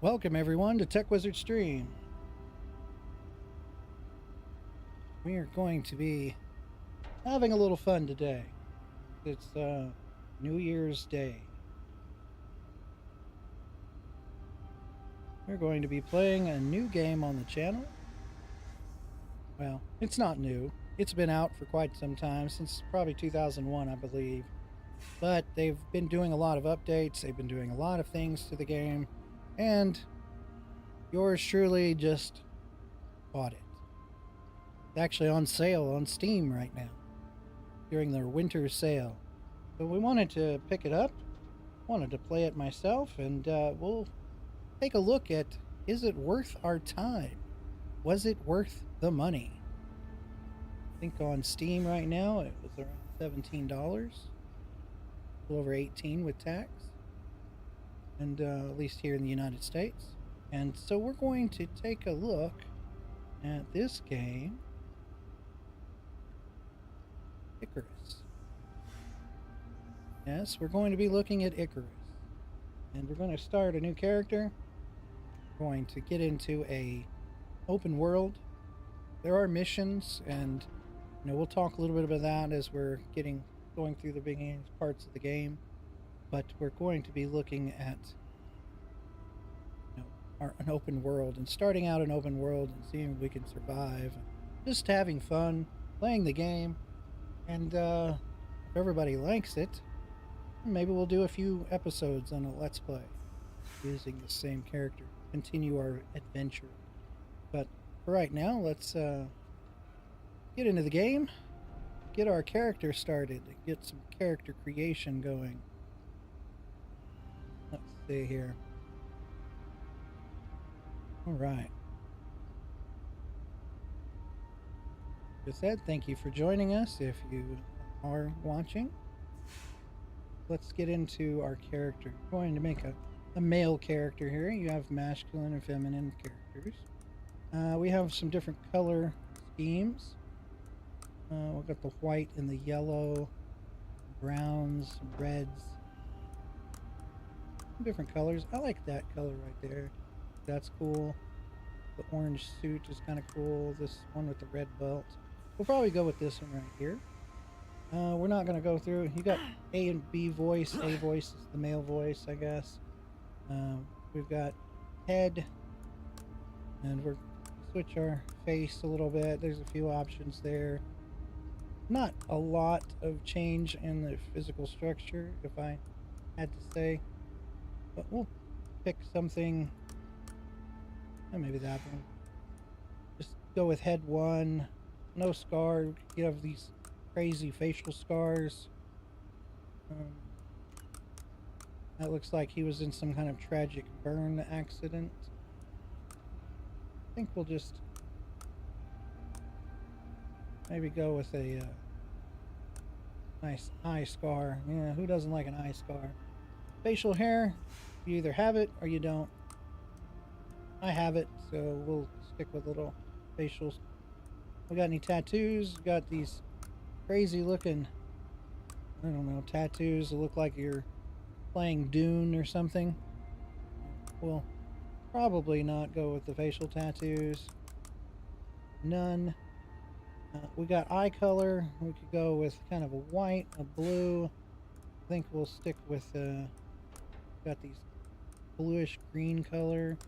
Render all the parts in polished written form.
Welcome everyone to Tech Wizard Stream. We are going to be having a little fun today. It's New Year's Day. We're going to be playing a new game on the channel. Well, it's not new. It's been out for quite some time, since probably 2001, I believe. But they've been doing a lot of updates. They've been doing a lot of things to the game. And yours truly just bought it. It's actually on sale on Steam right now during their winter sale. So we wanted to pick it up, wanted to play it myself, and we'll take a look at, is it worth our time? Was it worth the money? I think on Steam right now it was around $17, a little over 18 with tax, and at least here in the United States. And so we're going to take a look at this game, Icarus. Yes, we're going to be looking at Icarus. And we're going to start a new character. We're going to get into a open world. There are missions, and we'll talk a little bit about that as we're going through the beginning parts of the game. But we're going to be looking at an open world and starting out an open world and seeing if we can survive. Just having fun, playing the game, and if everybody likes it, maybe we'll do a few episodes on a Let's Play using the same character, continue our adventure. But for right now, let's get into the game, get our character started, get some character creation going. Let's see here. All right. With that, thank you for joining us if you are watching. Let's get into our character. We're going to make a male character here. You have masculine and feminine characters. We have some different color schemes. We've got the white and the yellow, browns, reds, different colors. I like that color right there. That's cool. The orange suit is kind of cool. This one with the red belt. We'll probably go with this one right here. We're not going to go through. You got A and B voice. A voice is the male voice, I guess. We've got head. And we're switch our face a little bit. There's a few options there. Not a lot of change in the physical structure, if I had to say. But we'll pick something. Maybe that one. Just go with head 1. No scar. You have these crazy facial scars. That looks like he was in some kind of tragic burn accident. I think we'll just maybe go with a nice eye scar. Yeah, who doesn't like an eye scar? Facial hair, you either have it or you don't. I have it, so we'll stick with little facials. We got any tattoos? We got these crazy looking, I don't know, tattoos that look like you're playing Dune or something. We'll probably not go with the facial tattoos. None. We got eye color. We could go with kind of a white, a blue. I think we'll stick with got these bluish green color,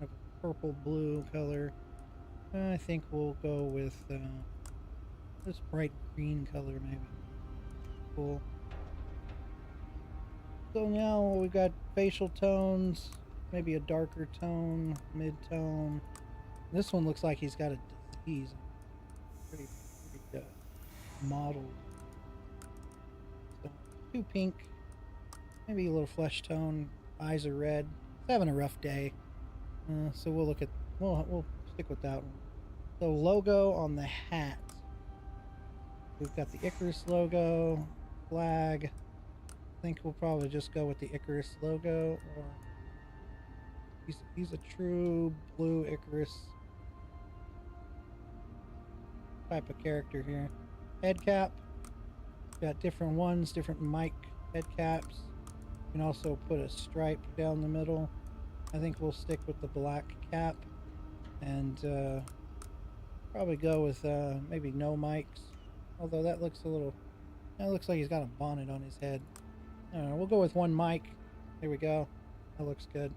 kind of a purple blue color. I think we'll go with this bright green color maybe. Cool. So now we've got facial tones, maybe a darker tone, mid-tone. This one looks like he's got a disease. Pretty mottled. So, too pink. Maybe a little flesh tone. Eyes are red. He's having a rough day. So we'll look at, we'll stick with that one. So logo on the hat. We've got the Icarus logo, flag. I think we'll probably just go with the Icarus logo, or he's a true blue Icarus type of character here. Head cap. Got different ones, different mic head caps. You can also put a stripe down the middle. I think we'll stick with the black cap and probably go with maybe no mics. Although that looks a little, that looks like he's got a bonnet on his head. I don't know, we'll go with one mic. There we go. That looks good.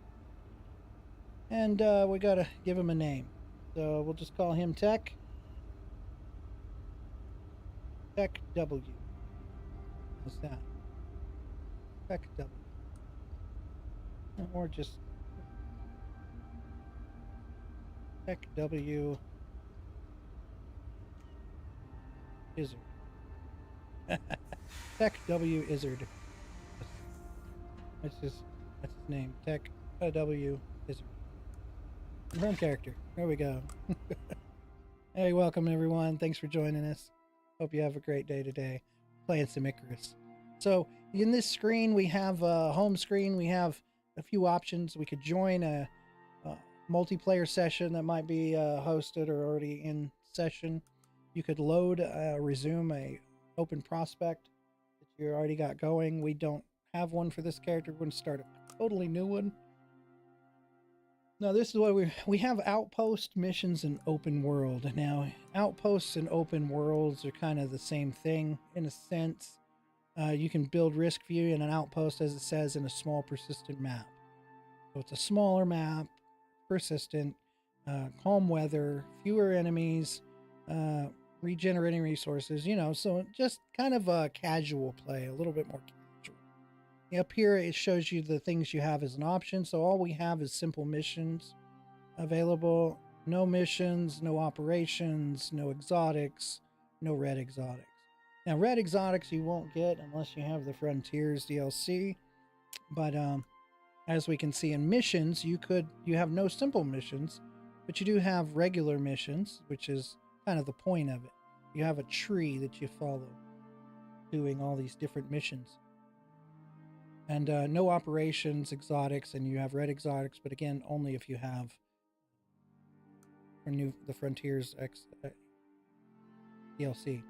And we gotta give him a name. So we'll just call him Tech. Tech W. What's that? Tech W. Or just Tech W Izzard. Tech W Izzard. That's his name. Tech W Izzard. Confirm character. There we go. Hey, welcome everyone. Thanks for joining us. Hope you have a great day today. Playing some Icarus. So in this screen, we have a home screen. We have a few options. We could join a multiplayer session that might be hosted or already in session. You could load, resume a open prospect that you already got going. We don't have one for this character. We're going to start a totally new one. Now this is what we have outpost missions and open world. Now outposts and open worlds are kind of the same thing in a sense. You can build risk view in an outpost, as it says, in a small persistent map. So it's a smaller map, persistent, calm weather, fewer enemies, regenerating resources, you know, so just kind of a casual play, a little bit more casual. Up here, it shows you the things you have as an option. So all we have is simple missions available. No missions, no operations, no exotics, no red exotics. Now, red exotics you won't get unless you have the Frontiers DLC. But as we can see in missions, you have no simple missions, but you do have regular missions, which is kind of the point of it. You have a tree that you follow doing all these different missions. And no operations, exotics, and you have red exotics, but again, only if you have the Frontiers DLC.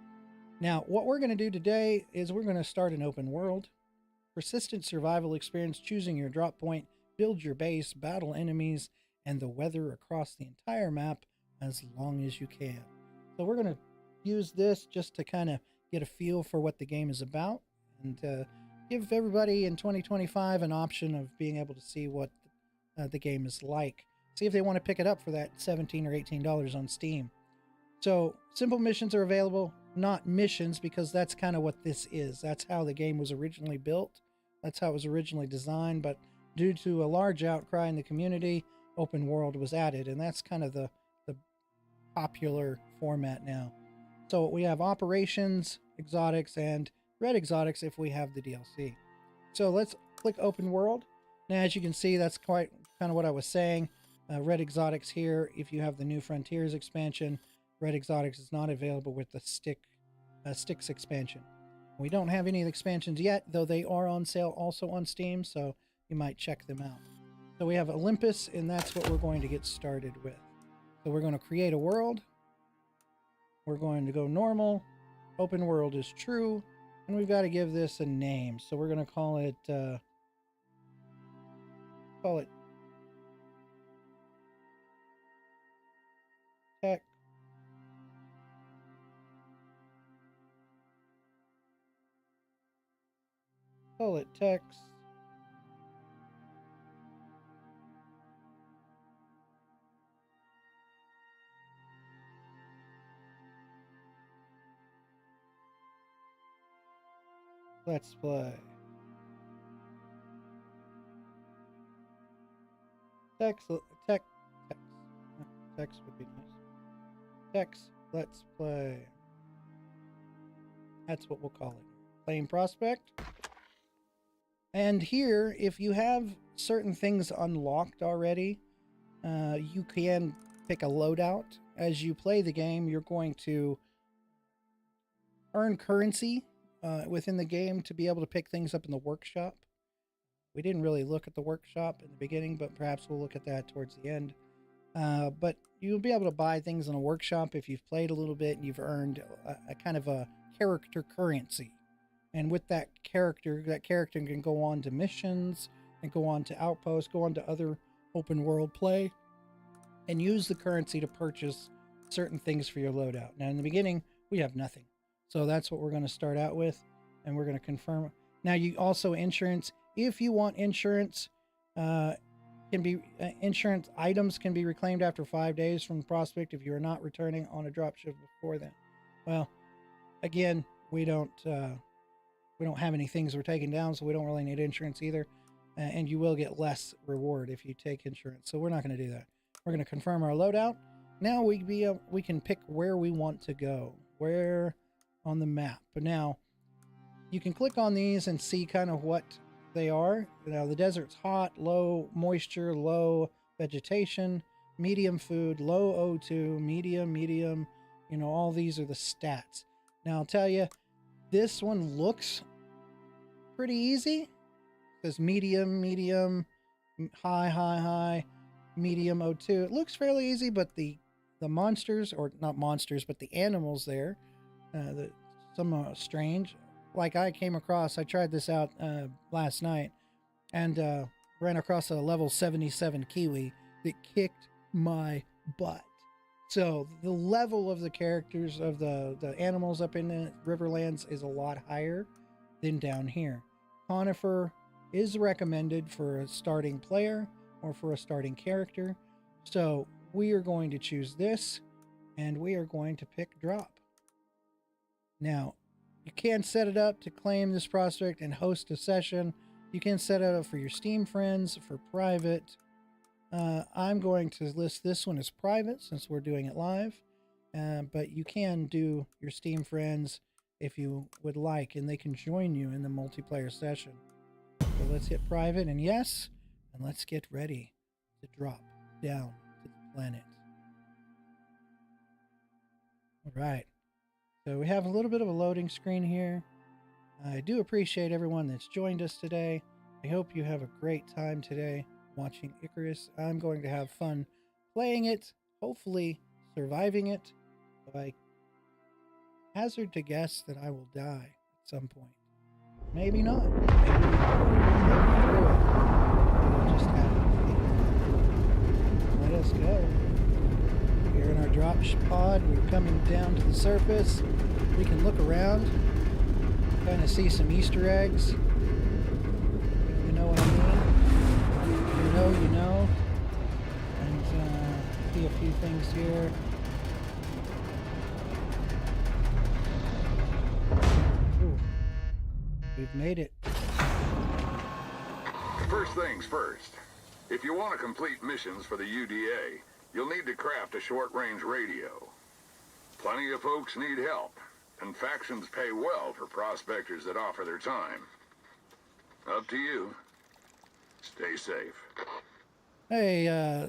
Now, what we're going to do today is we're going to start an open world. Persistent survival experience, choosing your drop point, build your base, battle enemies, and the weather across the entire map as long as you can. So we're going to use this just to kind of get a feel for what the game is about and give everybody in 2025 an option of being able to see what the game is like. See if they want to pick it up for that $17 or $18 on Steam. So simple missions are available, not missions, because that's kind of what this is. That's how the game was originally built. That's how it was originally designed. But due to a large outcry in the community, open world was added. And that's kind of the popular format now. So we have operations, exotics, and red exotics if we have the DLC. So let's click open world. Now, as you can see, that's quite kind of what I was saying. Red exotics here, if you have the new Frontiers expansion, red exotics is not available with the Sticks expansion. We don't have any of the expansions yet, though they are on sale also on Steam, so you might check them out. So we have Olympus, and that's what we're going to get started with. So we're going to create a world. We're going to go normal. Open world is true. And we've got to give this a name. So we're going to call it Tech. Call it Tex. Let's play. Tex would be nice. Tex, let's play. That's what we'll call it. Playing prospect. And here, if you have certain things unlocked already, you can pick a loadout. As you play the game, you're going to earn currency within the game to be able to pick things up in the workshop. We didn't really look at the workshop in the beginning, but perhaps we'll look at that towards the end. But you'll be able to buy things in a workshop if you've played a little bit and you've earned a kind of a character currency. And with that character can go on to missions and go on to outposts, go on to other open world play and use the currency to purchase certain things for your loadout. Now, in the beginning, we have nothing. So that's what we're going to start out with, and we're going to confirm. Now, you also insurance. If you want insurance, insurance items can be reclaimed after 5 days from the prospect if you are not returning on a dropship before then. Well, again, we don't have any things we're taking down, so we don't really need insurance either. And you will get less reward if you take insurance. So we're not going to do that. We're going to confirm our loadout. Now we can pick where we want to go, where on the map. But now you can click on these and see kind of what they are. Now the desert's hot, low moisture, low vegetation, medium food, low O2, medium. You know, all these are the stats. Now I'll tell you, this one looks pretty easy. It says medium, high, medium O2. It looks fairly easy, but the monsters, or not monsters, but the animals there, some strange. Like I tried this out last night, and ran across a level 77 kiwi that kicked my butt. So the level of the characters of the animals up in the Riverlands is a lot higher than down here. Conifer is recommended for a starting player or for a starting character. So we are going to choose this, and we are going to pick drop. Now, you can set it up to claim this prospect and host a session. You can set it up for your Steam friends, for private. I'm going to list this one as private since we're doing it live. But you can do your Steam friends if you would like, and they can join you in the multiplayer session. So let's hit private and yes, and let's get ready to drop down to the planet. All right. So we have a little bit of a loading screen here. I do appreciate everyone that's joined us today. I hope you have a great time today watching Icarus. I'm going to have fun playing it, hopefully surviving it. But I hazard to guess that I will die at some point. Maybe not. Maybe we'll just have to let us go. Here in our drop pod, we're coming down to the surface. We can look around, kind of see some Easter eggs. You know what I mean? You know. And see a few things here. Ooh. We've made it. First things first. If you want to complete missions for the UDA, you'll need to craft a short-range radio. Plenty of folks need help, and factions pay well for prospectors that offer their time. Up to you. Stay safe. Hey,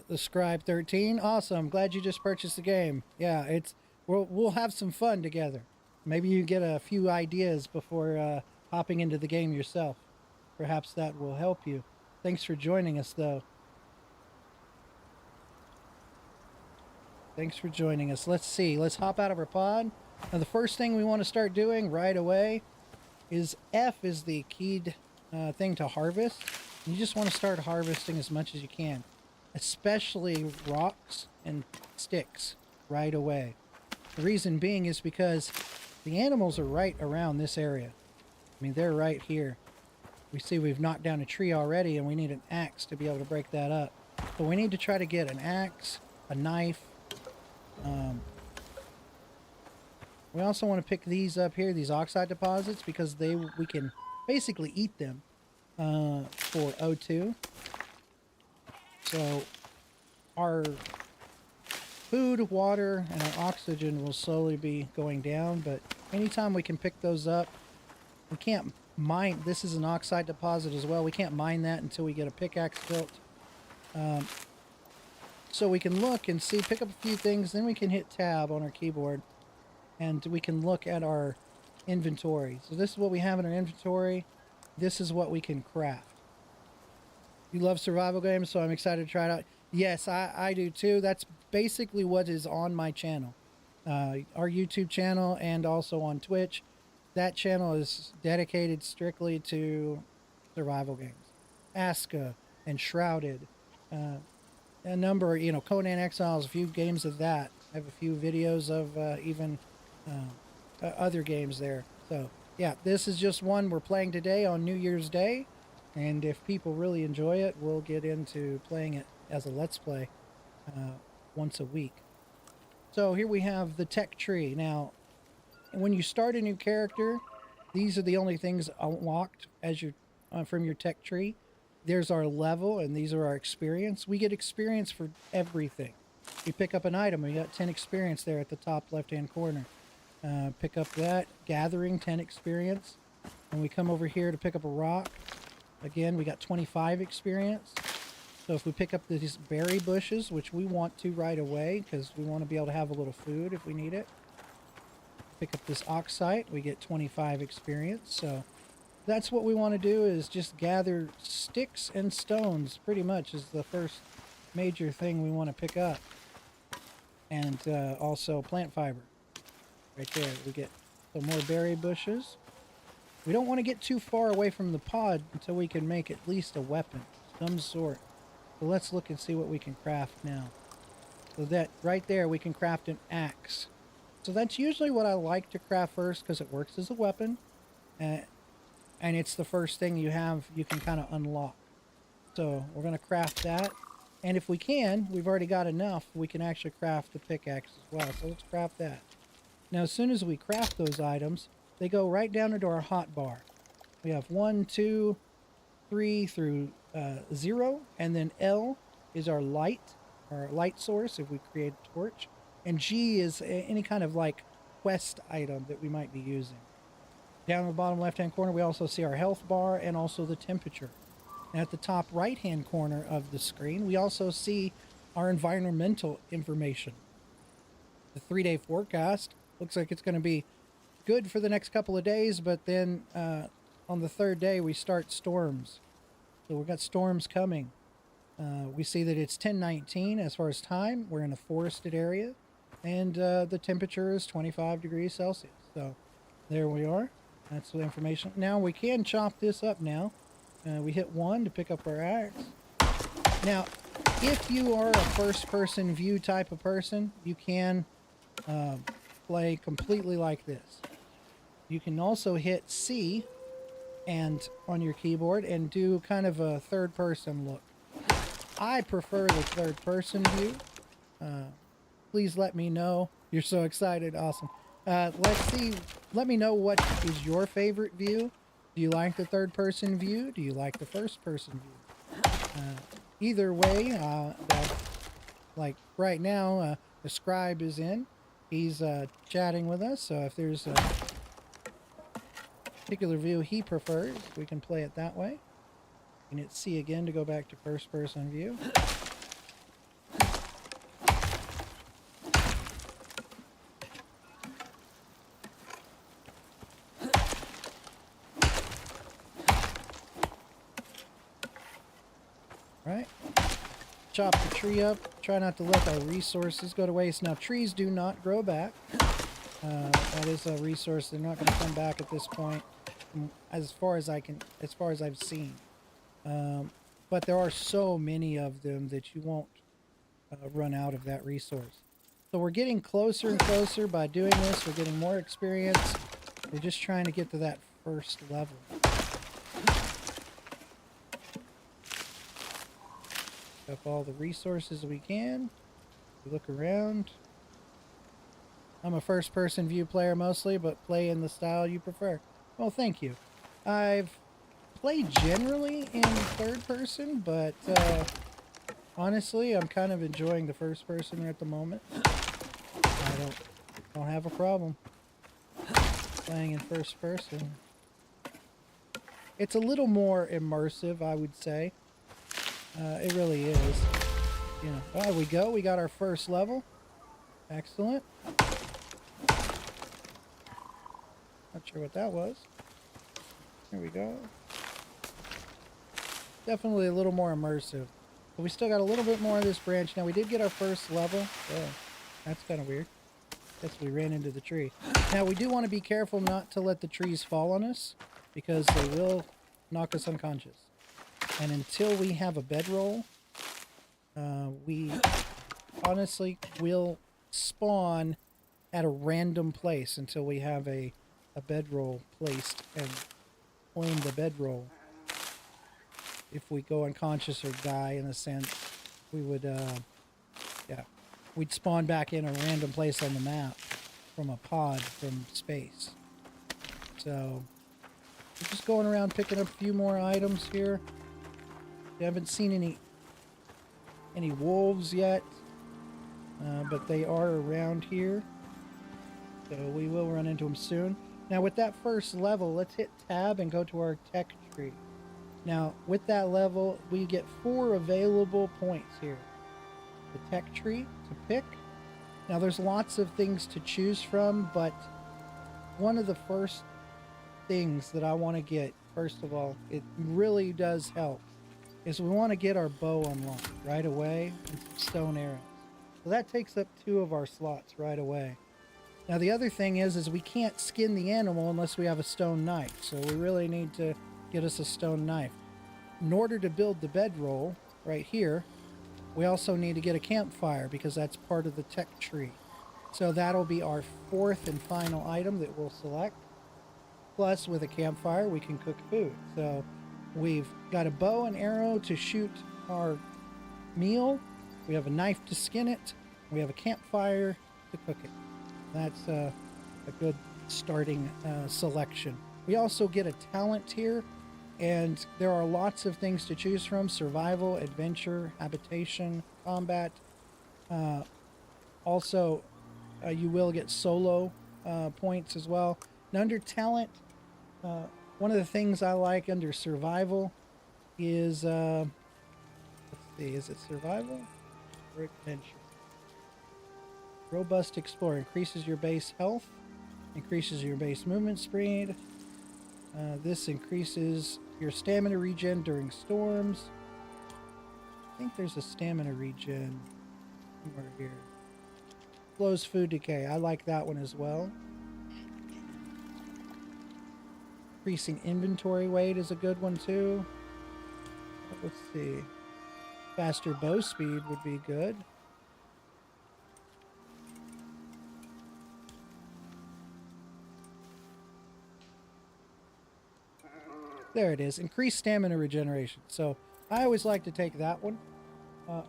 the Scribe 13. Awesome. Glad you just purchased the game. Yeah, we'll have some fun together. Maybe you get a few ideas before hopping into the game yourself. Perhaps that will help you. Thanks for joining us, though. Thanks for joining us. Let's see. Let's hop out of our pod. Now, the first thing we want to start doing right away is F is the keyed thing to harvest. You just want to start harvesting as much as you can, especially rocks and sticks right away. The reason being is because the animals are right around this area. I mean, they're right here. We see we've knocked down a tree already, and we need an axe to be able to break that up. So we need to try to get an axe, a knife. We also want to pick these up here, these oxide deposits, because we can basically eat them for O2. So our food, water, and our oxygen will slowly be going down, but anytime we can pick those up, we can't mine. This is an oxide deposit as well. We can't mine that until we get a pickaxe built. So we can look and see, pick up a few things, then we can hit tab on our keyboard and we can look at our inventory. So this is what we have in our inventory. This is what we can craft. You love survival games, so I'm excited to try it out. Yes, I do too. That's basically what is on my channel. Our YouTube channel and also on Twitch. That channel is dedicated strictly to survival games. Aska and Shrouded. a number, you know, Conan Exiles, a few games of that. I have a few videos of even other games there. So, yeah, this is just one we're playing today on New Year's Day. And if people really enjoy it, we'll get into playing it as a Let's Play uh, once a week. So here we have the tech tree. Now, when you start a new character, these are the only things unlocked as you from your tech tree. There's our level, and these are our experience. We get experience for everything. We pick up an item, we got 10 experience there at the top left-hand corner. Pick up that, gathering 10 experience. And we come over here to pick up a rock. Again, we got 25 experience. So if we pick up these berry bushes, which we want to right away because we want to be able to have a little food if we need it. Pick up this oxite, we get 25 experience. So that's what we want to do, is just gather sticks and stones pretty much is the first major thing we want to pick up. And also plant fiber. Right there, we get some more berry bushes. We don't want to get too far away from the pod until we can make at least a weapon of some sort. So let's look and see what we can craft now. So that right there, we can craft an axe. So that's usually what I like to craft first because it works as a weapon. And it's the first thing you can kind of unlock. So we're going to craft that. And if we can, we've already got enough, we can actually craft a pickaxe as well. So let's craft that. Now, as soon as we craft those items, they go right down into our hotbar. We have 1, 2, 3 through 0, and then L is our light source if we create a torch, and G is any kind of like quest item that we might be using. Down in the bottom left-hand corner, we also see our health bar and also the temperature. And at the top right-hand corner of the screen, we also see our environmental information. The 3-day forecast looks like it's going to be good for the next couple of days, but then on the third day we start storms. So we've got storms coming. We see that it's 10:19 as far as time. We're in a forested area, and the temperature is 25 degrees Celsius. So there we are. That's the information. Now we can chop this up now. We hit 1 to pick up our axe. Now, if you are a first-person view type of person, you can play completely like this. You can also hit C and on your keyboard and do kind of a third-person look. I prefer the third-person view. Please let me know. You're so excited. Awesome. Let's see. Let me know what is your favorite view. Do you like the third-person view? Do you like the first-person view? Either way, like right now, the scribe is in. He's chatting with us, so if there's a particular view he prefers, we can play it that way. And hit C again to go back to first-person view. Right. Chop the tree up. Try not to let our resources go to waste. Now, trees do not grow back. That is a resource. They're not going to come back at this point, as far as I've seen. But there are so many of them that you won't run out of that resource. So we're getting closer and closer by doing this. We're getting more experience. We're just trying to get to that first level. Up all the resources we can. We look around. I'm a first-person view player mostly, but play in the style you prefer. Well, thank you. I've played generally in third person, but honestly, I'm kind of enjoying the first person at the moment. I don't have a problem playing in first person. It's a little more immersive, I would say. It really is. You know, there we go. We got our first level. Excellent. Not sure what that was. There we go. Definitely a little more immersive. But we still got a little bit more of this branch. Now, we did get our first level. Oh, that's kind of weird. Guess we ran into the tree. Now, we do want to be careful not to let the trees fall on us, because they will knock us unconscious. And until we have a bedroll, We honestly will spawn at a random place until we have a bedroll placed and claim the bedroll. If we go unconscious or die, in a sense, we would, yeah, we'd spawn back in a random place on the map from a pod from space. So we're just going around picking up a few more items here. We haven't seen any wolves yet, but they are around here. So we will run into them soon. Now with that first level, let's hit tab and go to our tech tree. Now with that level, we get 4 available points here. The tech tree to pick. Now there's lots of things to choose from, but one of the first things that I want to get, first of all, it really does help, is we want to get our bow unlocked right away and some stone arrows. So that takes up 2 of our slots right away. Now the other thing is we can't skin the animal unless we have a stone knife. So we really need to get us a stone knife. In order to build the bedroll right here, we also need to get a campfire because that's part of the tech tree. So that'll be our 4th and final item that we'll select. Plus, with a campfire, we can cook food. So we've got a bow and arrow to shoot our meal. We have a knife to skin it. We have a campfire to cook it. That's a good starting selection. We also get a talent here, and there are lots of things to choose from: survival, adventure, habitation, combat. Also, you will get solo points as well. And under talent, one of the things I like under survival is, let's see, is it survival or adventure? Robust Explorer increases your base health, increases your base movement speed. This increases your stamina regen during storms. I think there's a stamina regen somewhere here. Slows food decay. I like that one as well. Increasing inventory weight is a good one too. Let's see. Faster bow speed would be good. There it is. Increased stamina regeneration. So I always like to take that one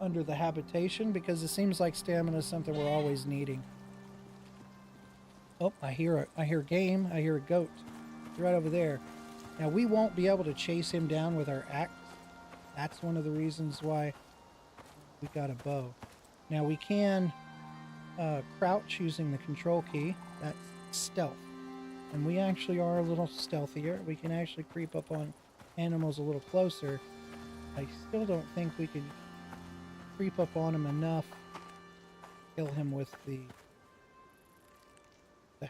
under the habitation because it seems like stamina is something we're always needing. Oh, I hear game. I hear a goat. It's right over there. Now we won't be able to chase him down with our axe. That's one of the reasons why we got a bow. Now we can crouch using the control key. That's stealth. And we actually are a little stealthier. We can actually creep up on animals a little closer. I still don't think we could creep up on him enough to kill him with the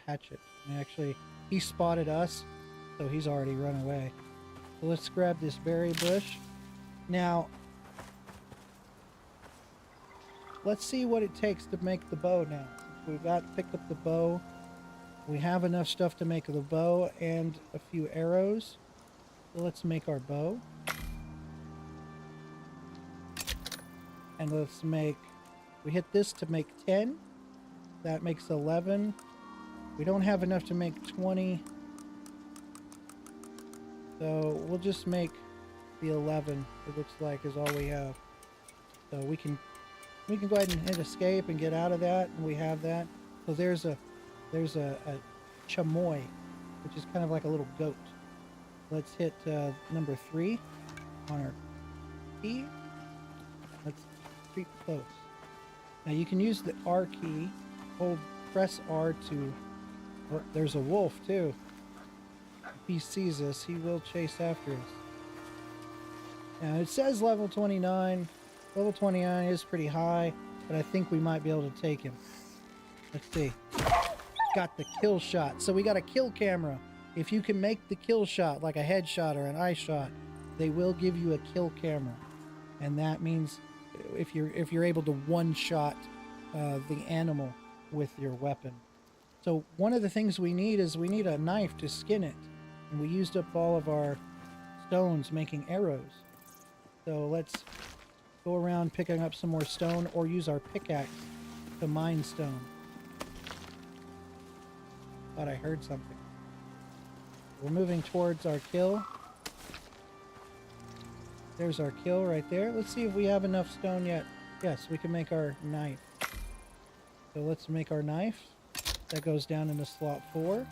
hatchet. And actually, he spotted us, so he's already run away. So let's grab this berry bush. Now, let's see what it takes to make the bow now. Since we've got to pick up the bow. We have enough stuff to make the bow and a few arrows. So let's make our bow. And let's make... We hit this to make 10. That makes 11. We don't have enough to make 20. So we'll just make the 11, it looks like, is all we have. So we can go ahead and hit escape and get out of that, and we have that. So there's a chamoy, which is kind of like a little goat. Let's hit number 3 on our key. Let's creep close. Now you can use the R key. Press R to... There's a wolf too. If he sees us, he will chase after us. Now it says level 29. Level 29 is pretty high, but I think we might be able to take him. Let's see. Got the kill shot. So we got a kill camera. If you can make the kill shot, like a headshot or an eye shot, they will give you a kill camera. And that means if you're able to one-shot the animal with your weapon. So one of the things we need is we need a knife to skin it. And we used up all of our stones making arrows. So let's go around picking up some more stone or use our pickaxe to mine stone. Thought I heard something. We're moving towards our kill. There's our kill right there. Let's see if we have enough stone yet. Yes, we can make our knife. So let's make our knife. That goes down into slot 4.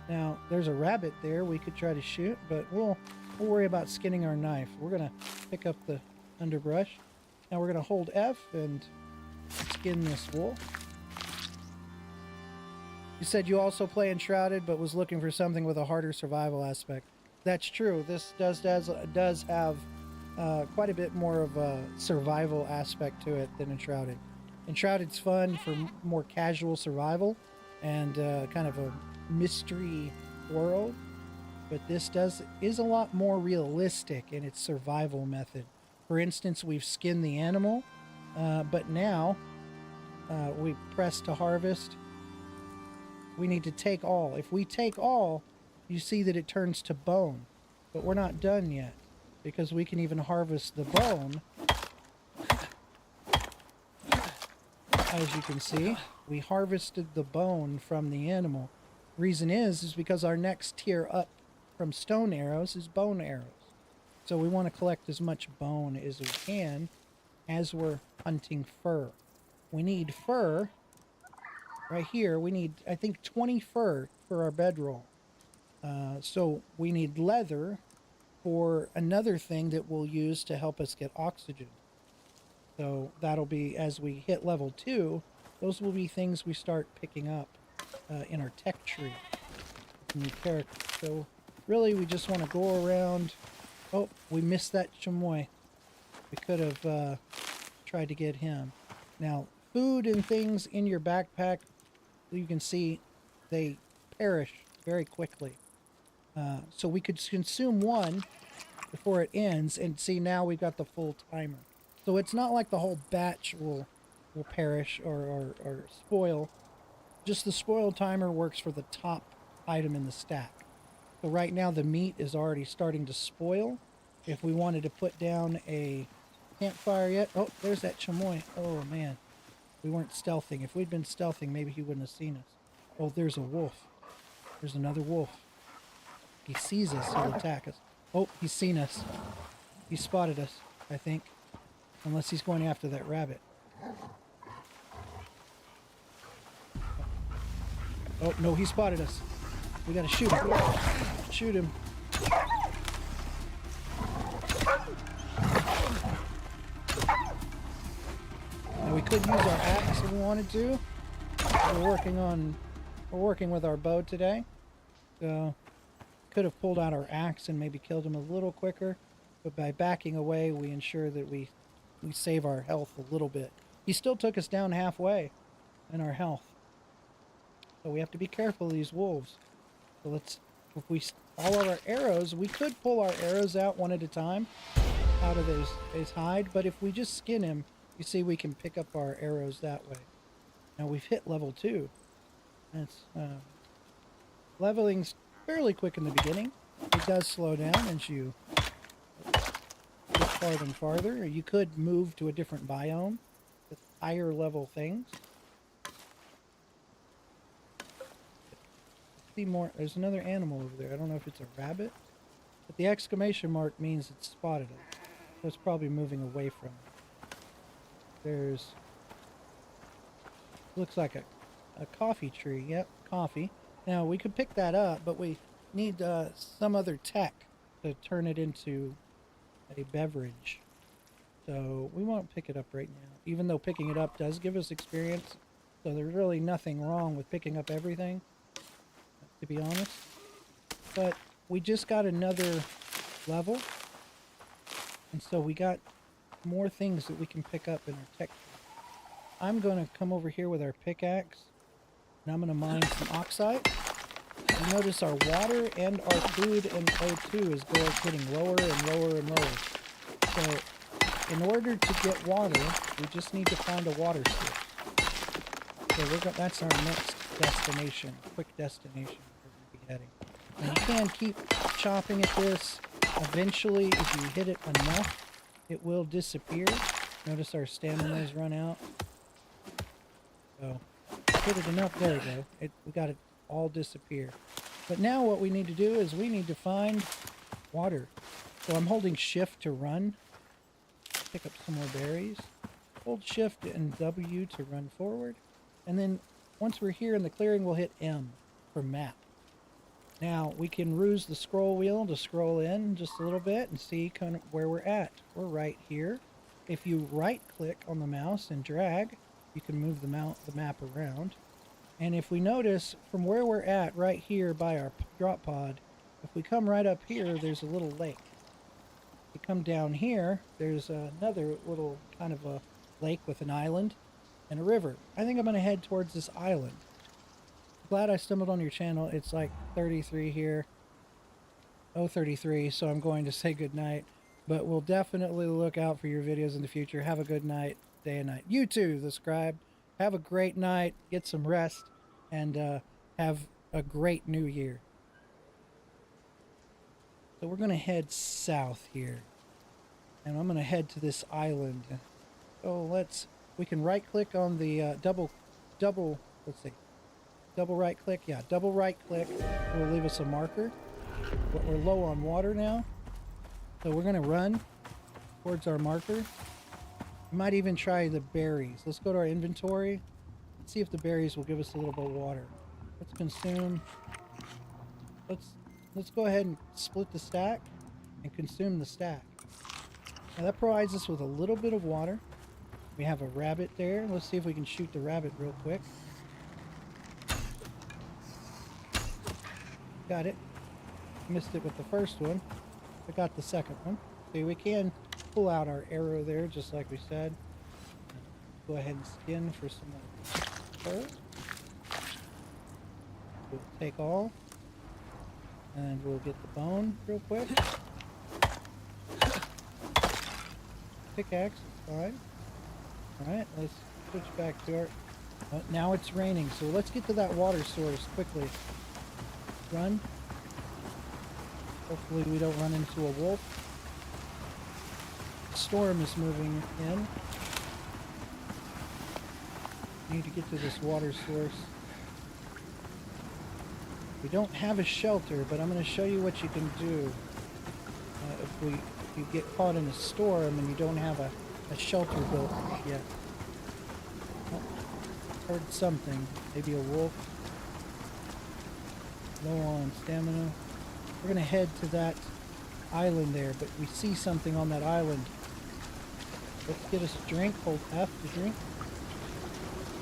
Now, there's a rabbit there we could try to shoot, but we'll worry about skinning our knife. We're going to pick up the underbrush. Now we're going to hold F and skin this wolf. You said you also play Enshrouded, but was looking for something with a harder survival aspect. That's true. This does have quite a bit more of a survival aspect to it than Enshrouded. Enshrouded's fun for more casual survival and kind of a mystery world, but this is a lot more realistic in its survival method. For instance, we've skinned the animal, but now we press to harvest. We need to take all. If we take all, you see that it turns to bone, but we're not done yet because we can even harvest the bone. As you can see, we harvested the bone from the animal. Reason is because our next tier up from stone arrows is bone arrows. So we want to collect as much bone as we can as we're hunting fur. We need fur. Right here, we need, I think, 20 fur for our bedroll. So we need leather for another thing that we'll use to help us get oxygen. So that'll be, as we hit level 2, those will be things we start picking up in our tech tree. New character. So really, we just want to go around. Oh, we missed that chamois. We could have tried to get him. Now, food and things in your backpack, you can see they perish very quickly. So we could consume one before it ends, and see, now we've got the full timer. So it's not like the whole batch will perish or spoil. Just the spoil timer works for the top item in the stack. So right now the meat is already starting to spoil. If we wanted to put down a campfire yet, oh, there's that chamois. Oh man, we weren't stealthing. If we'd been stealthing, maybe he wouldn't have seen us. Oh, there's a wolf. There's another wolf. He sees us, he'll attack us. Oh, he's seen us. He spotted us, I think. Unless he's going after that rabbit. Oh, no, he spotted us. We gotta shoot him. Shoot him. Now we could use our axe if we wanted to. We're working with our bow today. So could have pulled out our axe and maybe killed him a little quicker. But by backing away, we ensure that we save our health a little bit. He still took us down halfway in our health. So we have to be careful of these wolves. So all of our arrows, we could pull our arrows out one at a time out of his hide, but if we just skin him, you see we can pick up our arrows that way. Now we've hit level 2. That's leveling's fairly quick in the beginning. It does slow down as you get farther and farther. Or you could move to a different biome with higher level things. See more. There's another animal over there. I don't know if it's a rabbit, but the exclamation mark means it's spotted us. So it's probably moving away from it. There's, looks like a coffee tree. Yep, coffee. Now we could pick that up, but we need some other tech to turn it into a beverage. So we won't pick it up right now, even though picking it up does give us experience. So there's really nothing wrong with picking up everything, to be honest. But we just got another level, and so we got more things that we can pick up in our tech. I'm going to come over here with our pickaxe, and I'm going to mine some oxide. You notice our water and our food and O2 is getting lower and lower and lower. So in order to get water, we just need to find a water source. So that's our next destination, quick destination we're going to be heading. And you can keep chopping at this. Eventually, if you hit it enough, it will disappear. Notice our stamina's run out. So, hit it enough. There we go. We got it all disappear. But now what we need to do is we need to find water. So I'm holding shift to run. Pick up some more berries. Hold shift and W to run forward. And then once we're here in the clearing, we'll hit M for map. Now we can use the scroll wheel to scroll in just a little bit and see kind of where we're at. We're right here. If you right click on the mouse and drag, you can move the map around. And if we notice from where we're at right here by our drop pod, if we come right up here, there's a little lake. If we come down here, there's another little kind of a lake with an island and a river. I think I'm going to head towards this island. Glad I stumbled on your channel. It's like 33 here. 033, so I'm going to say good night. But we'll definitely look out for your videos in the future. Have a good night, day and night. You too, subscribe. Have a great night. Get some rest. And have a great new year. So we're going to head south here. And I'm going to head to this island. So we can right click on the double right click. Yeah, double right click will leave us a marker. But we're low on water now. So we're going to run towards our marker. We might even try the berries. Let's go to our inventory. Let's see if the berries will give us a little bit of water. Let's consume. Let's go ahead and split the stack and consume the stack. Now that provides us with a little bit of water. We have a rabbit there. Let's see if we can shoot the rabbit real quick. Got it. Missed it with the first one. I got the second one. See, we can pull out our arrow there, just like we said. Go ahead and skin for some more fur. We'll take all. And we'll get the bone real quick. Pickaxe is fine. Alright, let's switch back to our... now it's raining, so let's get to that water source quickly. Run. Hopefully we don't run into a wolf. The storm is moving in. Need to get to this water source. We don't have a shelter, but I'm going to show you what you can do if you get caught in a storm and you don't have a shelter built yet. Oh, heard something. Maybe a wolf. Low on stamina. We're going to head to that island there, but we see something on that island. Let's get us a drink. Hold F to drink.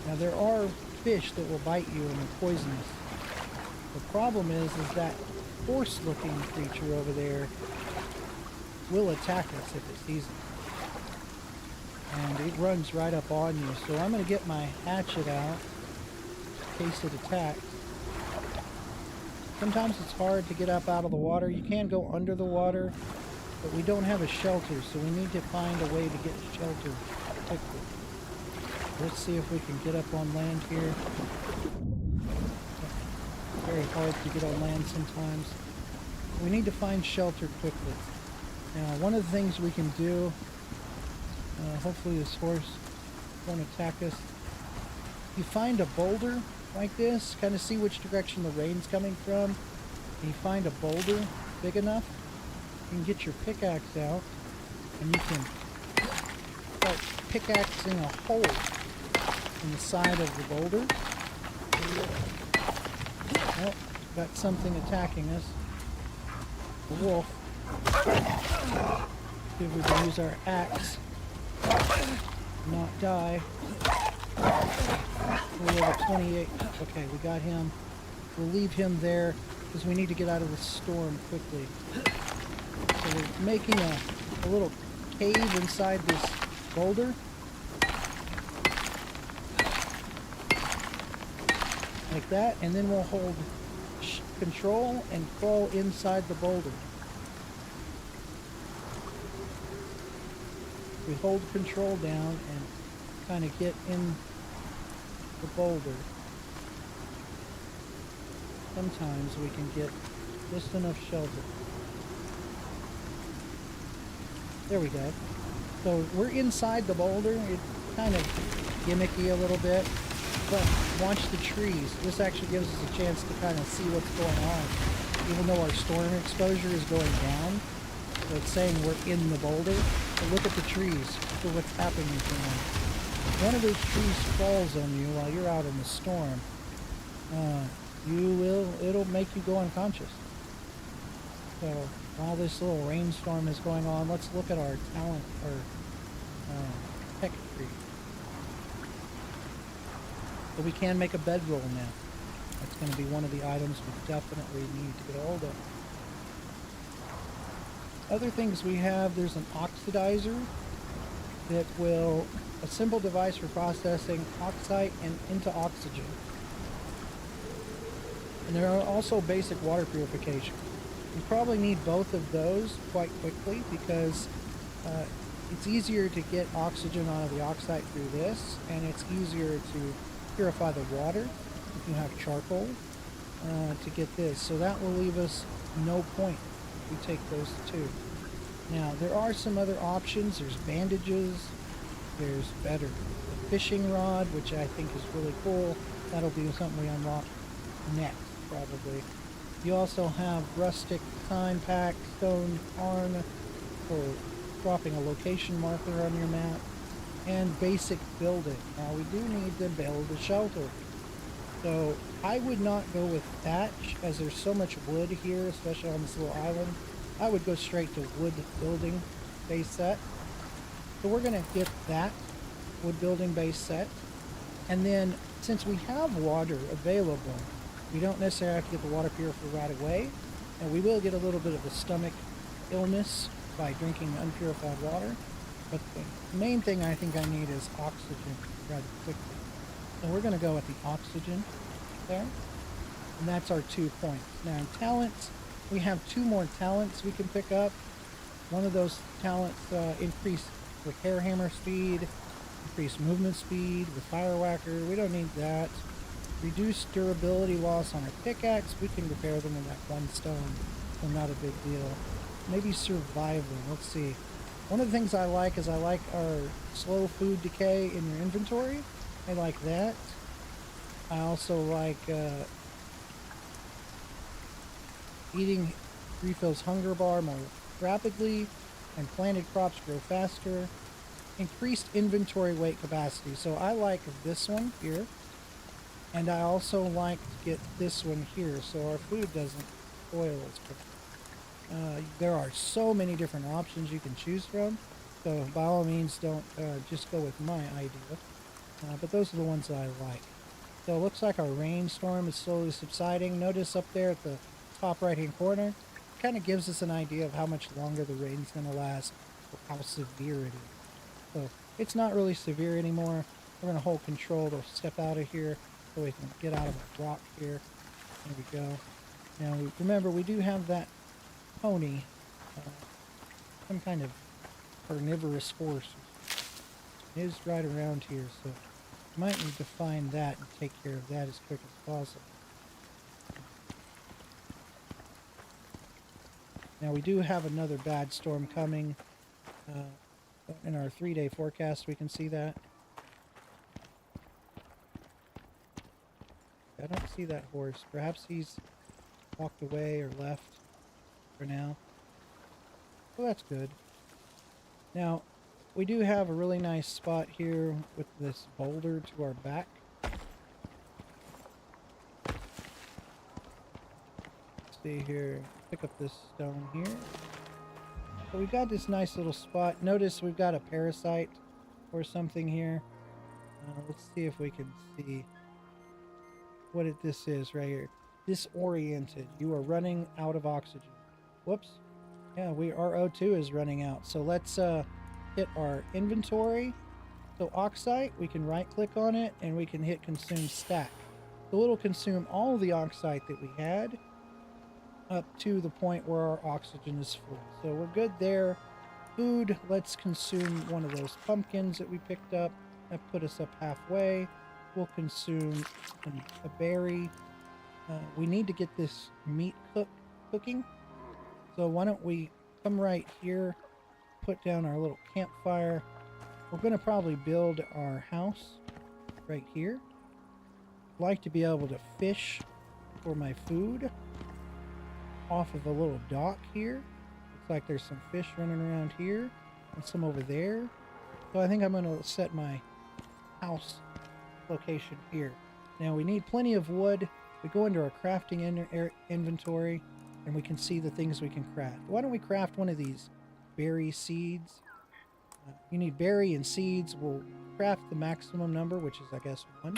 Now there are fish that will bite you and are poisonous. The problem is that horse-looking creature over there will attack us if it sees us. And it runs right up on you. So I'm going to get my hatchet out in case it attacks. Sometimes it's hard to get up out of the water. You can go under the water, but we don't have a shelter, so we need to find a way to get shelter quickly. Let's see if we can get up on land here. It's very hard to get on land sometimes. We need to find shelter quickly. Now, one of the things we can do, hopefully this horse won't attack us. If you find a boulder like this, kind of see which direction the rain's coming from, and you find a boulder big enough, you can get your pickaxe out, and you can start pickaxing a hole in the side of the boulder. Oh, got something attacking us. A wolf. See if we can use our axe. Not die. We have a 28. Okay, we got him. We'll leave him there because we need to get out of the storm quickly. So we're making a little cave inside this boulder. Like that, and then we'll hold control and crawl inside the boulder. We hold control down and kind of get in the boulder. Sometimes we can get just enough shelter. There we go. So we're inside the boulder. It's kind of gimmicky a little bit, but watch the trees. This actually gives us a chance to kind of see what's going on. Even though our storm exposure is going down, so it's saying we're in the boulder. But look at the trees for what's happening to them. If one of those trees falls on you while you're out in the storm, it'll make you go unconscious. So while this little rainstorm is going on, let's look at our talent or tech tree. So we can make a bedroll now. That's going to be one of the items we definitely need to get a hold of. Other things we have, there's an oxidizer that will, a simple device for processing oxide and into oxygen. And there are also basic water purification. You probably need both of those quite quickly because it's easier to get oxygen out of the oxide through this, and it's easier to purify the water if you have charcoal to get this. So that will leave us no point if we take those two. Now, there are some other options. There's bandages. There's better the fishing rod, which I think is really cool. That'll be something we unlock next, probably. You also have rustic sign pack, stone arm for dropping a location marker on your map, and basic building. Now, we do need to build a shelter. So I would not go with thatch, as there's so much wood here, especially on this little island. I would go straight to wood building base set. So we're going to get that wood building base set. And then, since we have water available, we don't necessarily have to get the water purifier right away. And we will get a little bit of a stomach illness by drinking unpurified water. But the main thing I think I need is oxygen rather quickly. So we're going to go with the oxygen there. And that's our 2 points. Now in talents, we have 2 more talents we can pick up. One of those talents increase repair hammer speed, increase movement speed with fire whacker. We don't need that. Reduce durability loss on our pickaxe. We can repair them in that 1 stone, so not a big deal. Maybe survival. Let's see. One of the things I like is I like our slow food decay in your inventory. I like that. I also like eating refills hunger bar more rapidly, and planted crops grow faster. Increased inventory weight capacity. So I like this one here. And I also like to get this one here so our food doesn't spoil as quickly. There are so many different options you can choose from. So by all means, don't just go with my idea. But those are the ones that I like. So it looks like our rainstorm is slowly subsiding. Notice up there at the top right hand corner, it kind of gives us an idea of how much longer the rain's going to last or how severe it is. So it's not really severe anymore. We're going to hold control to step out of here so we can get out of the rock here. There we go. Now remember, we do have that pony, some kind of carnivorous horse. It is right around here, so might need to find that and take care of that as quick as possible. Now we do have another bad storm coming. In our 3-day forecast, we can see that. I don't see that horse. Perhaps he's walked away or left for now. Well, that's good. Now, we do have a really nice spot here with this boulder to our back. Let's see here. Pick up this stone here. So we've got this nice little spot. Notice we've got a parasite or something here. Let's see if we can see what this is right here. Disoriented. You are running out of oxygen. Whoops. Yeah, our O2 is running out. So let's hit our inventory. So oxide, we can right click on it and we can hit consume stack. So it'll consume all the oxide that we had up to the point where our oxygen is full. So we're good there. Food, let's consume one of those pumpkins that we picked up. That put us up halfway. We'll consume a berry. We need to get this meat cooking. So why don't we come right here put down our little campfire. We're going to probably build our house right here. I'd like to be able to fish for my food off of a little dock here. Looks like there's some fish running around here and some over there. So I think I'm going to set my house location here. Now we need plenty of wood. We go into our crafting inventory and we can see the things we can craft. Why don't we craft one of these berry seeds? You need berry and seeds. We'll craft the maximum number, which is I guess 1.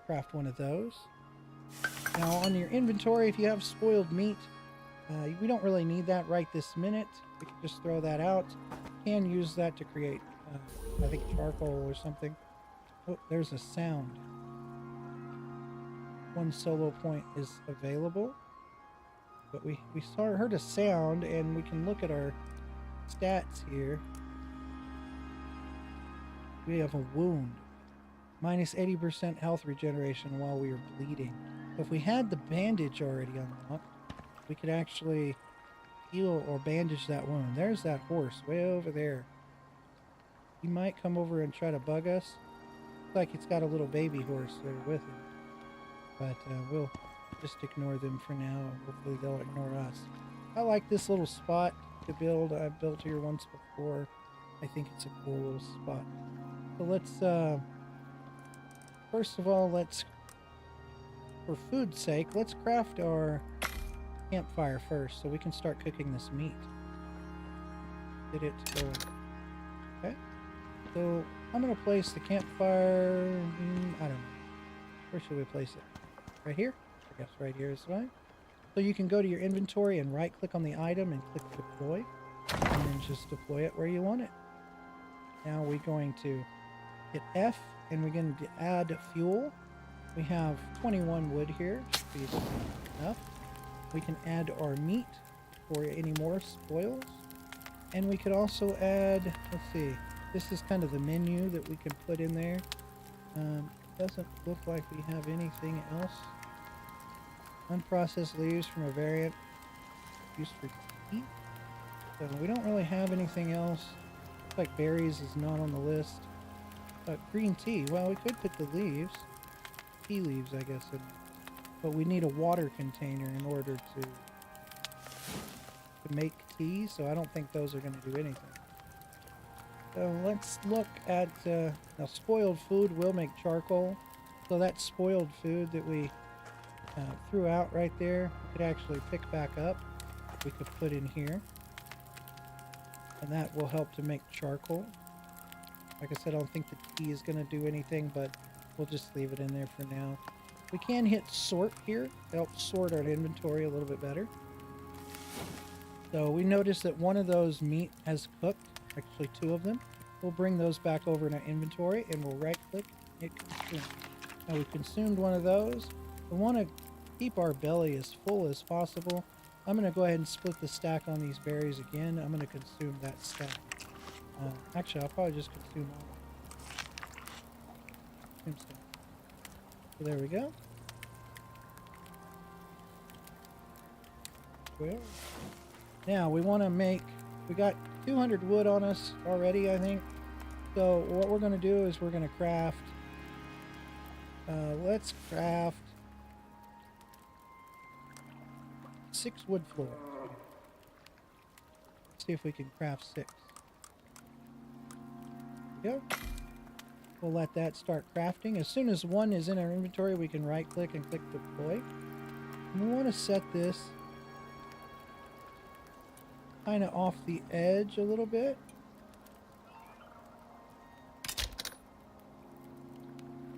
Craft one of those. Now on your inventory, if you have spoiled meat, we don't really need that right this minute. We can just throw that out. You can use that to create, I think, charcoal or something. Oh, there's a sound. 1 solo point is available. But we heard a sound, and we can look at our stats here. We have a wound. Minus 80% health regeneration while we are bleeding. So if we had the bandage already unlocked, we could actually heal or bandage that wound. There's that horse way over there. He might come over and try to bug us. Looks like it's got a little baby horse there with him. But we'll just ignore them for now. Hopefully they'll ignore us. I like this little spot to build. I've built here once before. I think it's a cool little spot. So let's, first of all, for food's sake, let's craft our campfire first so we can start cooking this meat. Get it going. Okay. So I'm going to place the campfire, I don't know. Where should we place it? Right here? I guess right here is fine. So you can go to your inventory and right click on the item and click deploy. And then just deploy it where you want it. Now we're going to hit F and we're going to add fuel. We have 21 wood here. Should be enough. We can add our meat for any more spoils. And we could also add, let's see, this is kind of the menu that we can put in there. Doesn't look like we have anything else. Unprocessed leaves from a variant used for tea. So we don't really have anything else. Looks like berries is not on the list. Green tea. Well, we could put the leaves. Tea leaves, I guess. But we need a water container in order to make tea. So I don't think those are going to do anything. So let's look at now spoiled food will make charcoal. So that spoiled food that we threw out right there, we could actually pick back up. We could put in here. And that will help to make charcoal. Like I said, I don't think the tea is going to do anything, but we'll just leave it in there for now. We can hit sort here to help sort our inventory a little bit better. So we noticed that one of those meat has cooked. Actually 2 of them. We'll bring those back over in our inventory and we'll right click and hit consume. Now we consumed one of those. We want to keep our belly as full as possible. I'm going to go ahead and split the stack on these berries again. I'm going to consume that stack. Actually, I'll probably just consume all. So there we go. Well, now we want to make, we got 200 wood on us already, I think. So what we're going to do is we're going to craft, let's craft 6 wood floors. Let's see if we can craft 6. There we go. We'll let that start crafting. As soon as one is in our inventory, we can right click and click deploy. And we want to set this kind of off the edge a little bit.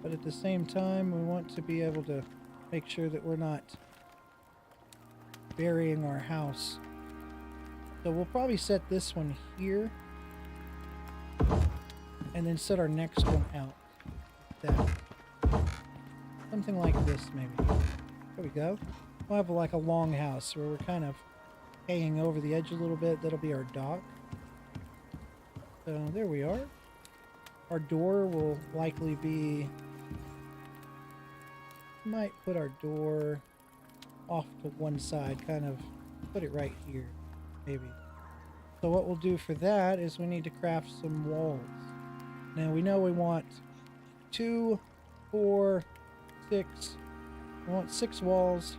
But at the same time, we want to be able to make sure that we're not burying our house. So we'll probably set this one here. And then set our next one out. That. Something like this, maybe. There we go. We'll have like a long house where we're kind of hanging over the edge a little bit. That'll be our dock. So there we are. Our door will likely be... Might put our door off to one side, kind of put it right here, maybe. So what we'll do for that is we need to craft some walls. Now we know we want 2, 4, 6. We want 6 walls.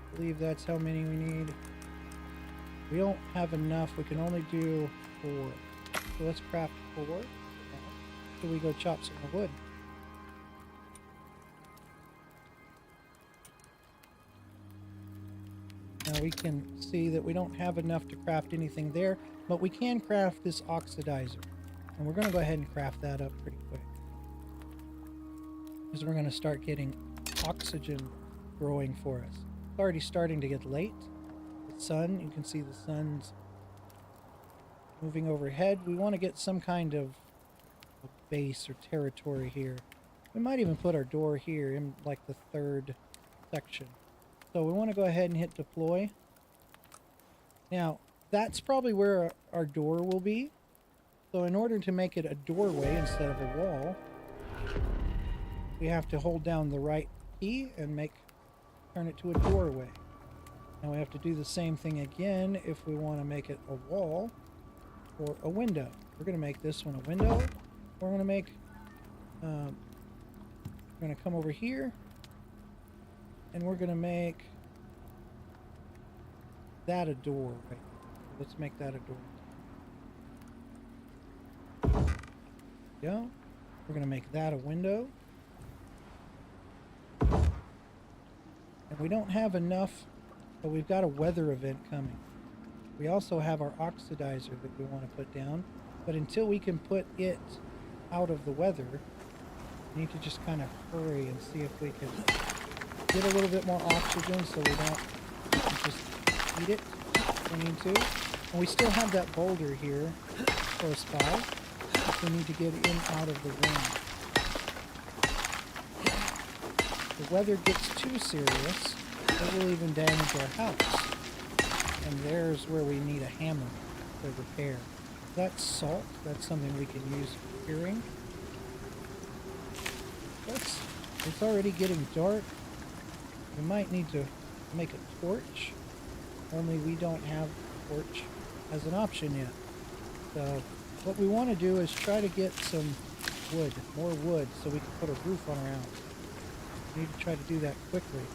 I believe that's how many we need. We don't have enough. We can only do 4. So let's craft 4. So we go chop some more wood. Now we can see that we don't have enough to craft anything there, but we can craft this oxidizer. And we're going to go ahead and craft that up pretty quick. Because we're going to start getting oxygen growing for us. It's already starting to get late. The sun, you can see the sun's moving overhead. We want to get some kind of a base or territory here. We might even put our door here in like the 3rd section. So we want to go ahead and hit deploy. Now, that's probably where our door will be. So in order to make it a doorway instead of a wall, we have to hold down the right key and turn it to a doorway. Now we have to do the same thing again if we want to make it a wall or a window. We're going to make this one a window. We're going to make, we're going to come over here and we're going to make that a door. Right? Let's make that a door. There we go. We're going to make that a window. And we don't have enough, but we've got a weather event coming. We also have our oxidizer that we want to put down, but until we can put it out of the weather, we need to just kind of hurry and see if we can get a little bit more oxygen so we don't just eat it if we need to. And we still have that boulder here close by. We need to get in out of the wind. If the weather gets too serious, it will even damage our house. And there's where we need a hammer to repair. That's salt. That's something we can use for curing. It's already getting dark. We might need to make a torch. Only we don't have a torch as an option yet. So what we want to do is try to get some wood, more wood, so we can put a roof on our house. We need to try to do that quickly.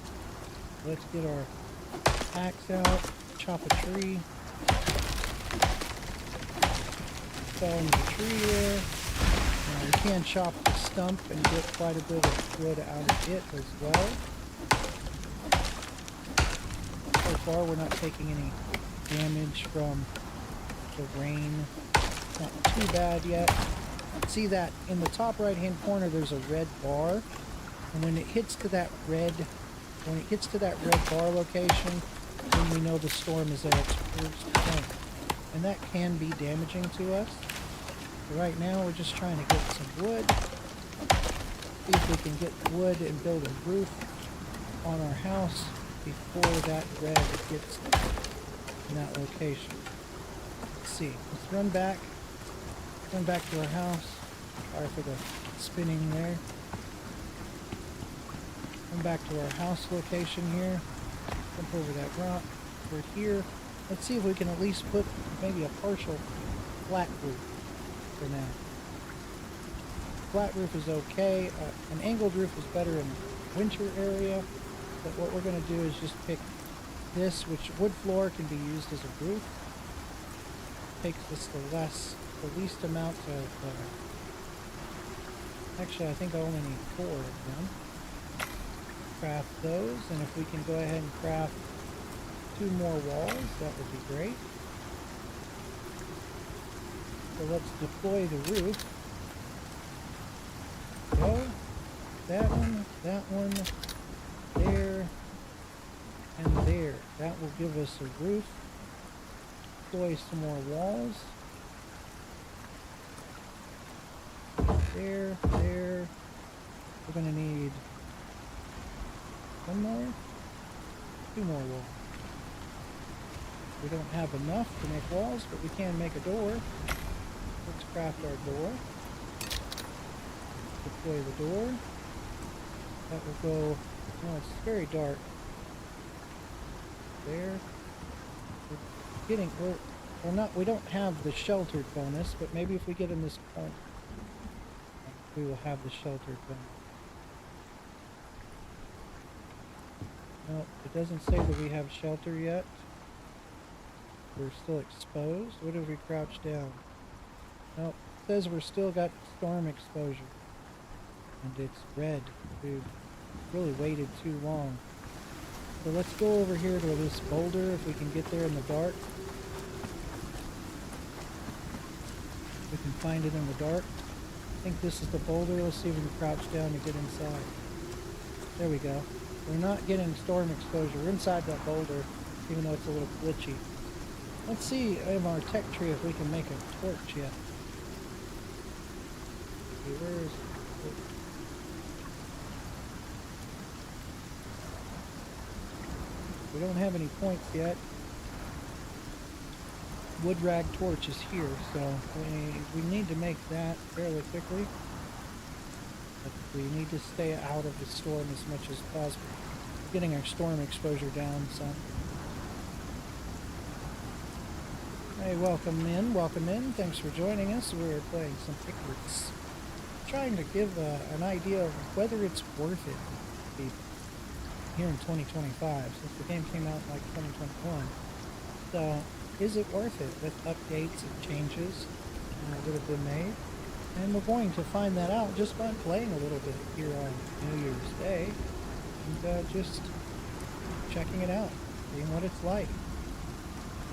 Let's get our axe out, chop a tree, fell into the tree there. Now we can chop the stump and get quite a bit of wood out of it as well. So far we're not taking any damage from the rain. Not too bad yet. See that in the top right hand corner there's a red bar, and when it hits to that red bar location, then we know the storm is at its worst point, and that can be damaging to us. So right now we're just trying to get some wood, see if we can get wood and build a roof on our house before that red gets in that location. Let's see. Let's run back to our house. Sorry for the spinning there. Come back to our house location here. Jump over that rock. We're here. Let's see if we can at least put maybe a partial flat roof for now. Flat roof is okay. An angled roof is better in the winter area. But what we're going to do is just pick this, which wood floor can be used as a roof. Takes us the least amount of, actually I think I only need 4 of them. Craft those, and if we can go ahead and craft 2 more walls, that would be great. So let's deploy the roof. Go. That one, there, and there. That will give us a roof. Deploy some more walls. There. We're going to need 1 more, 2 more walls. We don't have enough to make walls, but we can make a door. Let's craft our door. Deploy the door. That will go, no, it's very dark. There. We're Well, not we don't have the sheltered bonus, but maybe if we get in this corner, we will have the sheltered bonus. No, it doesn't say that we have shelter yet. We're still exposed. What if we crouch down? Nope. It says we're still got storm exposure. And it's red. We've really waited too long. So let's go over here to this boulder if we can get there in the dark. We can find it in the dark. I think this is the boulder. Let's see if we can crouch down to get inside. There we go. We're not getting storm exposure. We're inside that boulder, even though it's a little glitchy. Let's see in our tech tree if we can make a torch yet. Okay, where is it? We don't have any points yet. Wood rag torch is here, so we need to make that fairly quickly. But we need to stay out of the storm as much as possible. Getting our storm exposure down some. Hey, welcome in. Thanks for joining us. We're playing some Icarus. Trying to give an idea of whether it's worth it to people here in 2025, since the game came out in like 2021. So, is it worth it with updates and changes that have been made? And we're going to find that out just by playing a little bit here on New Year's Day. And just checking it out, seeing what it's like.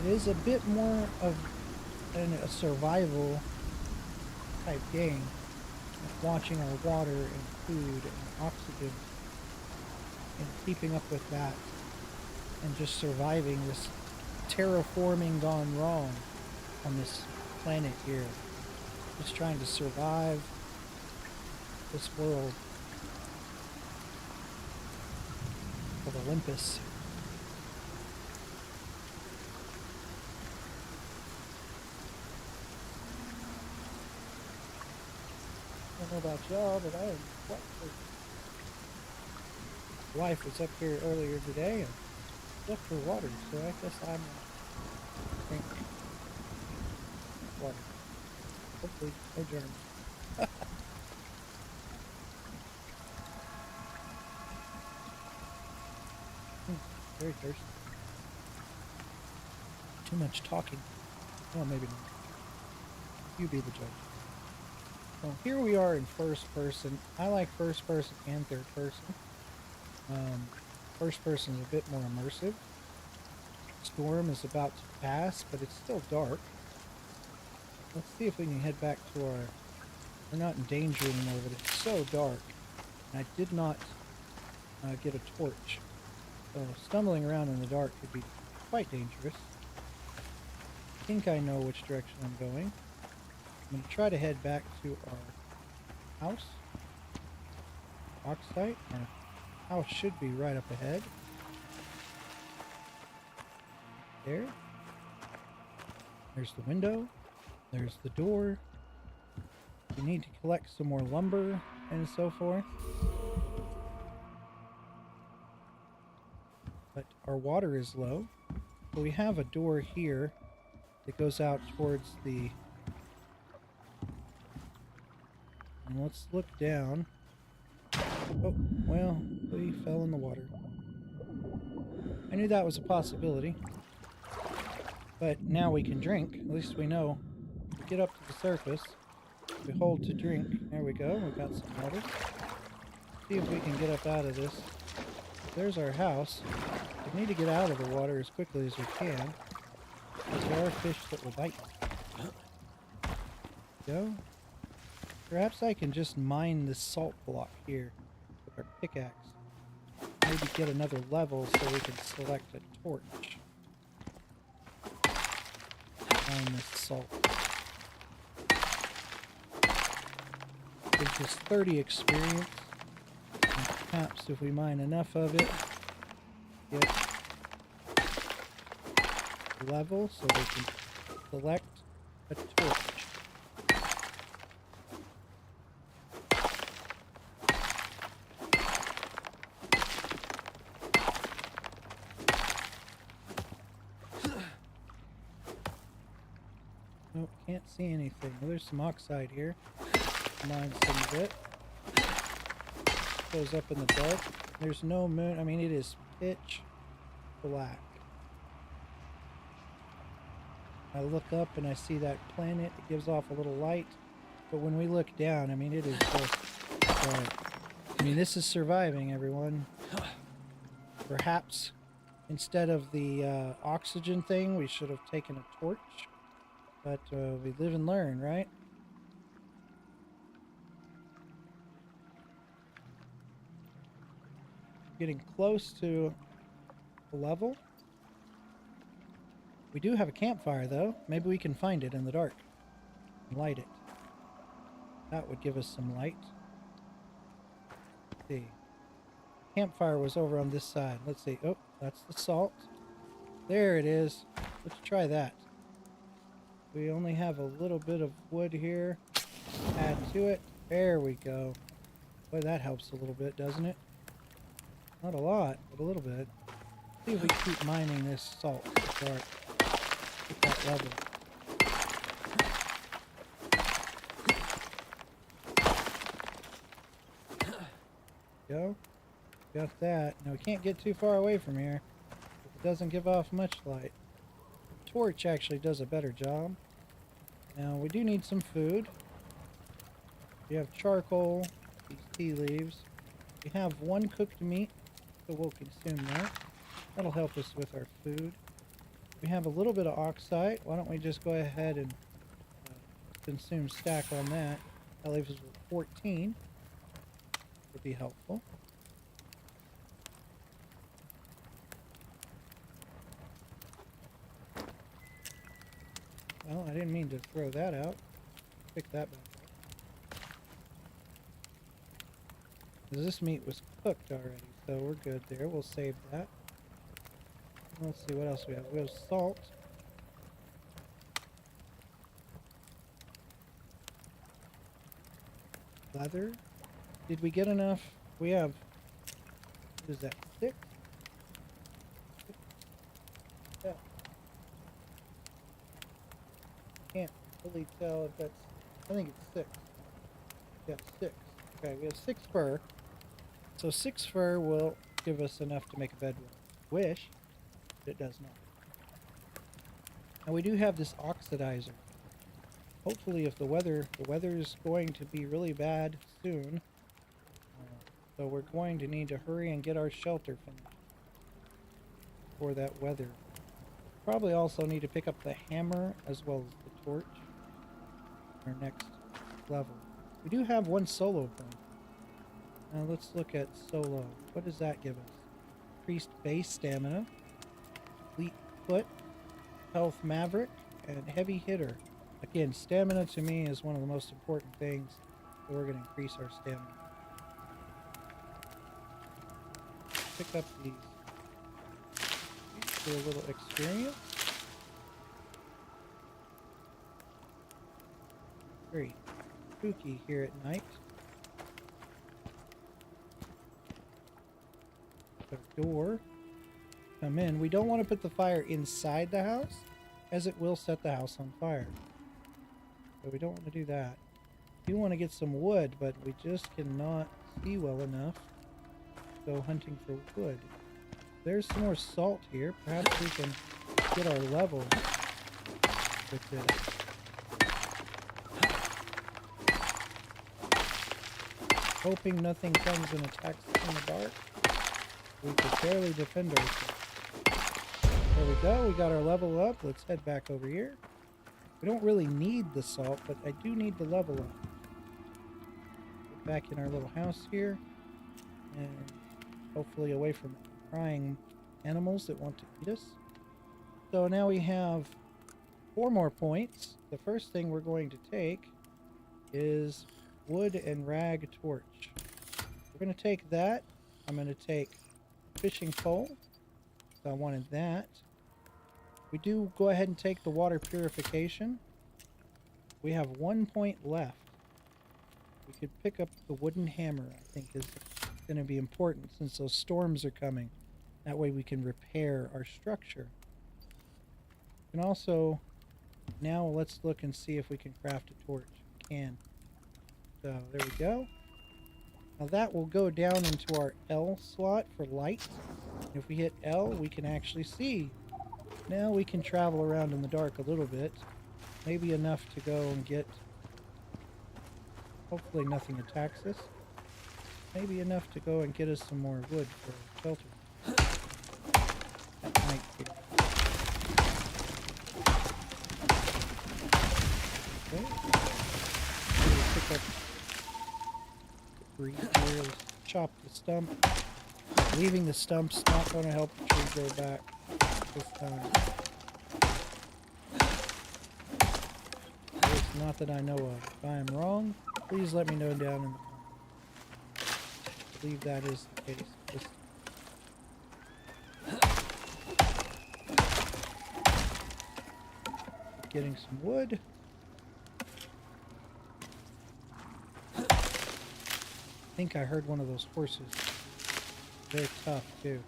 It is a bit more of a survival type game, watching our water and food and oxygen and keeping up with that and just surviving this terraforming gone wrong on this planet here. Just trying to survive this world of Olympus. I don't know about y'all, but I am quite thirsty. My wife was up here earlier today and left her water, so I guess I'm drinking water. Hopefully no germs. Very thirsty. Too much talking. Well, maybe not. You be the judge. Well, here we are in first person. I like first person and third person. First person is a bit more immersive. Storm is about to pass, but it's still dark. Let's see if we can head back to our... We're not in danger anymore, but it's so dark. And I did not get a torch. So stumbling around in the dark could be quite dangerous. I think I know which direction I'm going. I'm going to try to head back to our house. Oxide. Our house should be right up ahead. There. There's the window. There's the door. We need to collect some more lumber and so forth. But our water is low. So we have a door here that goes out towards the... And let's look down. Oh, well, we fell in the water. I knew that was a possibility. But now we can drink. At least we know. We get up to the surface. We hold to drink. There we go. We got some water. See if we can get up out of this. There's our house. We need to get out of the water as quickly as we can. Because there are fish that will bite. Go. Perhaps I can just mine this salt block here with our pickaxe. Maybe get another level so we can select a torch. Mine this salt. Gives us 30 experience. And perhaps if we mine enough of it, get a level so we can select a torch. see anything. Well, there's some oxide here. Mine some of it. Goes up in the dark. There's no moon. I mean, it is pitch black. I look up and I see that planet. It gives off a little light. But when we look down, I mean, it is just dark. I mean, this is surviving, everyone. Perhaps instead of the oxygen thing, we should have taken a torch. But we live and learn, right? Getting close to the level. We do have a campfire, though. Maybe we can find it in the dark and light it. That would give us some light. Let's see. Campfire was over on this side. Let's see. Oh, that's the salt. There it is. Let's try that. We only have a little bit of wood here. Add to it. There we go. Boy, that helps a little bit, doesn't it? Not a lot, but a little bit. See if we keep mining this salt to start. Get that level. Go. Got that. Now we can't get too far away from here. It doesn't give off much light. The torch actually does a better job. Now we do need some food. We have charcoal, these tea leaves. We have one cooked meat, so we'll consume that. That'll help us with our food. We have a little bit of oxide. Why don't we just go ahead and consume stack on that. That leaves us with 14. Would be helpful. Well, I didn't mean to throw that out. Pick that back up. This meat was cooked already, so we're good there. We'll save that. Let's see what else we have. We have salt. Leather. Did we get enough? We have, what is that, 6? Yeah. Can't really tell if that's, I think it's 6. Yeah, 6. Okay, we have 6 fur. So 6 fur will give us enough to make a bed with. Wish, but it does not. Now we do have this oxidizer. Hopefully if the weather is going to be really bad soon. So we're going to need to hurry and get our shelter finished for that weather. Probably also need to pick up the hammer as well as the torch. Our next level. We do have one solo point. Now let's look at solo. What does that give us? Increased base stamina, fleet foot, health maverick, and heavy hitter. Again, stamina to me is one of the most important things. So we're going to increase our stamina. Pick up these for a little experience. Very spooky here at night. Our door. Come in. We don't want to put the fire inside the house, as it will set the house on fire. So we don't want to do that. We do want to get some wood, but we just cannot see well enough to go hunting for wood. There's some more salt here. Perhaps we can get our level with this. Hoping nothing comes and attacks us in the dark. We could barely defend ourselves. There we go. We got our level up. Let's head back over here. We don't really need the salt, but I do need the level up. Get back in our little house here. And hopefully away from prying animals that want to eat us. So now we have 4 more points. The first thing we're going to take is wood and rag torch. We're going to take that. I'm going to take fishing pole. So I wanted that. We do go ahead and take the water purification. We have 1 point left. We could pick up the wooden hammer, I think is going to be important since those storms are coming. That way we can repair our structure. We can also Now let's look and see if we can craft a torch. We can. So there we go. Now that will go down into our L slot for light. If we hit L, we can actually see. Now we can travel around in the dark a little bit. Maybe enough to go and get... Hopefully nothing attacks us. Maybe enough to go and get us some more wood for shelter. That might be. Okay. We'll pick up here. Let's chop the stump. Leaving the stumps not going to help the tree grow back this time. It's not that I know of. If I am wrong, please let me know down in the comments. I believe that is the case. Getting some wood. I think I heard one of those horses. Very tough too.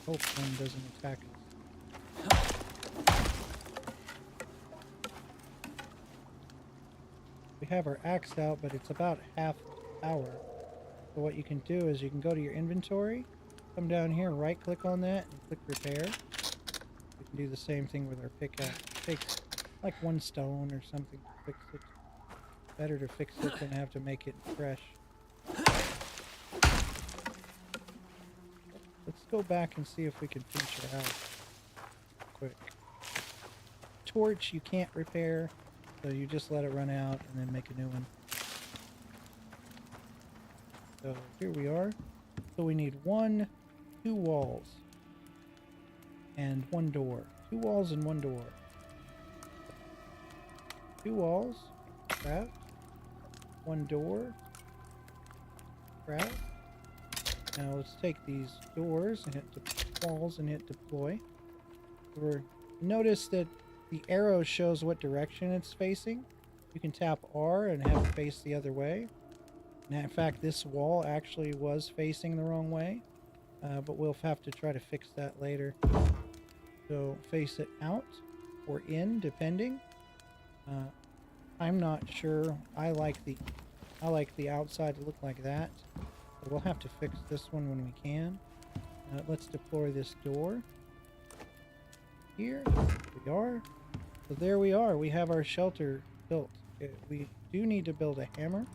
Hope one doesn't attack us. We have our axe out, but it's about half hour. So what you can do is you can go to your inventory, come down here, right click on that, and click repair. We can do the same thing with our pickaxe. It takes like 1 stone or something to fix it. Better to fix it than have to make it fresh. Let's go back and see if we can finish our house quick. Torch you can't repair, so you just let it run out and then make a new one. So here we are. So we need 2 walls and 1 door. 2 walls and 1 door. 2 walls, craft. 1 door, craft. Now let's take these doors and hit the walls and hit deploy. Notice that the arrow shows what direction it's facing. You can tap R and have it face the other way. Now, in fact, this wall actually was facing the wrong way, but we'll have to try to fix that later. So face it out or in, depending. I'm not sure. I like the outside to look like that. So we'll have to fix this one when we can. Let's deploy this door. Here we are. So there we are. We have our shelter built. We do need to build a hammer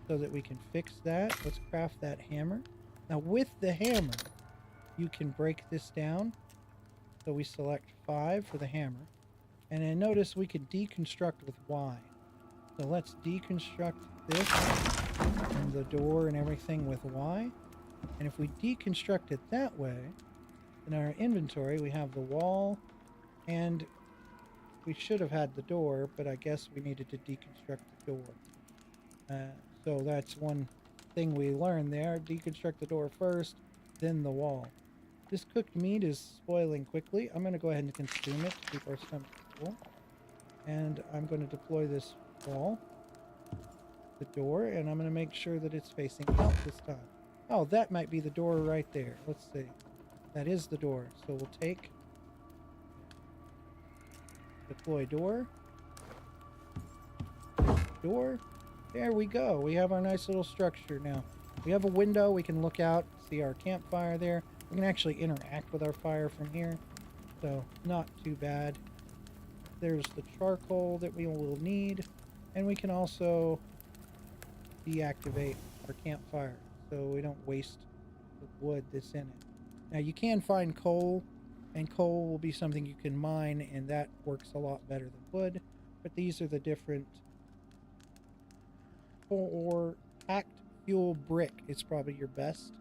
so that we can fix that. Let's craft that hammer. Now with the hammer, you can break this down. So we select 5 for the hammer. And then notice we could deconstruct with Y. So let's deconstruct this and the door and everything with Y. And if we deconstruct it that way, in our inventory we have the wall, and we should have had the door, but I guess we needed to deconstruct the door. So that's one thing we learned there. Deconstruct the door first, then the wall. This cooked meat is spoiling quickly. I'm going to go ahead and consume it to keep our stomach full. And I'm going to deploy this wall, the door, and I'm going to make sure that it's facing out this time. Oh, that might be the door right there. Let's see. That is the door. So we'll take, deploy door, door. There we go. We have our nice little structure now. We have a window. We can look out, see our campfire there. We can actually interact with our fire from here. So not too bad. There's the charcoal that we will need. And we can also deactivate our campfire so we don't waste the wood that's in it. Now you can find coal, and coal will be something you can mine, and that works a lot better than wood. But these are the different coal or packed fuel brick. It's probably your best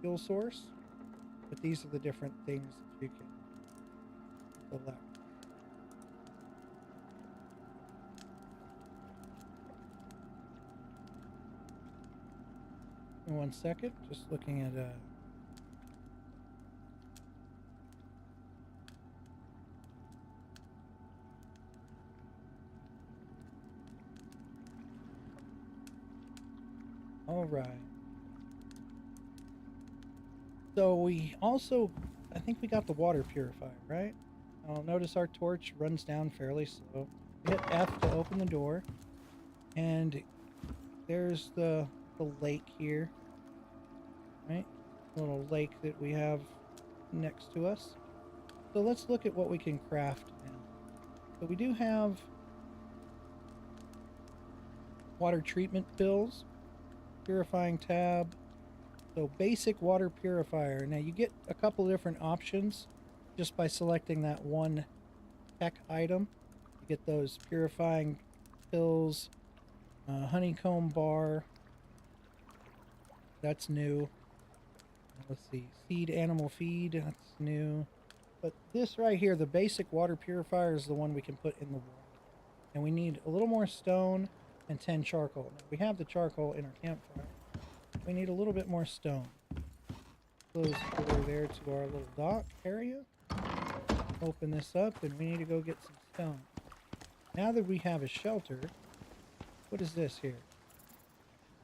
fuel source. But these are the different things that you can select. In 1 second, just looking at all right. So we also, I think we got the water purifier, right? Now notice our torch runs down fairly slow. Hit F to open the door, and there's the lake here, right? Little lake that we have next to us. So let's look at what we can craft now. So we do have water treatment pills, purifying tab, so basic water purifier. Now you get a couple different options just by selecting that one tech item. You get those purifying pills, honeycomb bar, that's new. Let's see, seed animal feed, that's new. But this right here, the basic water purifier, is the one we can put in the water. And we need a little more stone and 10 charcoal. Now, we have the charcoal in our campfire. We need a little bit more stone. Close the door there to our little dock area. Open this up, and we need to go get some stone. Now that we have a shelter, what is this here?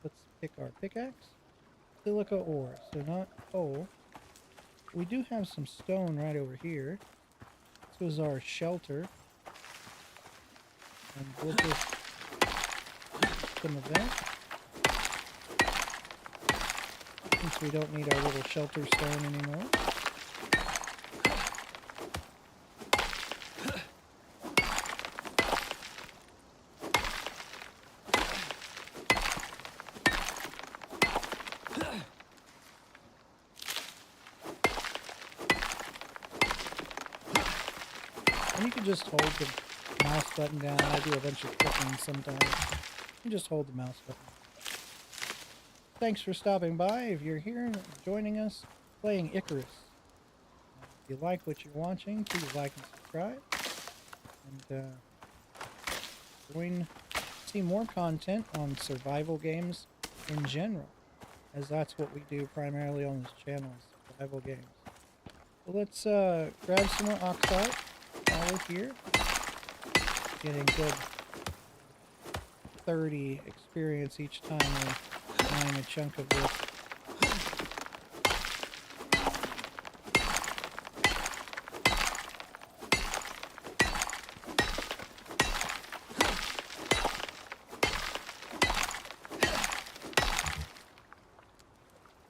Let's pick our pickaxe. Silica ore, so not coal. We do have some stone right over here. This was our shelter. And we'll just some of that. Since we don't need our little shelter stone anymore. And you can just hold the mouse button down. I do a bunch of clicking sometimes. You just hold the mouse button. Thanks for stopping by. If you're here and joining us playing Icarus, if you like what you're watching, please like and subscribe. And see more content on survival games in general, as that's what we do primarily on this channel, is survival games. So let's grab some more oxide while we're here. Getting good 30 experience each time we mine a chunk of this.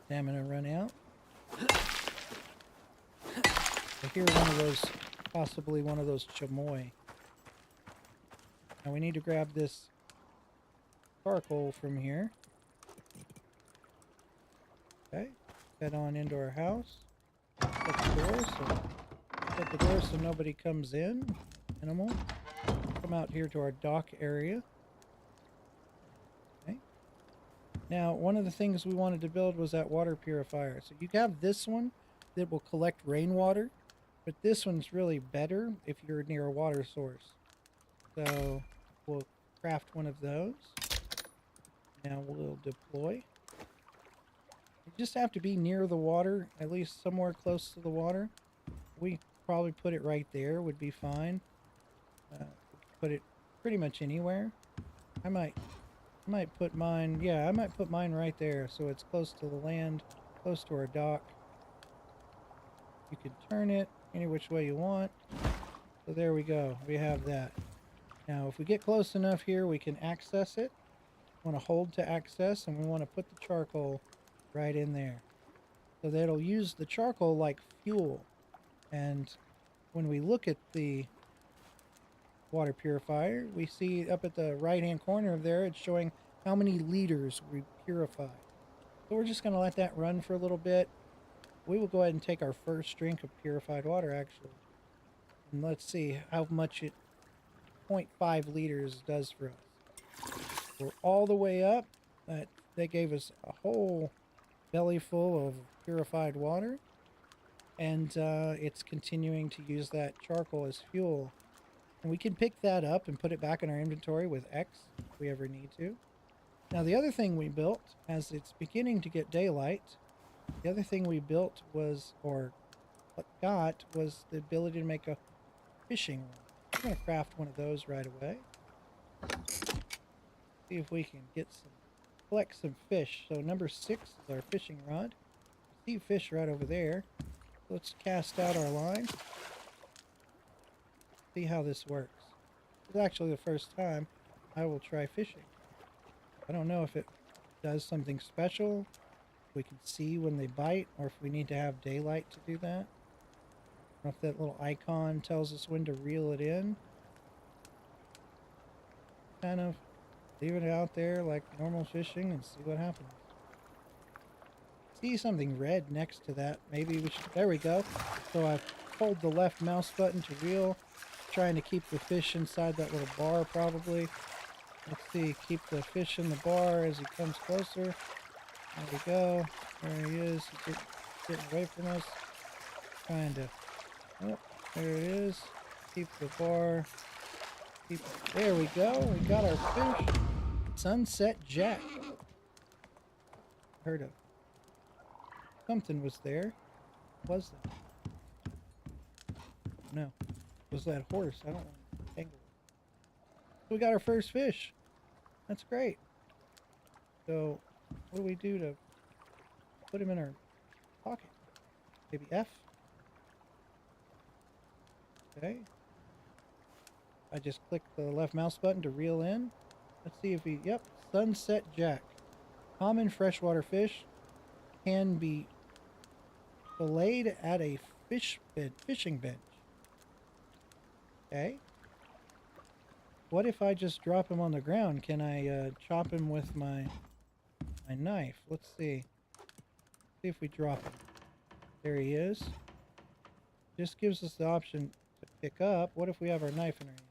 Stamina run out. I hear one of those, possibly one of those chamoy. Now we need to grab this charcoal from here. Okay, head on into our house. Shut the door so nobody comes in. Animal. Come out here to our dock area. Okay. Now, one of the things we wanted to build was that water purifier. So you have this one that will collect rainwater, but this one's really better if you're near a water source. So we'll craft one of those. Now we'll deploy. You just have to be near the water, at least somewhere close to the water. We probably put it right there, would be fine. Put it pretty much anywhere. I might put mine, yeah, I might put mine right there so it's close to the land, close to our dock. You can turn it any which way you want. So there we go, we have that. Now if we get close enough here, we can access it. We want to hold to access, and we want to put the charcoal right in there. So that'll use the charcoal like fuel. And when we look at the water purifier, we see up at the right hand corner of there, it's showing how many liters we purified. So we're just going to let that run for a little bit. We will go ahead and take our first drink of purified water, actually. And let's see how much it 0.5 liters does for us. We're all the way up. They gave us a whole belly full of purified water. And it's continuing to use that charcoal as fuel. And we can pick that up and put it back in our inventory with X if we ever need to. Now the other thing we built, as it's beginning to get daylight, the other thing we built was, or got, was the ability to make a fishing rod. I'm going to craft one of those right away. See if we can collect some fish. So number 6 is our fishing rod. See fish right over there. Let's cast out our line. See how this works. It's actually the first time I will try fishing. I don't know if it does something special. We can see when they bite, or if we need to have daylight to do that. Or if that little icon tells us when to reel it in. Kind of leave it out there like normal fishing and see what happens. See something red next to that. Maybe we should... There we go. So I hold the left mouse button to reel, trying to keep the fish inside that little bar probably. Let's see, keep the fish in the bar as he comes closer. There we go. There he is. He's getting away from us. Trying to... Oh, there it is. Keep the bar. There we go. We got our fish. Sunset Jack. Heard of. Something was there. What was that? No. Was that horse? I don't want to tangle it. So we got our first fish. That's great. So, what do we do to put him in our pocket? Maybe F? Okay. I just click the left mouse button to reel in. Let's see if he... Yep. Sunset Jack. Common freshwater fish. Can be filleted at a fishing bench. Okay. What if I just drop him on the ground? Can I chop him with my knife? Let's see. See if we drop him. There he is. Just gives us the option to pick up. What if we have our knife in our hand?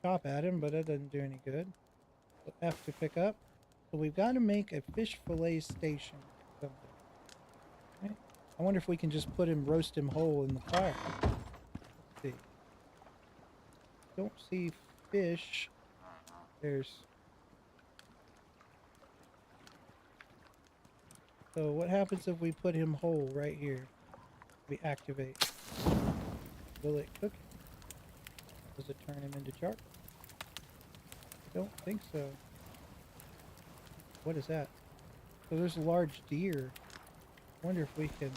Chop at him, but that doesn't do any good. So F to pick up. So we've got to make a fish fillet station. Right. I wonder if we can just roast him whole in the fire. Let's see. Don't see fish. There's... So what happens if we put him whole right here? We activate. Will it cook him? Does it turn him into charcoal? I don't think so. What is that? So there's a large deer. I wonder if we can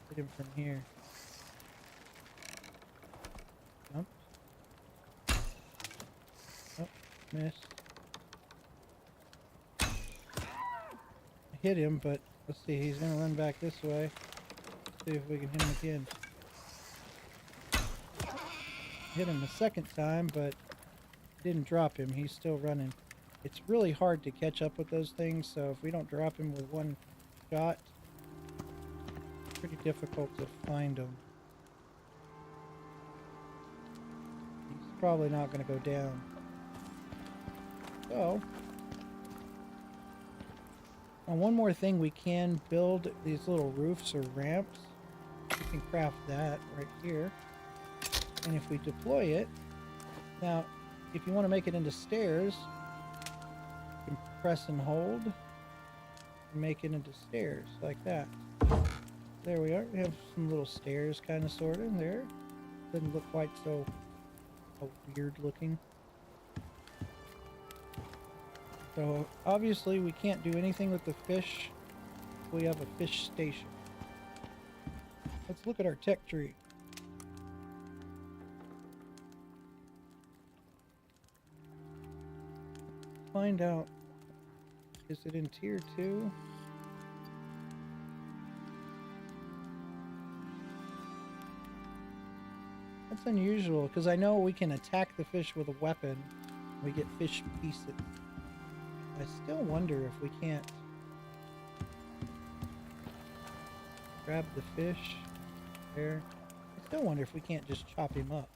hit him from here. Jump. Oh, missed. I hit him, but let's see, he's gonna run back this way. Let's see if we can hit him again. Hit him the second time, but didn't drop him. He's still running. It's really hard to catch up with those things, so if we don't drop him with one shot, it's pretty difficult to find him. He's probably not going to go down. So, and one more thing, we can build these little roofs or ramps. We can craft that right here. And if we deploy it, now, if you want to make it into stairs, you can press and hold and make it into stairs like that. There we are. We have some little stairs, kind of, sort of, there. Doesn't look quite so weird looking. So obviously we can't do anything with the fish. We have a fish station. Let's look at our tech tree. Find out, is it in tier 2? That's unusual, because I know we can attack the fish with a weapon. We get fish pieces. I still wonder if we can't grab the fish there. I still wonder if we can't just chop him up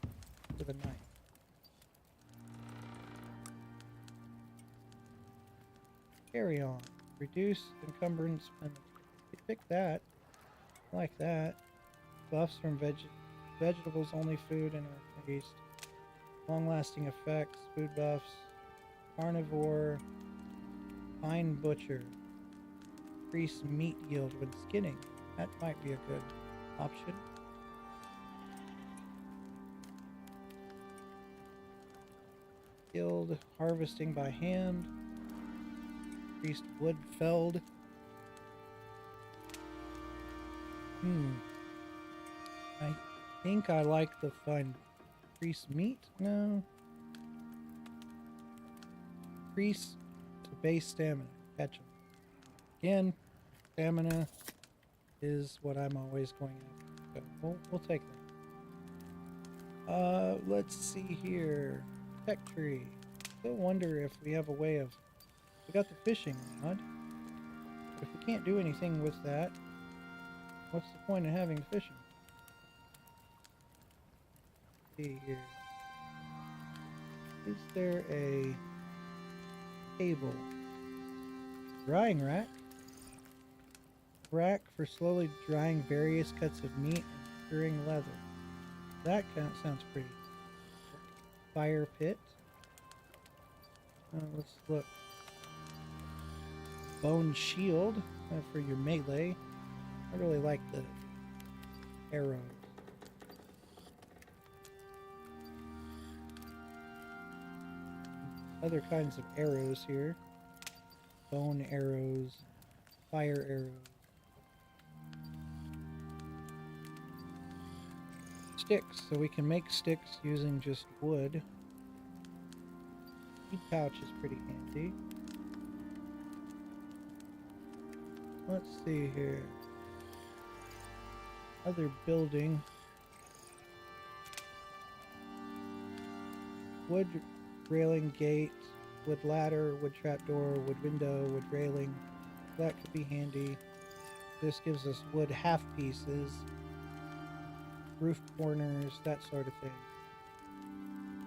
with a knife. Carry on. Reduce encumbrance penalty. Pick that. I like that. Buffs from vegetables only food and are faced. Long-lasting effects. Food buffs. Carnivore. Fine butcher. Increase meat yield when skinning. That might be a good option. Skilled harvesting by hand. Increased wood felled. I think I like the fun increase meat. No. Increase to base stamina. Catch 'em. Again, stamina is what I'm always going after. So we'll take that. Let's see here. Tech tree. Still wonder if we have a way of... We got the fishing rod. But if we can't do anything with that, what's the point of having the fishing? Let's see here. Is there a table? Drying rack. Rack for slowly drying various cuts of meat and curing leather. That kind of sounds pretty. Fire pit. Let's look. Bone shield for your melee. I really like the arrows. Other kinds of arrows here. Bone arrows, fire arrows. Sticks, so we can make sticks using just wood. Seed pouch is pretty handy. Let's see here. Other building. Wood railing gate, wood ladder, wood trapdoor, wood window, wood railing. That could be handy. This gives us wood half pieces, roof corners, that sort of thing.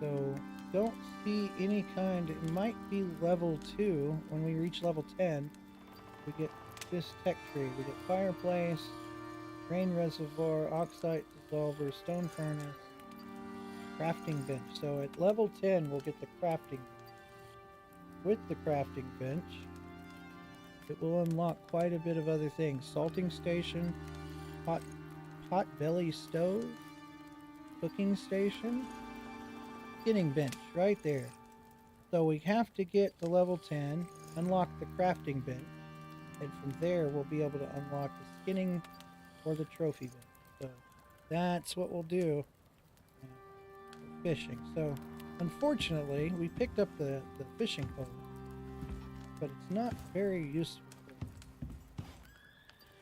So don't see any kind. It might be level 2. When we reach level 10, we get this tech tree. We get fireplace, rain reservoir, oxide dissolver, stone furnace, crafting bench. So at level 10, we'll get the crafting bench. With the crafting bench, it will unlock quite a bit of other things. Salting station, pot belly stove, cooking station, skinning bench right there. So we have to get to level 10, unlock the crafting bench, and from there we'll be able to unlock the skinning or the trophy bench. So that's what we'll do for fishing. So unfortunately, we picked up the fishing pole, but it's not very useful.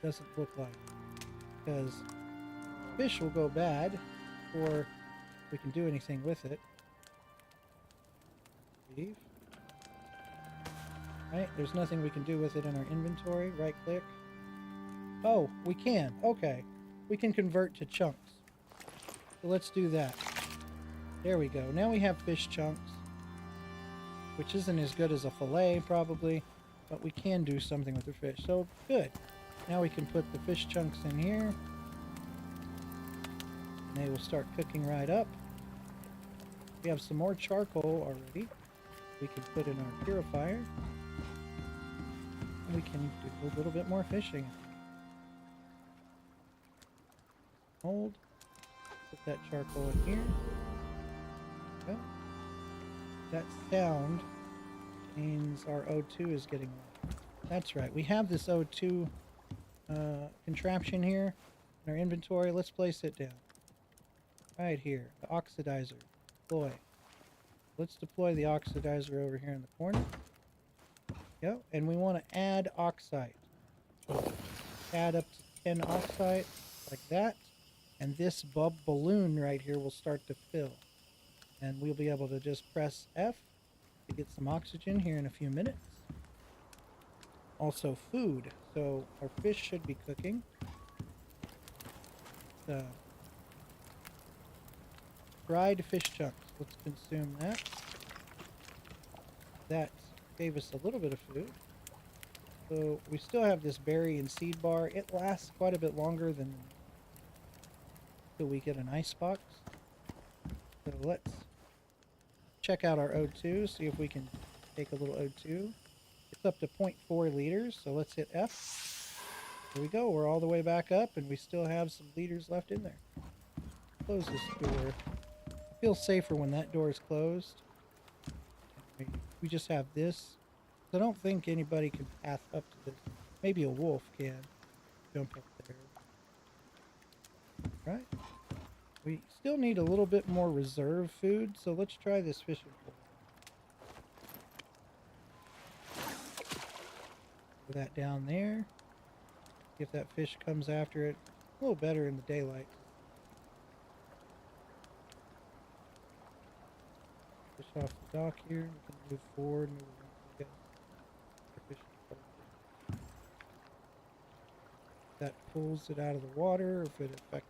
Doesn't look like, because fish will go bad before we can do anything with it. Leave. Right, there's nothing we can do with it in our inventory. Right click. Oh, we can. Okay. We can convert to chunks. So let's do that. There we go. Now we have fish chunks, which isn't as good as a fillet probably, but we can do something with the fish. So good. Now we can put the fish chunks in here. And they will start cooking right up. We have some more charcoal already. We can put in our purifier. And we can do a little bit more fishing. Hold. Put that charcoal in here. There we go. That sound means our O2 is getting low. That's right. We have this O2 contraption here in our inventory. Let's place it down. Right here. The oxidizer. Deploy. Let's deploy the oxidizer over here in the corner. Yep. And we want to add oxide. So add up to 10 oxide like that. And this balloon right here will start to fill. And we'll be able to just press F to get some oxygen here in a few minutes. Also food. So our fish should be cooking. Fried fish chunks. Let's consume that. That gave us a little bit of food. So we still have this berry and seed bar. It lasts quite a bit longer than till we get an ice box. So let's check out our O2, see if we can take a little O2. It's up to 0.4 liters, so let's hit F. There we go, we're all the way back up, and we still have some liters left in there. Close this door. I feel safer when that door is closed. We just have this. So I don't think anybody can path up to this. Maybe a wolf can jump up there. Right? We still need a little bit more reserve food, so let's try this fishing pole. Put that down there. See if that fish comes after it. A little better in the daylight. Fish off the dock here. We can move forward, move around, I guess. Our fishing pole. That pulls it out of the water, if it affects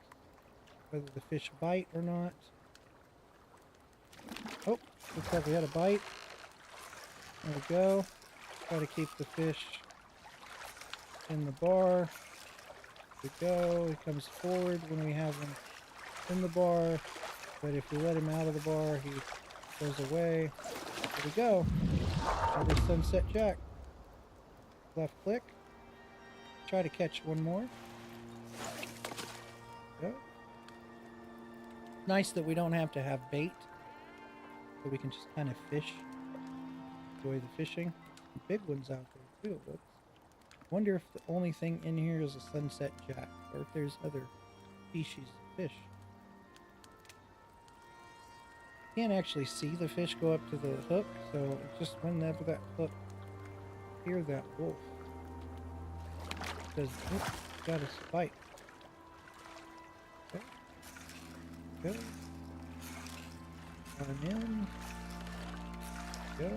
whether the fish bite or not. Oh, looks like we had a bite. There we go. Try to keep the fish in the bar. There we go. He comes forward when we have him in the bar, but if we let him out of the bar, he goes away. There we go. Another sunset jack. Left click. Try to catch one more. Go. Nice that we don't have to have bait, so we can just kind of fish. Enjoy the fishing. Some big ones out there too. It looks. Wonder if the only thing in here is a sunset jack, or if there's other species of fish. Can't actually see the fish go up to the hook, so it's just whenever that hook hear that wolf. Because got a spike. Okay. Go. Arm in. Go.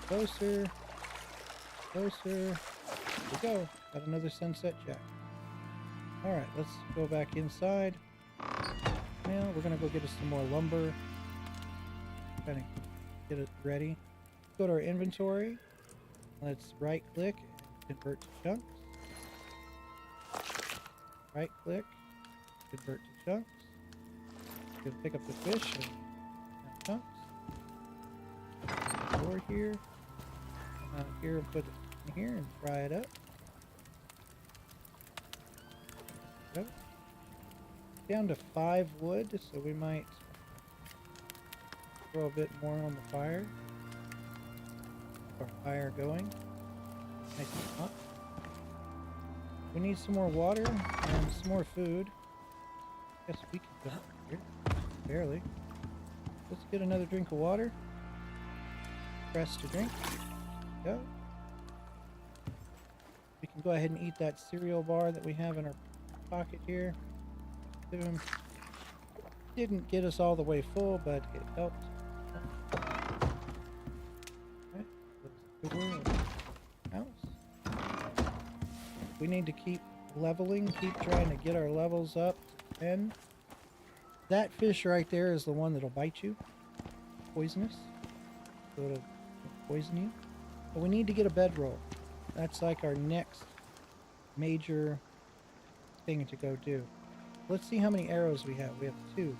Closer. Closer. There we go. Got another sunset jack. Alright, let's go back inside. Now we're gonna go get us some more lumber. Kind of get it ready. Go to our inventory. Let's right click and convert to chunks. Right click, convert to chunks. You can pick up the fish and chunks. Over here. Come out here and put it in here and fry it up. Go. Down to 5 wood, so we might throw a bit more on the fire. Our fire going. Nice and hot. We need some more water and some more food. Guess we can go here. Barely. Let's get another drink of water. Press to drink. Go. We can go ahead and eat that cereal bar that we have in our pocket here. Boom. Didn't get us all the way full, but it helped. Okay. Let's go house. We need to keep leveling, keep trying to get our levels up to 10. That fish right there is the one that'll bite you. Poisonous. So it'll poison you. But we need to get a bedroll. That's like our next major thing to go do. Let's see how many arrows we have. We have 2.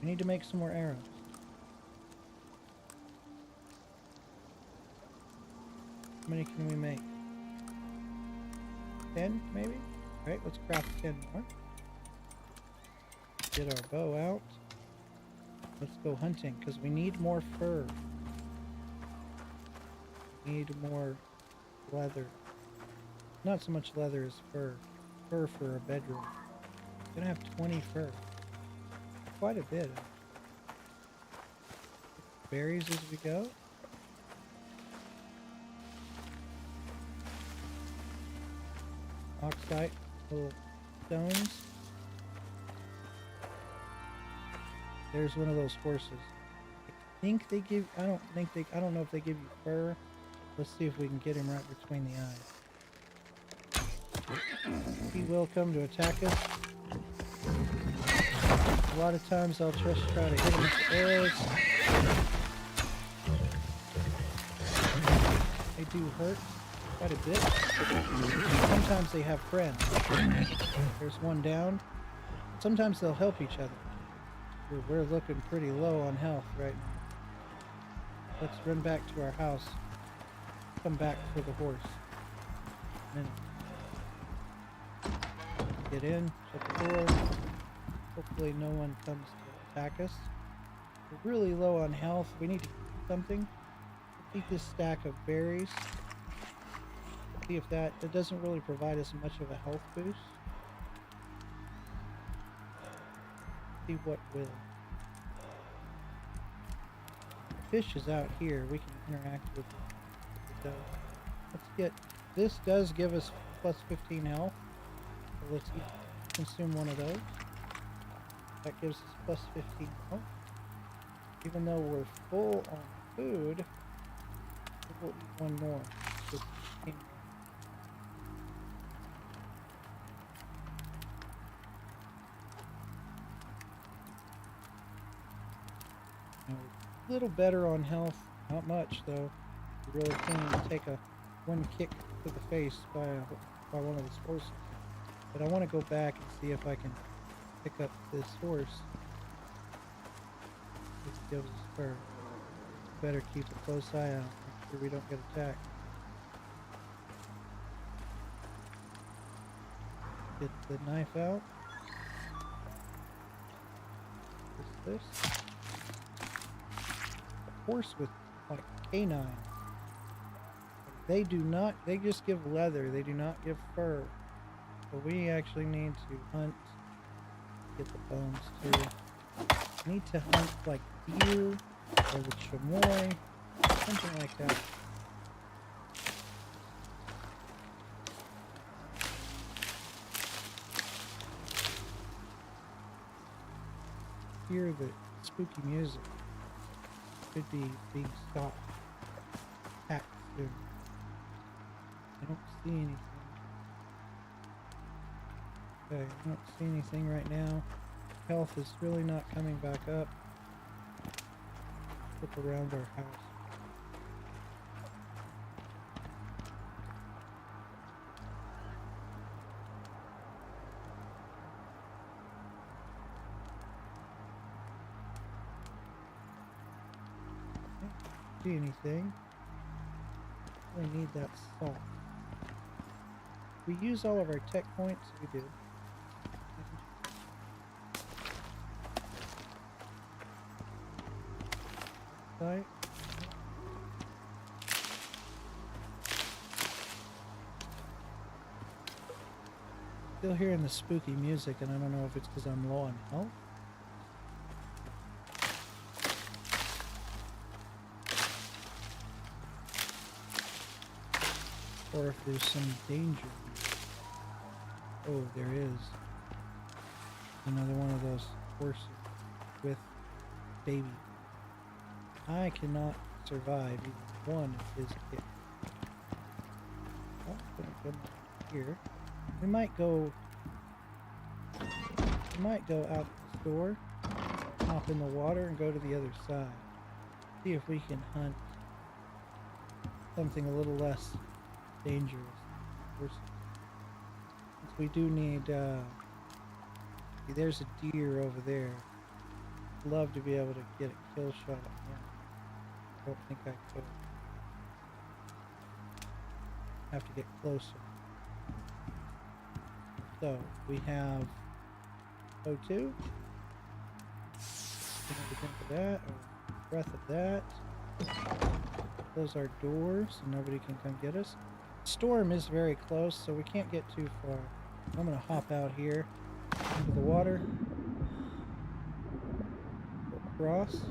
We need to make some more arrows. How many can we make? 10 maybe? Alright, let's craft 10 more. Get our bow out. Let's go hunting, because we need more fur. We need more leather. Not so much leather as fur. Fur for a bedroom. We're gonna have 20 fur. Quite a bit. Berries as we go. Oxide, little stones. There's one of those horses. I think they give. I don't know if they give you fur. Let's see if we can get him right between the eyes. He will come to attack us. A lot of times I'll just try to hit him with the arrows. They do hurt quite a bit. Sometimes they have friends. There's one down. Sometimes they'll help each other. We're looking pretty low on health right now. Let's run back to our house. Come back for the horse. Get in, shut the door. Hopefully no one comes to attack us. We're really low on health. We need to eat something. Eat this stack of berries. See if that doesn't really provide us much of a health boost. See what will. Fish is out here. We can interact with it. Let's get. This does give us plus 15 health. So let's consume one of those. That gives us plus 15 health. Even though we're full on food, we'll eat one more. Just 15 more. A little better on health, not much though. We really can't take one kick to the face by one of these horses. But I want to go back and see if I can pick up this horse. This gives us fur. Better keep a close eye out, make sure we don't get attacked. Get the knife out. This. Horse with like canines. They do not, they just give leather, they do not give fur. So we actually need to hunt, get the bones too. Need to hunt like deer or the chamois, something like that. Hear the spooky music. Could be being stopped, attacked soon. I don't see anything. Okay, I don't see anything right now. Health is really not coming back up. Look around our house. See anything. We need that salt. We use all of our tech points. We do. Right. Still hearing the spooky music, and I don't know if it's because I'm low on health. Or if there's some danger. Oh, there is. Another one of those horses with baby. I cannot survive even one of his hit. Oh, gonna come here. We might go out the store, hop in the water, and go to the other side. See if we can hunt something a little less dangerous. Since we do need, see, there's a deer over there. I'd love to be able to get a kill shot at him. I don't think I could. Have to get closer. So we have O2. Another drink of that, or breath of that. Close our doors so nobody can come get us. Storm is very close, so we can't get too far. I'm gonna hop out here into the water. Go across,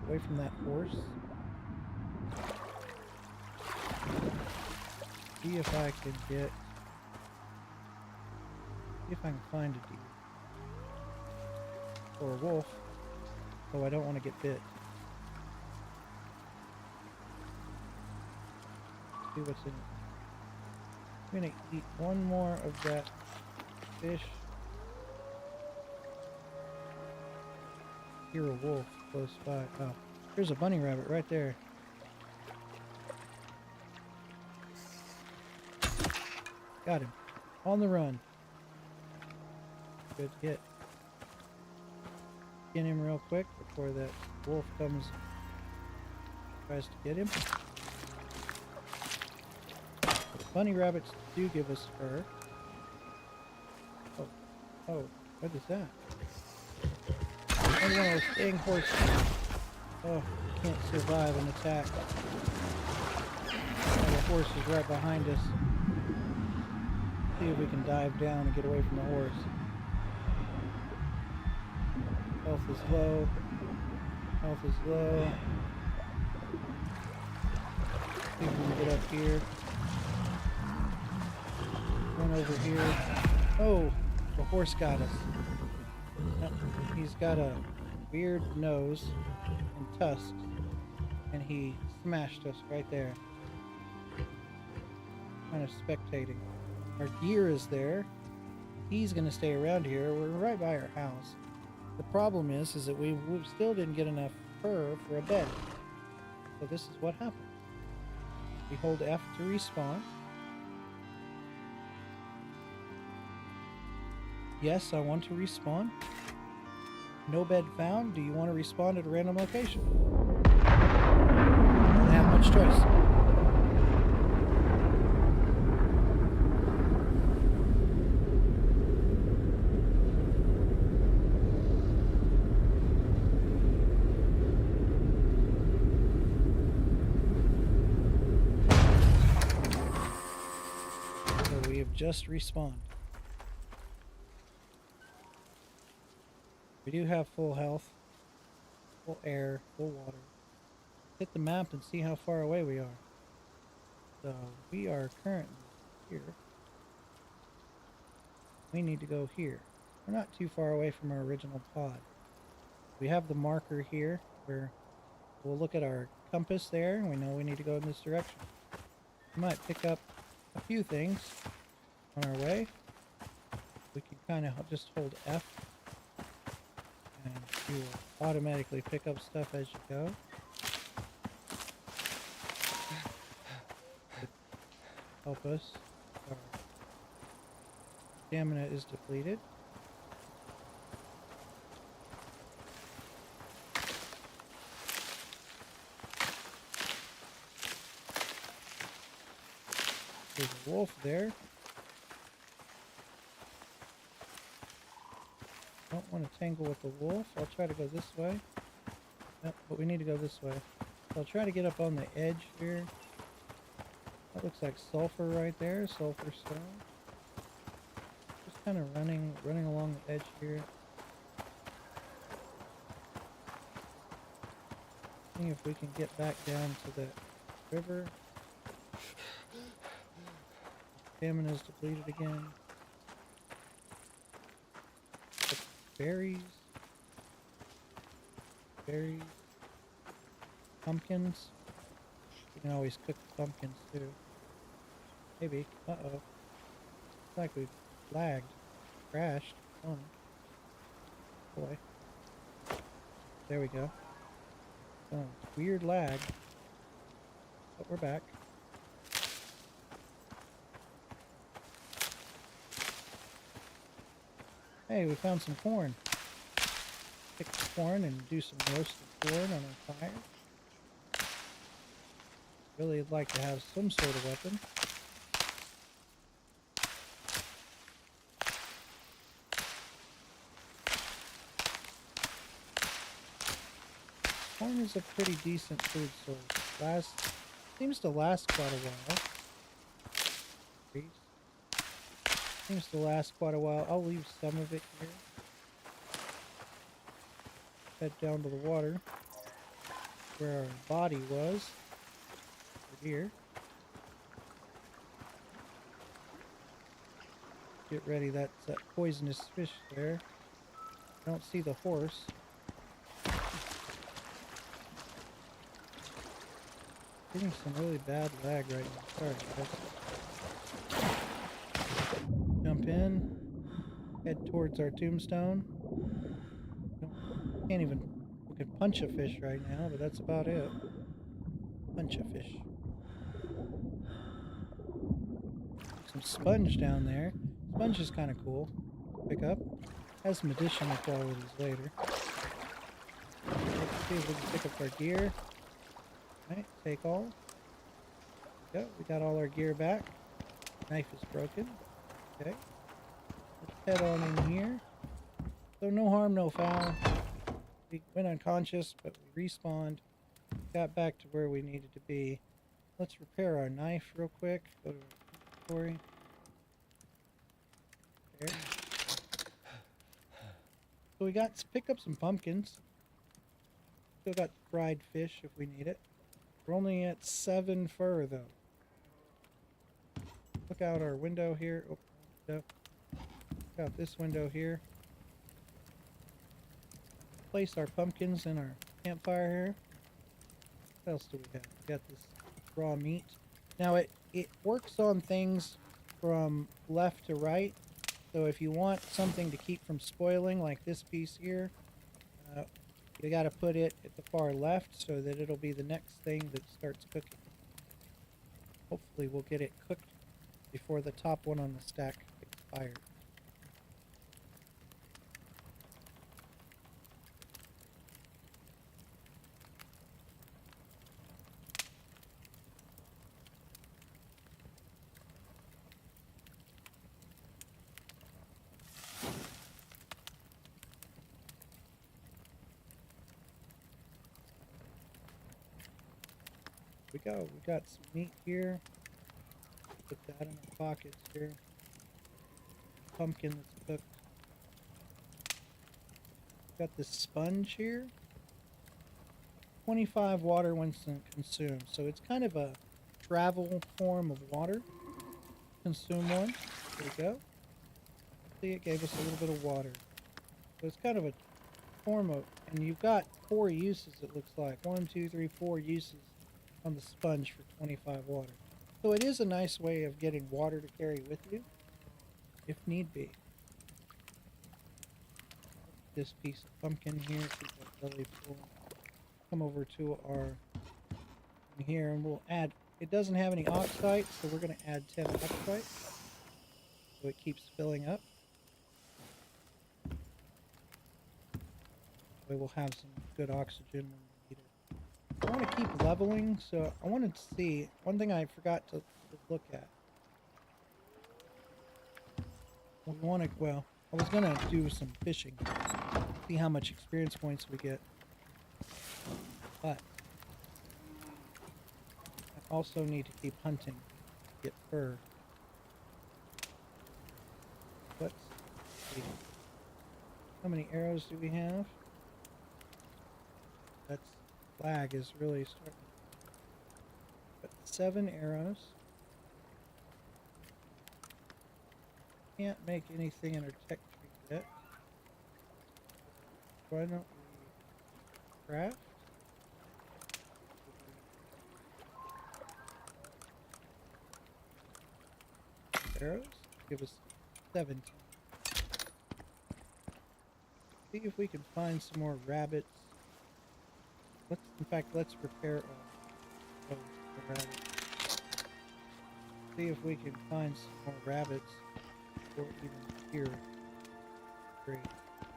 away from that horse. See if I can get. See if I can find a deer or a wolf. Oh, I don't want to get bit. See what's in it. I'm gonna eat one more of that fish. Hear a wolf close by. Oh, there's a bunny rabbit right there. Got him. On the run. Good hit. Get him real quick before that wolf comes, tries to get him. Bunny rabbits do give us fur. Oh, what is that? One of those dang horses. Oh, can't survive an attack. Oh, the horse is right behind us. See if we can dive down and get away from the horse. Health is low. Health is low. See if we can get up here. Run over here. Oh, the horse got us. He's got a weird nose and tusks, and he smashed us right there. Kind of spectating. Our gear is there. He's gonna stay around here. We're right by our house. The problem is that we still didn't get enough fur for a bed. So this is what happens. We hold F to respawn. Yes, I want to respawn. No bed found. Do you want to respawn at a random location? Don't have much choice. So we have just respawned. We do have full health, full air, full water. Hit the map and see how far away we are. So we are currently here. We need to go here. We're not too far away from our original pod. We have the marker here where we'll look at our compass there and we know we need to go in this direction. We might pick up a few things on our way. We can kind of just hold F. And you will automatically pick up stuff as you go. Help us. Our stamina is depleted. There's a wolf there. Don't want to tangle with the wolf. I'll try to go this way. Nope, but we need to go this way. So I'll try to get up on the edge here. That looks like sulfur right there. Sulfur stone. Just kind of running along the edge here. See if we can get back down to the river. Stamina's depleted again. Berries. Pumpkins. You can always cook the pumpkins too. Maybe. Uh-oh. Looks like we've lagged. Crashed. Oh. Boy. There we go. Oh, weird lag. But we're back. Hey, we found some corn. Pick the corn and do some roasted corn on our fire. Really would like to have some sort of weapon. Corn is a pretty decent food source. Seems to last quite a while. Seems to last quite a while. I'll leave some of it here. Head down to the water where our body was. Over here. Get ready. That's that poisonous fish there. I don't see the horse. Getting some really bad lag right now. Sorry, guys. Jump in. Head towards our tombstone. Can't even. We can punch a fish right now, but that's about it. Punch a fish. Some sponge down there. Sponge is kind of cool. Pick up. Has some additional qualities later. Let's see if we can pick up our gear. Alright, take all. There we go. We got all our gear back. Knife is broken. Okay. Let's head on in here. So no harm, no foul. We went unconscious, but we respawned. Got back to where we needed to be. Let's repair our knife real quick. Go to inventory. There. So we got to pick up some pumpkins. Still got fried fish if we need it. We're only at 7 fur though. Look out our window here. Oh, window. Look out this window here. Place our pumpkins in our campfire here. What else do we have? We got this raw meat. Now it works on things from left to right. So if you want something to keep from spoiling, like this piece here, you got to put it at the far left so that it'll be the next thing that starts cooking. Hopefully we'll get it cooked before the top one on the stack gets fired. We go. We got some meat here. Put that in our pockets here. Pumpkin that's cooked. Got this sponge here. 25 water when consumed. So it's kind of a travel form of water. Consume one. There we go. See, it gave us a little bit of water. So it's kind of a form of, and you've got 4 uses, it looks like. 1, 2, 3, 4 uses on the sponge for 25 water. So it is a nice way of getting water to carry with you, if need be. This piece of pumpkin here, keep that belly full. Come over to our here, and we'll add. It doesn't have any oxide, so we're going to add 10 oxide, so it keeps filling up. We will have some good oxygen when we need it. I want to keep leveling, so I wanted to see one thing I forgot to look at. We want to. Well, I was going to do some fishing, see how much experience points we get, but I also need to keep hunting to get fur. Let's see. How many arrows do we have? That lag is really starting. But 7 arrows. Can't make anything in our tech tree yet. Why don't we craft? Arrows? Give us 17. See if we can find some more rabbits. Let's prepare a rabbit. See if we can find some more rabbits or even here. Great.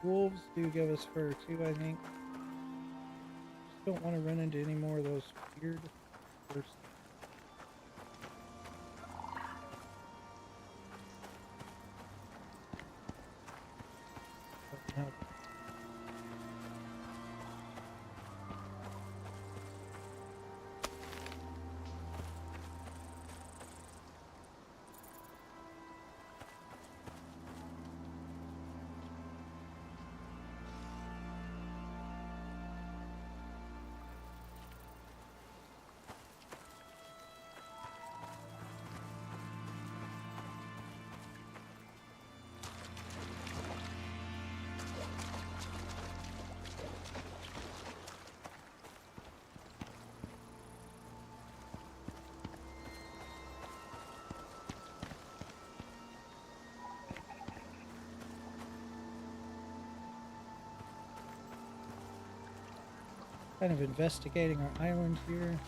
Wolves do give us fur too, I think. Just don't want to run into any more of those weird persons. Help. Kind of investigating our island here.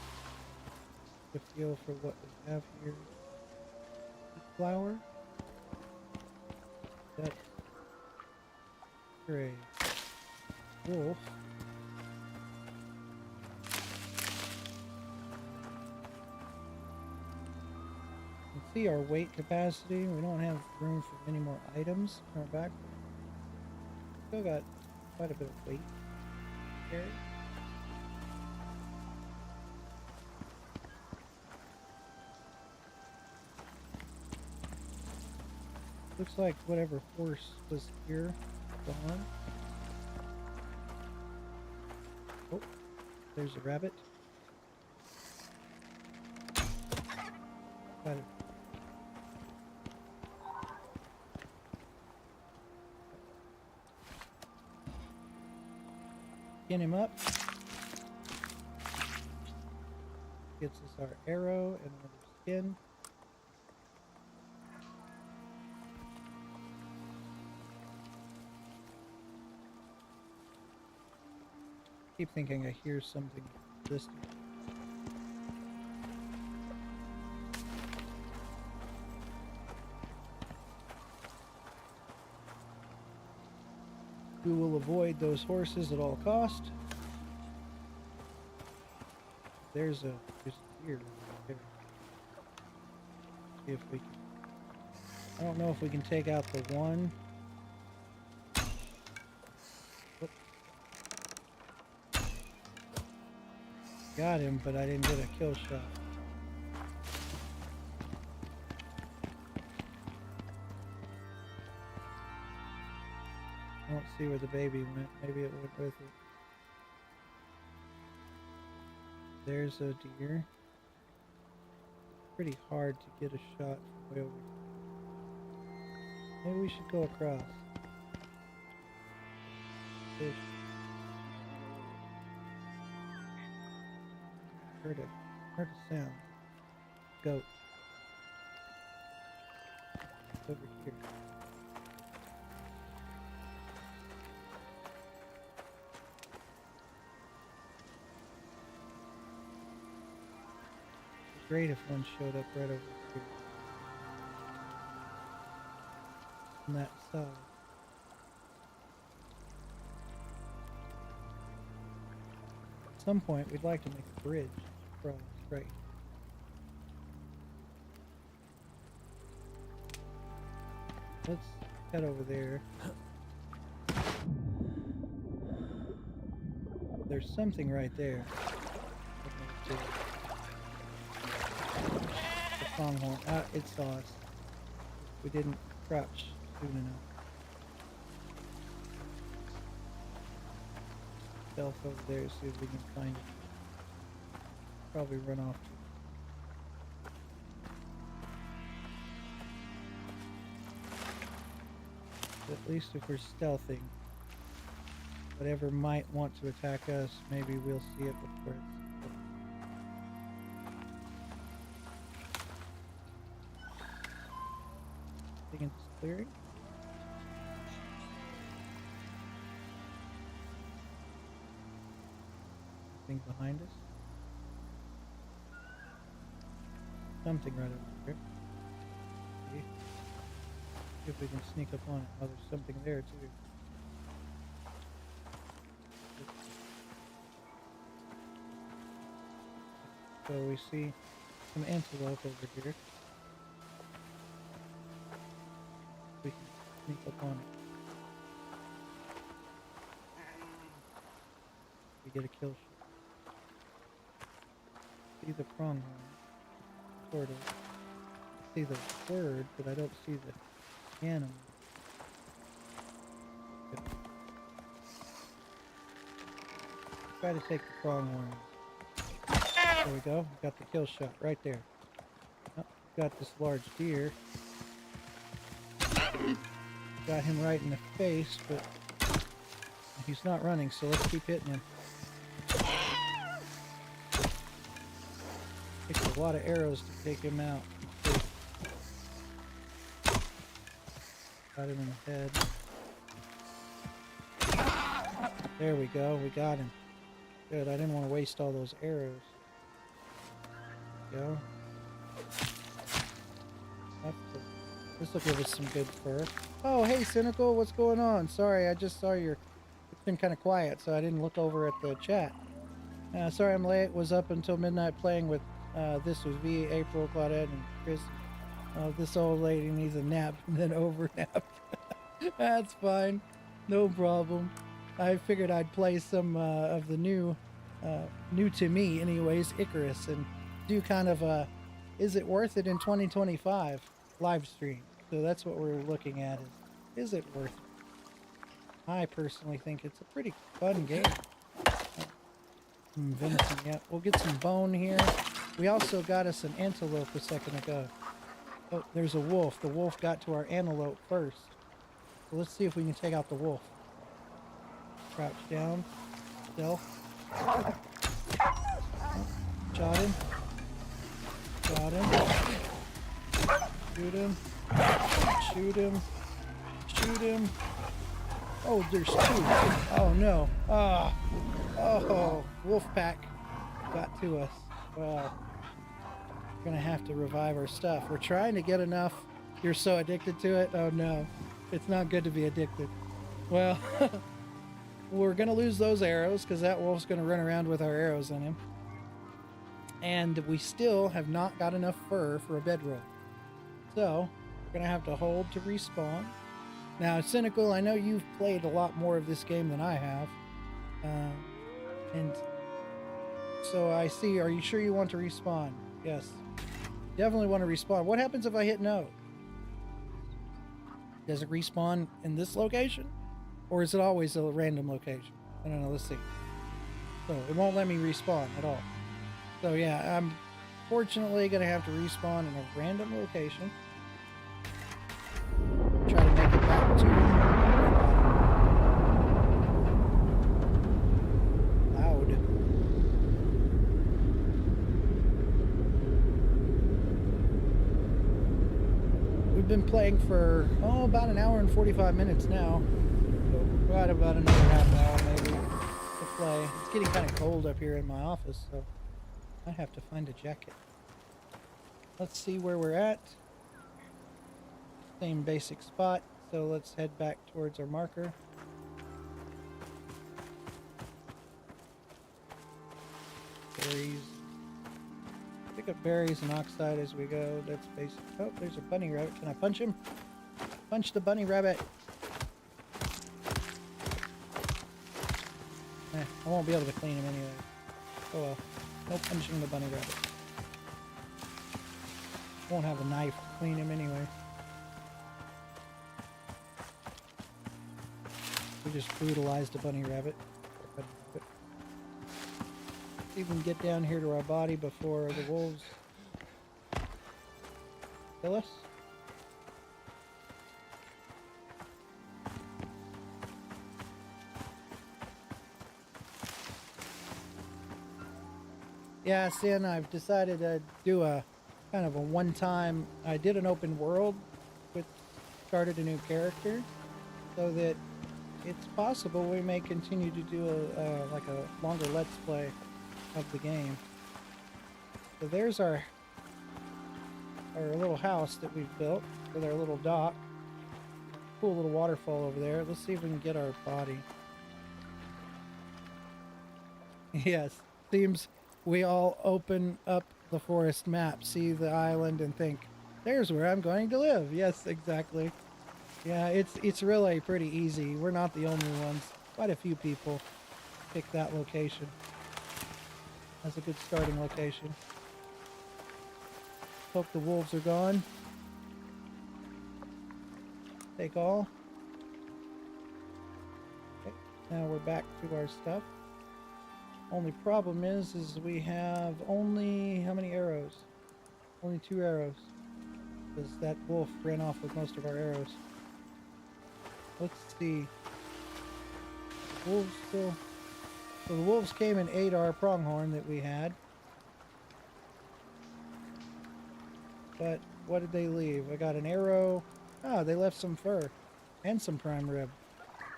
To feel for what we have here. Flower. That's gray. Wolf. You can see our weight capacity. We don't have room for any more items in our backpack. Still got quite a bit of weight to carry. Looks like whatever horse was here gone. There's a rabbit. Got it. Skin him up. Gets us our arrow and another skin. Keep thinking I hear something distant. We will avoid those horses at all cost. There's a deer right there. See if we can. I don't know if we can take out the one. Whoop. Got him, but I didn't get a kill shot. I don't see where the baby went. Maybe it went with it. There's a deer. Pretty hard to get a shot from way over here. Maybe we should go across. Fish. Heard a sound. Goat. It's over here. Great if one showed up right over here. On that side. At some point, we'd like to make a bridge across right. Let's head over there. There's something right there. Pronghorn. It saw us. We didn't crouch soon enough. Stealth over there, see if we can find it. Probably run off. But at least if we're stealthing, whatever might want to attack us, maybe we'll see it before it's. In this clearing. Something behind us. Something right over here. See if we can sneak up on it. Oh, there's something there too. So we see some antelope over here. We can sneak up on it. We get a kill shot. See the pronghorn. Sort of. See the bird, but I don't see the animal. Okay. Try to take the pronghorn. There we go. We got the kill shot right there. Oh, got this large deer. Got him right in the face, but he's not running, so let's keep hitting him. Takes a lot of arrows to take him out. Got him in the head. There we go, we got him. Good, I didn't want to waste all those arrows. There we go. This will give us some good fur. Oh, hey, Cynical, what's going on? Sorry, I just saw your... It's been kind of quiet, so I didn't look over at the chat. Sorry I'm late. Was up until midnight playing with... this was V, April, Claudette, and Chris. This old lady needs a nap and then over nap. That's fine. No problem. I figured I'd play some of the new to me anyways, Icarus, and do kind of a is it worth it in 2025 live stream. So that's what we're looking at is it worth it? I personally think it's a pretty fun game. Venison, yeah. We'll get some bone here. We also got us an antelope a second ago. Oh, there's a wolf. The wolf got to our antelope first. So let's see if we can take out the wolf. Crouch down. Stealth. Shot him. Shot him. Shoot him. Shoot him. Shoot him. Oh, there's two. Oh, no. Ah. Oh, wolf pack got to us. Well, we're going to have to revive our stuff. We're trying to get enough. You're so addicted to it. Oh, no. It's not good to be addicted. Well, we're going to lose those arrows because that wolf's going to run around with our arrows in him. And we still have not got enough fur for a bedroll. So, we're going to have to hold to respawn. Now, Cynical, I know you've played a lot more of this game than I have. And so I see, are you sure you want to respawn? Yes. Definitely want to respawn. What happens if I hit no? Does it respawn in this location? Or is it always a random location? I don't know, let's see. So, it won't let me respawn at all. So yeah, I'm fortunately going to have to respawn in a random location. Try to make it back to loud. We've been playing for, about an hour and 45 minutes now. So we've got about another half hour maybe to play. It's getting kind of cold up here in my office, so I have to find a jacket. Let's see where we're at. Same basic spot, so let's head back towards our marker. Berries. Pick up berries and oxide as we go. That's basic. Oh, there's a bunny rabbit. Can I punch him? Punch the bunny rabbit. I won't be able to clean him anyway. Oh well. No punching the bunny rabbit. Won't have a knife to clean him anyway. We just brutalized a bunny rabbit. See if we can get down here to our body before the wolves kill us. Yeah, Sin, I've decided to do a kind of a one-time. I did an open world, with started a new character, so that it's possible we may continue to do like a longer let's play of the game. So there's our little house that we've built with our little dock. Cool little waterfall over there. Let's see if we can get our body. Yes, seems we all open up the forest map, see the island, and think, there's where I'm going to live. Yes, exactly. Yeah, it's really pretty easy. We're not the only ones. Quite a few people pick that location. That's a good starting location. Hope the wolves are gone. Take all. Okay, now we're back to our stuff. Only problem is we have only, how many arrows? Only 2 arrows. Because that wolf ran off with most of our arrows. Let's see. Wolves still... So the wolves came and ate our pronghorn that we had. But what did they leave? I got an arrow. Ah, they left some fur. And some prime rib.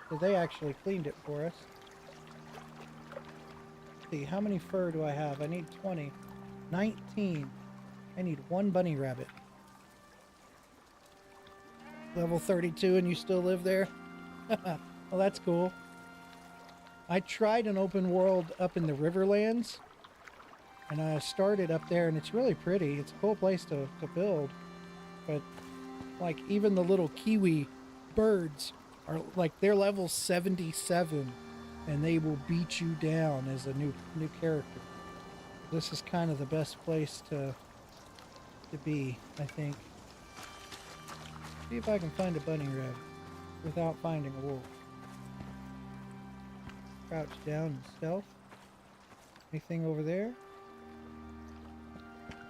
So they actually cleaned it for us. See, how many fur do I have? I need 20. 19. I need 1 bunny rabbit. Level 32 and you still live there? Well, that's cool. I tried an open world up in the Riverlands. And I started up there and it's really pretty. It's a cool place to build. But, like, even the little kiwi birds are, like, they're level 77. And they will beat you down as a new character. This is kind of the best place to be, I think. See if I can find a bunny rabbit without finding a wolf. Crouch down and stealth. Anything over there?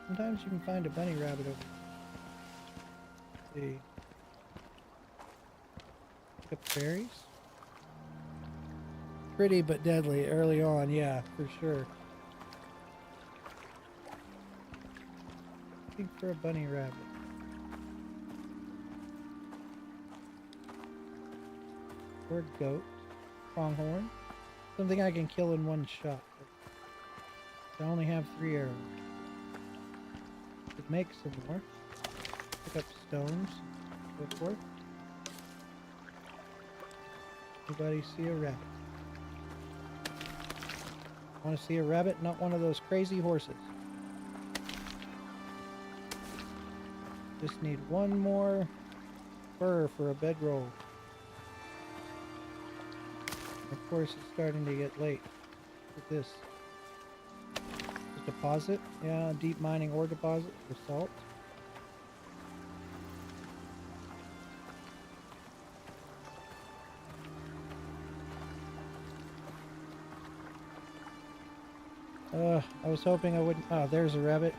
Sometimes you can find a bunny rabbit over there. Let's see. Pick up berries. Pretty but deadly early on, yeah, for sure. Looking for a bunny rabbit. Or a goat. Pronghorn. Something I can kill in one shot. I only have 3 arrows. Could make some more. Pick up stones. So forth. Anybody see a rabbit? Want to see a rabbit? Not one of those crazy horses. Just need one more fur for a bedroll. Of course, it's starting to get late. Look at this. A deposit? Yeah, deep mining ore deposit for salt. I was hoping I wouldn't. Oh, there's a rabbit.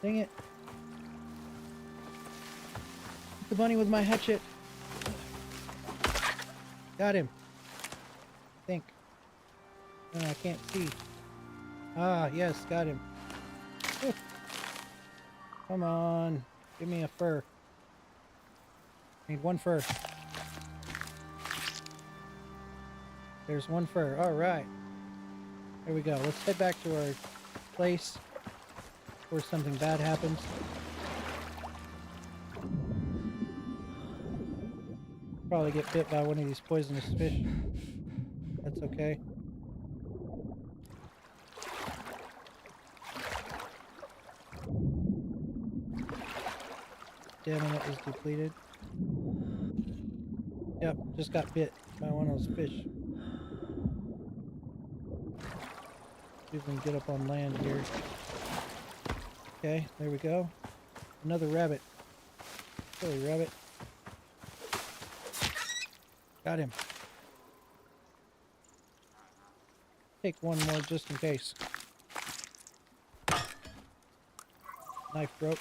Dang it. Hit the bunny with my hatchet. Got him. I think. Oh, I can't see. Ah, yes, got him. Ooh. Come on. Give me a fur. Need one fur. There's one fur. Alright. There we go. Let's head back to our place before something bad happens. Probably get bit by one of these poisonous fish. That's okay. Stamina is depleted. Yep, just got bit by one of those fish. See if we can get up on land here. Okay, there we go. Another rabbit. Silly rabbit. Got him. Take one more just in case. Knife broke.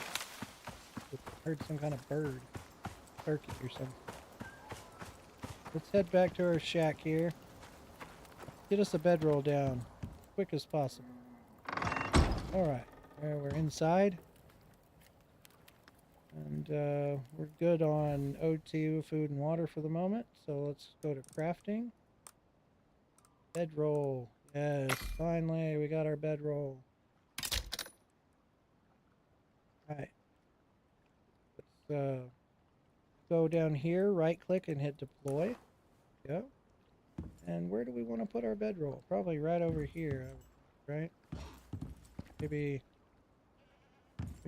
Heard some kind of bird. Turkey or something. Let's head back to our shack here. Get us a bedroll down. Quick as possible. Alright. We're inside. And we're good on O2, food and water for the moment. So let's go to crafting. Bedroll. Yes, finally we got our bedroll. Alright. Let's go down here, right click and hit deploy. Go. And where do we want to put our bedroll? Probably right over here, right? Maybe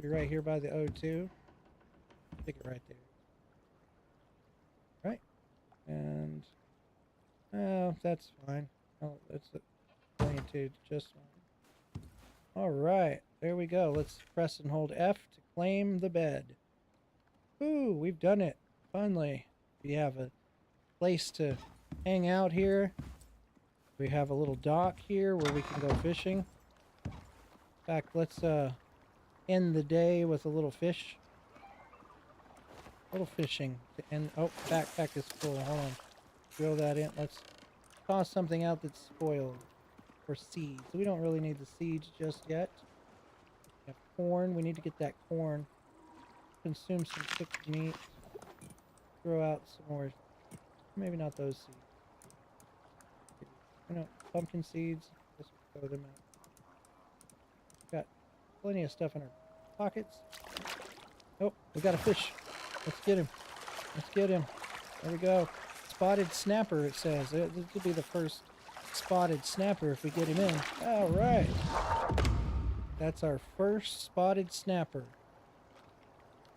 right here by the O2. Stick it right there. Right. And that's fine. Oh, that's oriented just fine. All right, there we go. Let's press and hold F to claim the bed. Ooh, we've done it. Finally, we have a place to hang out here. We have a little dock here where we can go fishing. In fact, let's end the day with a little fish. A little fishing. And oh, backpack is full. Hold on. Throw that in. Let's toss something out that's spoiled. Or seeds. We don't really need the seeds just yet. We have corn. We need to get that corn. Consume some cooked meat. Throw out some more. Maybe not those seeds. You know, pumpkin seeds. Just throw them out. Got plenty of stuff in our pockets. Oh, we got a fish. Let's get him. Let's get him. There we go. Spotted snapper, it says. This will be the first spotted snapper if we get him in. All right. That's our first spotted snapper.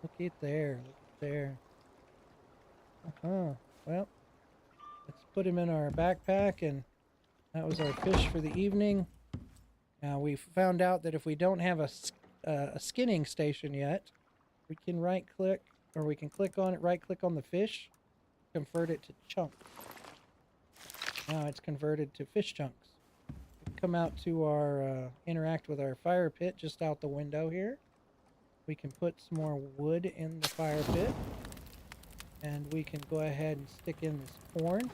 Look at there. Look at there. Well, let's put him in our backpack, and that was our fish for the evening. Now, we found out that if we don't have a skinning station yet. We can right click, or we can click on it, right click on the fish, convert it to chunks. Now it's converted to fish chunks. We come out to our, interact with our fire pit just out the window here. We can put some more wood in the fire pit. And we can go ahead and stick in this corn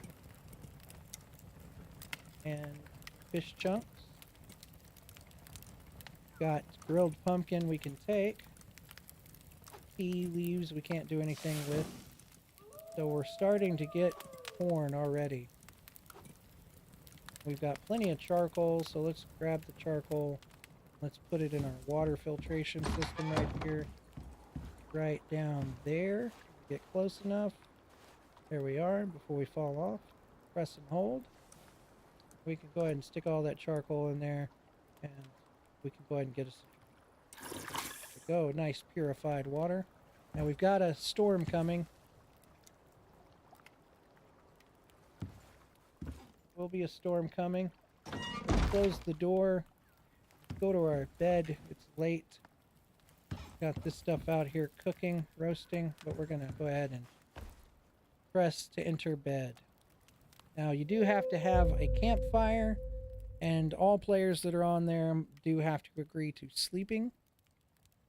and fish chunks. Got grilled pumpkin we can take. Tea leaves we can't do anything with. So we're starting to get corn already. We've got plenty of charcoal, so let's grab the charcoal. Let's put it in our water filtration system right here. Right down there. Get close enough. There we are, before we fall off. Press and hold. We can go ahead and stick all that charcoal in there, and we can go ahead and get us a drink. There we go, nice purified water. Now we've got a storm coming. Will be a storm coming. Let's close the door. Go to our bed. It's late. Got this stuff out here cooking, roasting, but we're gonna go ahead and press to enter bed. Now you do have to have a campfire, and all players that are on there do have to agree to sleeping.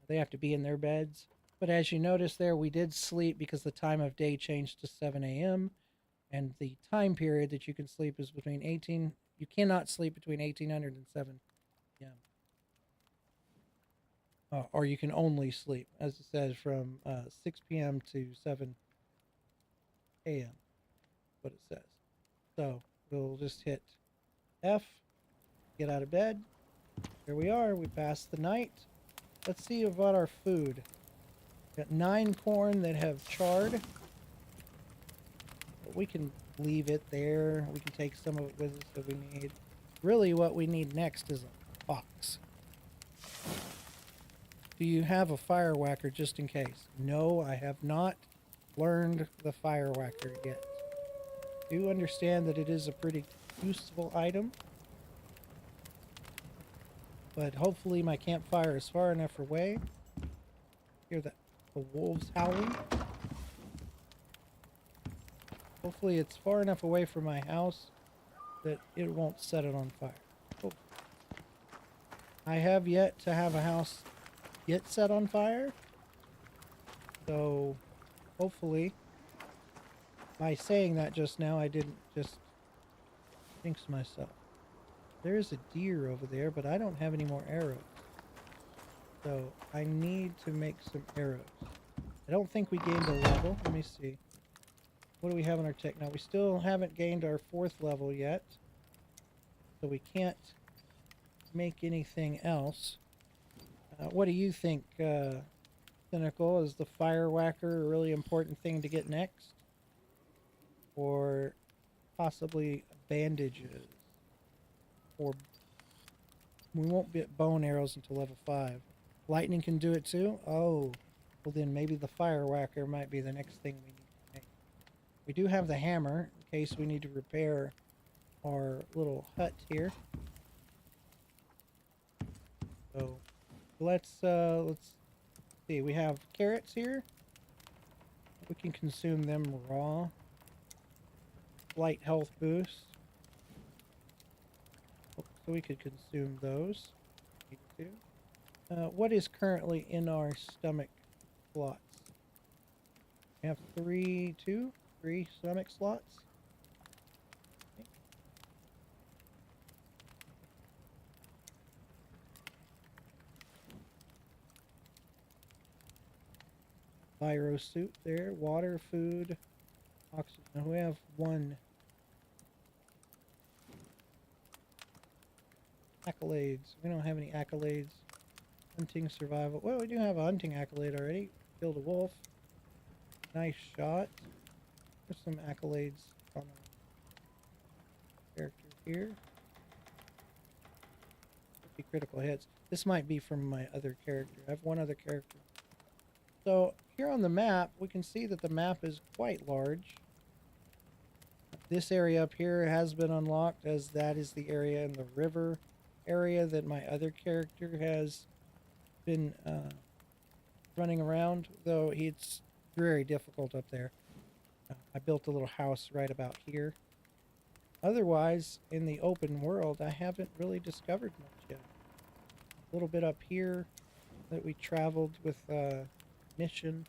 They have to be in their beds. But as you notice there, we did sleep because the time of day changed to 7 a.m. And the time period that you can sleep is between 18... You cannot sleep between 1800 and 7 p.m. Or you can only sleep, as it says, from 6 p.m. to 7 a.m. What it says. So we'll just hit F, get out of bed. Here we are. We passed the night. Let's see about our food. Got 9 corn that have charred. But we can leave it there. We can take some of it with us if we need. Really what we need next is a box. Do you have a fire whacker just in case? No, I have not learned the fire whacker yet. Do understand that it is a pretty useful item. But hopefully my campfire is far enough away. Hear the wolves howling. Hopefully it's far enough away from my house that it won't set it on fire. Hopefully. I have yet to have a house get set on fire. So hopefully, by saying that just now, I didn't just jinx myself. There is a deer over there, but I don't have any more arrows. So I need to make some arrows. I don't think we gained a level. Let me see. What do we have on our tech now? We still haven't gained our 4th level yet. So we can't make anything else. What do you think, Cynical? Is the fire whacker a really important thing to get next? Or possibly bandages? Or we won't get bone arrows until level 5. Lightning can do it too? Oh, well then maybe the fire whacker might be the next thing we need to make. We do have the hammer in case we need to repair our little hut here. So let's see. We have carrots here. We can consume them raw. Light health boost. So we could consume those. What is currently in our stomach slots? We have 3 stomach slots. Okay. Pyro suit there. Water, food, oxygen. We have 1. Accolades. We don't have any accolades. Hunting, survival. Well, we do have a hunting accolade already. Killed a wolf. Nice shot. There's some accolades on our character here. 50 critical hits. This might be from my other character. I have one other character. So here on the map, we can see that the map is quite large. This area up here has been unlocked, as that is the area in the river area that my other character has been running around, though it's very difficult up there. I built a little house right about here. Otherwise, in the open world, I haven't really discovered much yet. A little bit up here that we traveled with mission,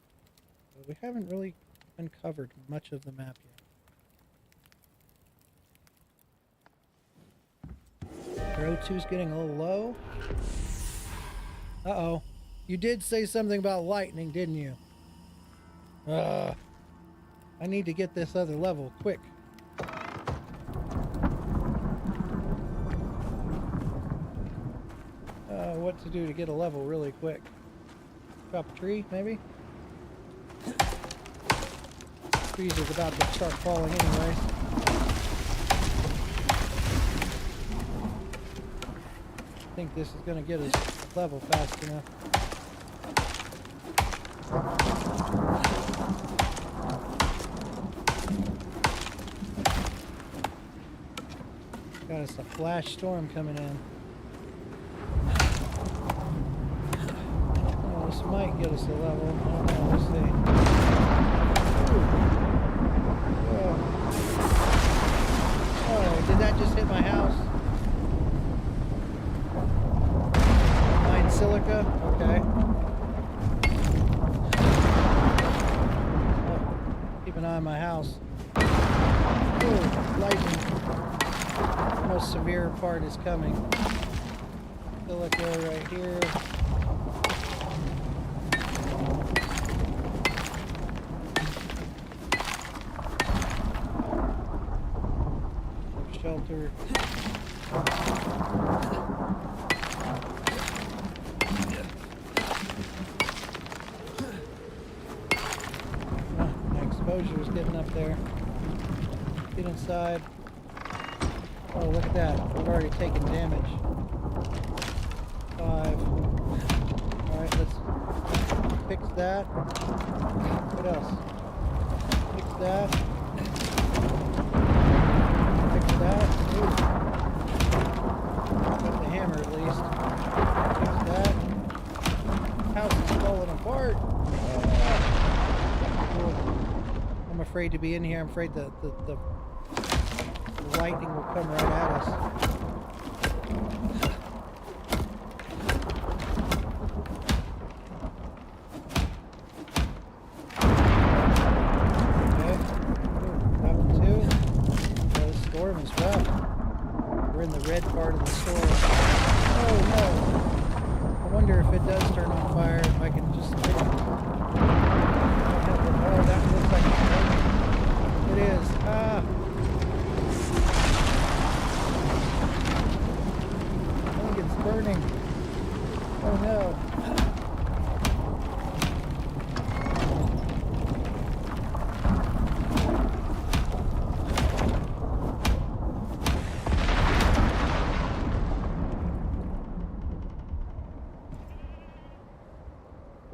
but we haven't really uncovered much of the map yet. Our O2's getting a little low. Uh-oh. You did say something about lightning, didn't you? I need to get this other level quick. What to do to get a level really quick? Chop a tree, maybe? Trees is about to start falling anyways. I think this is going to get us level fast enough. Got us a flash storm coming in. Oh, this might get us a level. I don't know. Let's see. Oh, did that just hit my house? Mine silica? Okay. Oh, keep an eye on my house. Ooh, lightning. The most severe part is coming. Silica right here. Shelter. My exposure is getting up there. Get inside. Oh, look at that. We've already taken damage. 5. Alright, let's fix that. What else? Fix that. Fix that. Ooh. Got the hammer at least. Fix that. House is falling apart. I'm afraid to be in here. I'm afraid the lightning will come right at us. Okay. Ooh, that one too. Oh, the storm is rough. We're in the red part of the storm. Oh no! I wonder if it does turn on fire, if I can just fix it. Oh, that looks like it's burning. It is. Ah! Burning. Oh no.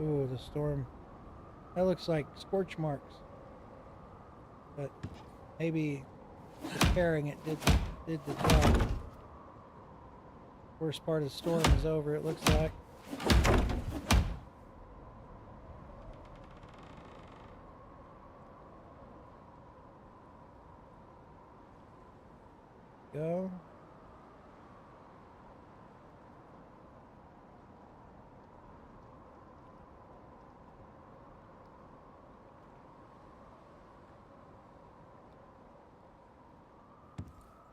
Ooh, the storm. That looks like scorch marks. But maybe repairing it did the job. Worst part of the storm is over, it looks like. Go.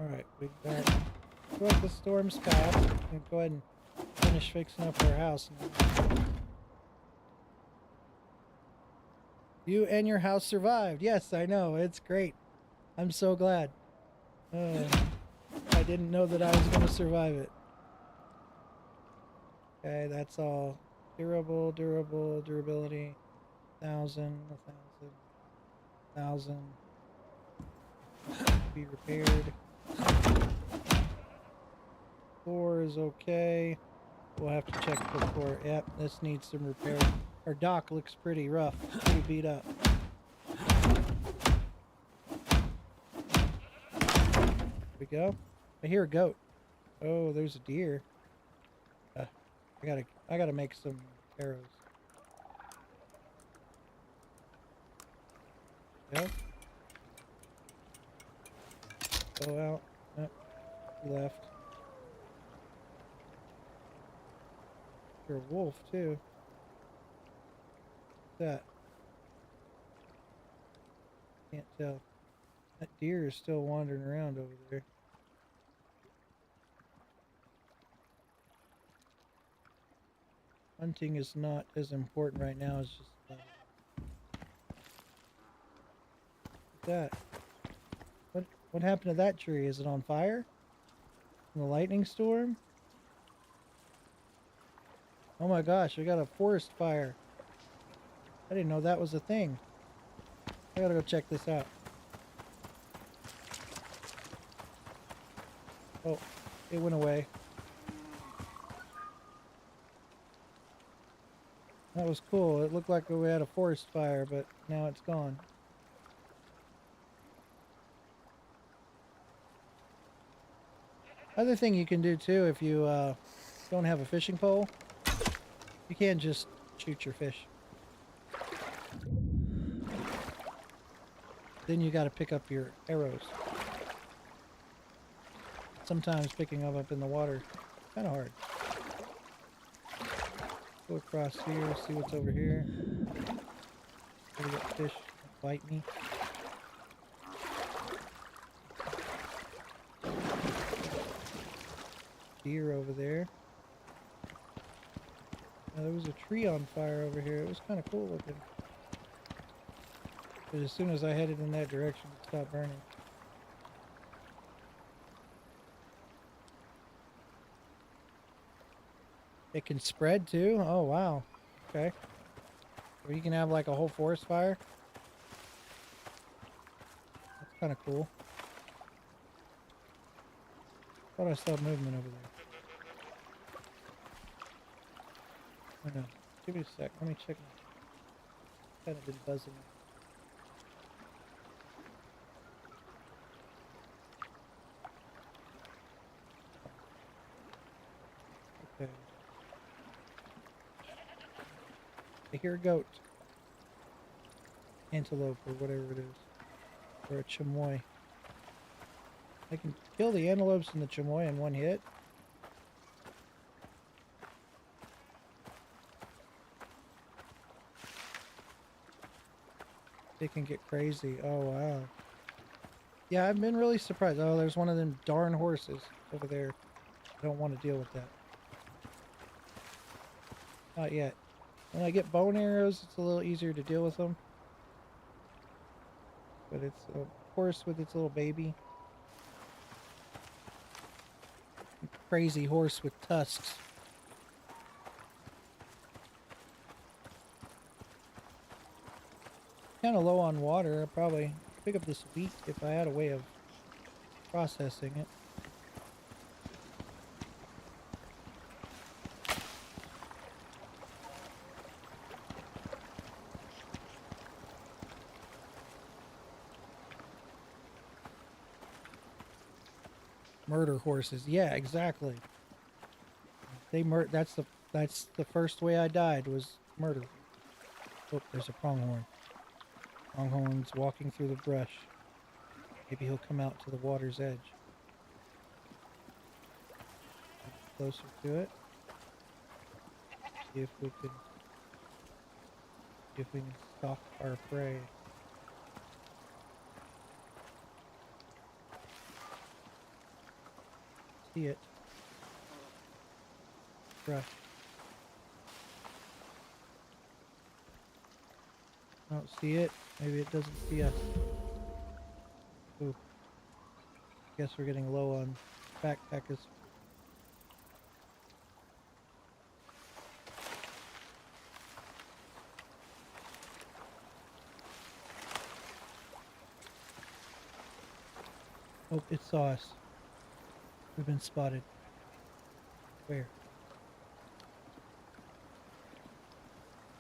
Alright, we got... Well, the storm's passed. We'll go ahead and finish fixing up our house now. You and your house survived. Yes, I know. It's great. I'm so glad. I didn't know that I was going to survive it. Okay, that's all. Durability. 1,000. Be repaired. Floor is okay. We'll have to check the floor. Yep, this needs some repair. Our dock looks pretty rough, pretty beat up. Here we go. I hear a goat. Oh, there's a deer. I gotta make some arrows. Yep. Go out. Yep. He left. You're a wolf too. What's that? Can't tell. That deer is still wandering around over there. Hunting is not as important right now as just leveling. What's that? What happened to that tree? Is it on fire? In the lightning storm? Oh my gosh, we got a forest fire. I didn't know that was a thing. I gotta go check this out. Oh, it went away. That was cool. It looked like we had a forest fire, but now it's gone. Other thing you can do too, if you don't have a fishing pole, you can just shoot your fish. Then you got to pick up your arrows. Sometimes picking them up in the water is kind of hard. Go across here, see what's over here. Maybe get fish that bite me. Deer over there. Now, there was a tree on fire over here. It was kind of cool looking. But as soon as I headed in that direction, it stopped burning. It can spread too? Oh, wow. Okay. So you can have like a whole forest fire. That's kind of cool. Thought I saw movement over there. I don't know. Give me a sec. Let me check. Kind of been buzzing. Okay. I hear a goat. Antelope or whatever it is. Or a chamois. I can kill the antelopes and the chamois in one hit. They can get crazy. Oh, wow. Yeah, I've been really surprised. Oh, there's one of them darn horses over there. I don't want to deal with that. Not yet. When I get bone arrows, it's a little easier to deal with them. But it's a horse with its little baby. Crazy horse with tusks. Kind of low on water. I'd probably pick up this wheat if I had a way of processing it. Murder horses. Yeah, exactly. That's the first way I died was murder. Oh, there's a pronghorn. Pronghorn's walking through the brush. Maybe he'll come out to the water's edge. Closer to it. See if we can stalk our prey. See it. Brush. I don't see it. Maybe it doesn't see us. Ooh. Guess we're getting low on backpackers. Oh, it saw us. We've been spotted. Where?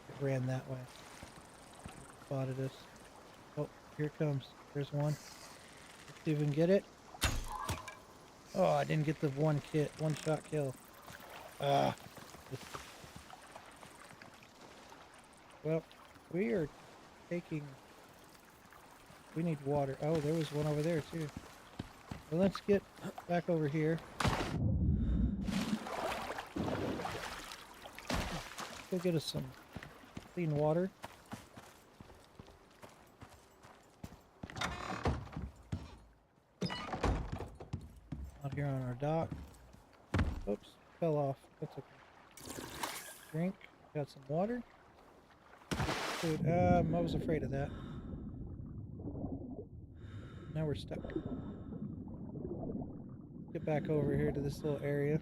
It ran that way. Spotted us. Oh, here it comes. There's one. Let's see if we can get it. Oh, I didn't get the one shot kill. Ah. this. Well, we are taking... We need water. Oh, there was one over there too. Well, let's get back over here. Go get us some clean water. Out here on our dock. Oops, fell off. That's okay. Drink. Got some water. Food. I was afraid of that. Now we're stuck. Get back over here to this little area.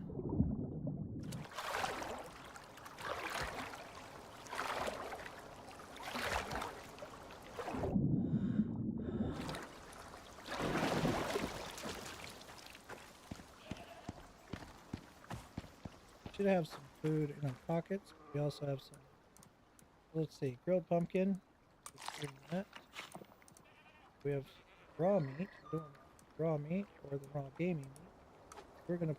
Should have some food in our pockets. We also have some, let's see, grilled pumpkin. That. We have raw meat. We don't want raw meat or the raw gaming meat. We're gonna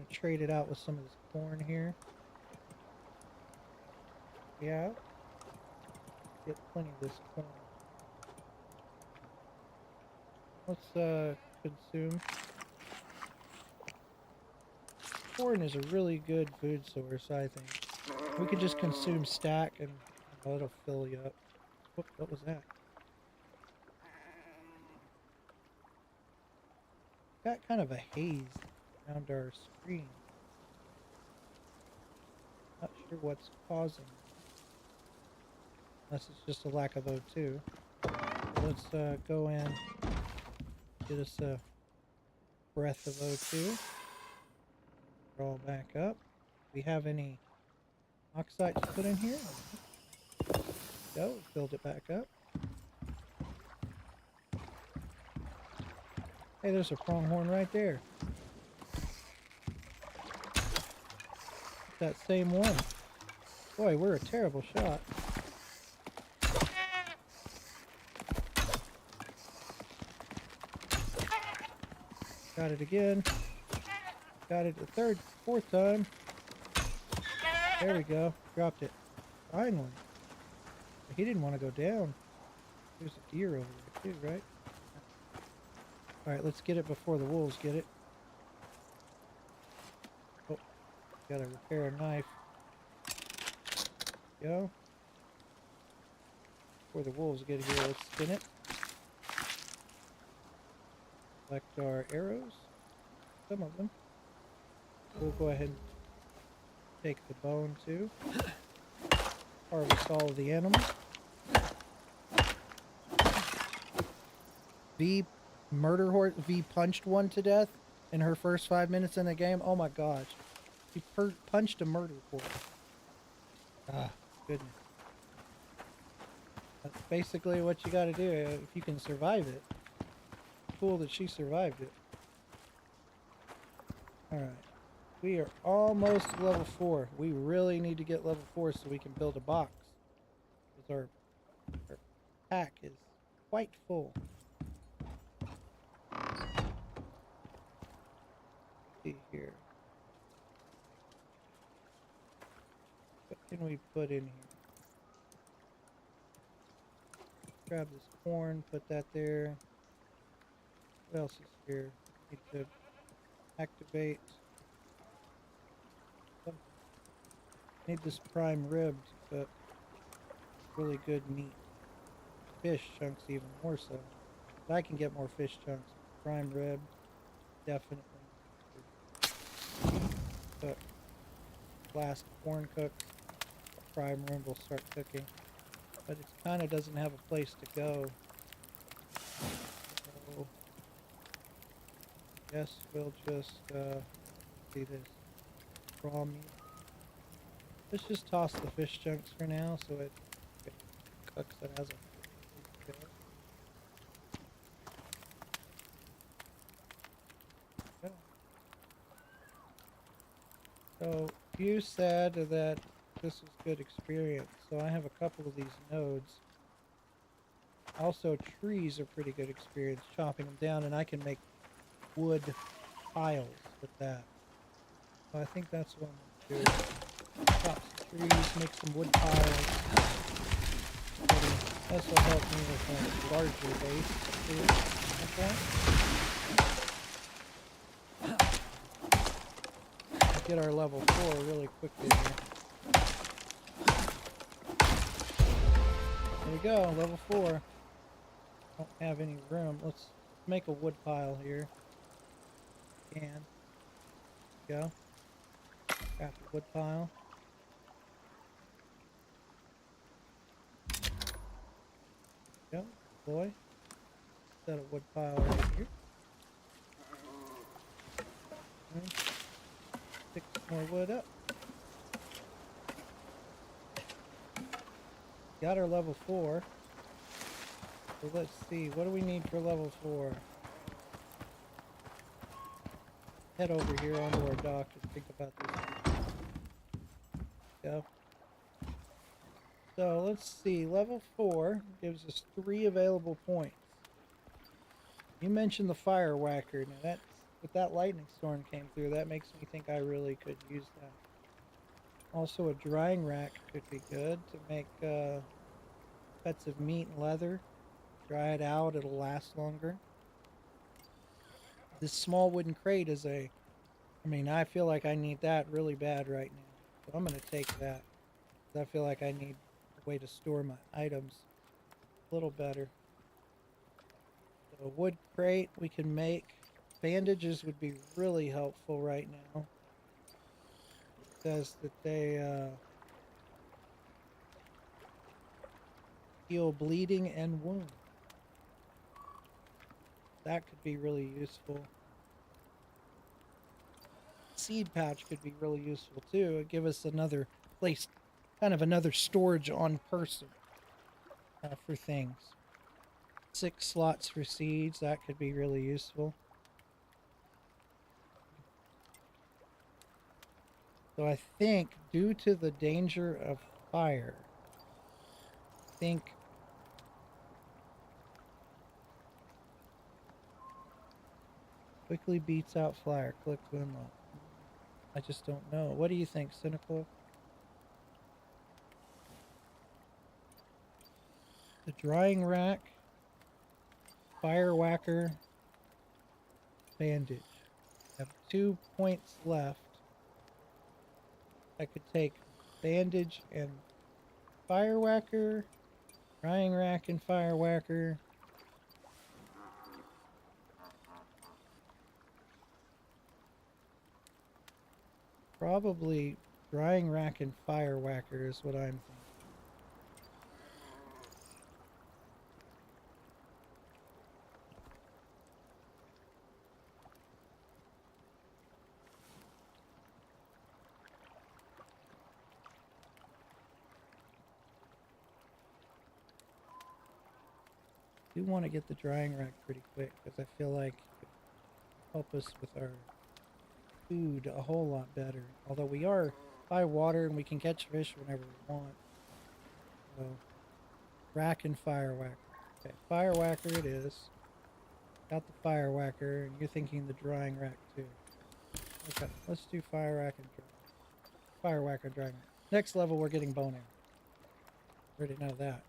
trade it out with some of this corn here. Yeah. Get plenty of this corn. Let's consume. Corn is a really good food source, I think. We could just consume stack and it'll fill you up. What was that? Got kind of a haze around our screen. Not sure what's causing it. Unless it's just a lack of O2. Let's go in, get us a breath of O2. Roll back up. Do we have any oxide to put in here? Go, filled it back up. Hey, there's a pronghorn right there. That same one. Boy, we're a terrible shot. Got it again. Got it a fourth time. There we go. Dropped it. Finally. He didn't want to go down. There's a deer over there too, right? Alright, let's get it before the wolves get it. Oh, gotta repair a knife. Go. Before the wolves get here, let's spin it. Select our arrows. Some of them. We'll go ahead and take the bone too. Harvest all of the animals. V punched one to death in her first 5 minutes in the game. Oh my gosh. She punched a murder horse. Ah, goodness. That's basically what you gotta do if you can survive it. Cool that she survived it. Alright. We are almost level 4. We really need to get level 4 so we can build a box. Because our pack is quite full. Let's see here. What can we put in here? Grab this corn, put that there. What else is here? Need to activate. Need this prime rib to cook. Really good meat. Fish chunks even more so. But I can get more fish chunks. Prime rib, definitely. Cook. Last corn cooked. Prime rib will start cooking. But it kind of doesn't have a place to go. So, yes, we'll just see this raw meat. Let's just toss the fish chunks for now so it cooks it as a go. So you said that this was good experience, so I have a couple of these nodes. Also, trees are pretty good experience, chopping them down, and I can make wood piles with that. So I think that's what I'm do is chop some trees, make some wood piles. This will help me with a larger base too at some point. Get our level 4 really quickly here. There we go, level 4. Don't have any room. Let's make a wood pile here. Can. Go. Craft a wood pile. Go. Boy. Set a wood pile right here. And pick some more wood up. Got our level 4. So let's see, what do we need for level 4? Head over here onto our dock and think about this. Go. So let's see, level 4 gives us 3 available points. You mentioned the fire whacker. Now that's, with that lightning storm came through, that makes me think I really could use that. Also a drying rack could be good to make cuts of meat and leather. Dry it out, it'll last longer. This small wooden crate is I feel like I need that really bad right now. So I'm going to take that. I feel like I need a way to store my items a little better. So a wood crate we can make. Bandages would be really helpful right now. It says that they heal bleeding and wounds. That could be really useful. Seed pouch could be really useful too. It'd give us another place, kind of another storage on person for things. 6 slots for seeds, that could be really useful. So I think due to the danger of fire, I think quickly beats out fire. Click to unlock. I just don't know. What do you think, Cynical? The drying rack, fire whacker, bandage. I have 2 points left. I could take bandage and fire whacker, drying rack and fire whacker. Probably drying rack and fire whacker is what I'm thinking. I do want to get the drying rack pretty quick because I feel like it will help us with our food a whole lot better. Although we are by water and we can catch fish whenever we want. So, rack and fire whacker. Okay, fire whacker it is. Got the fire whacker, and you're thinking the drying rack too. Okay, let's do fire rack and fire whacker and drying rack. Next level, we're getting bone arrows. Already know that.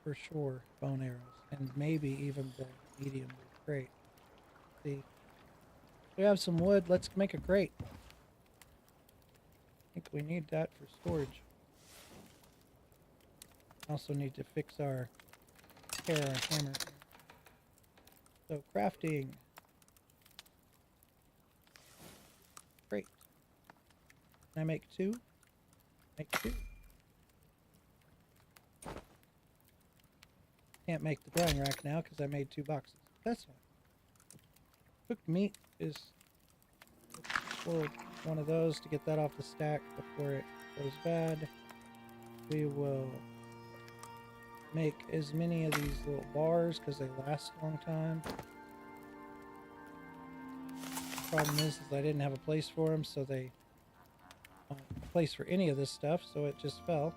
For sure, bone arrows. And maybe even the medium crate. See. We have some wood. Let's make a crate. I think we need that for storage. Also need to fix our hammer. So crafting. Crate. Can I make 2? Make 2. Can't make the drying rack now because I made 2 boxes. That's fine. Cooked meat is one of those to get that off the stack before it goes bad. We will make as many of these little bars because they last a long time. The problem is I didn't have a place for them, so they don't have a place for any of this stuff, so it just fell.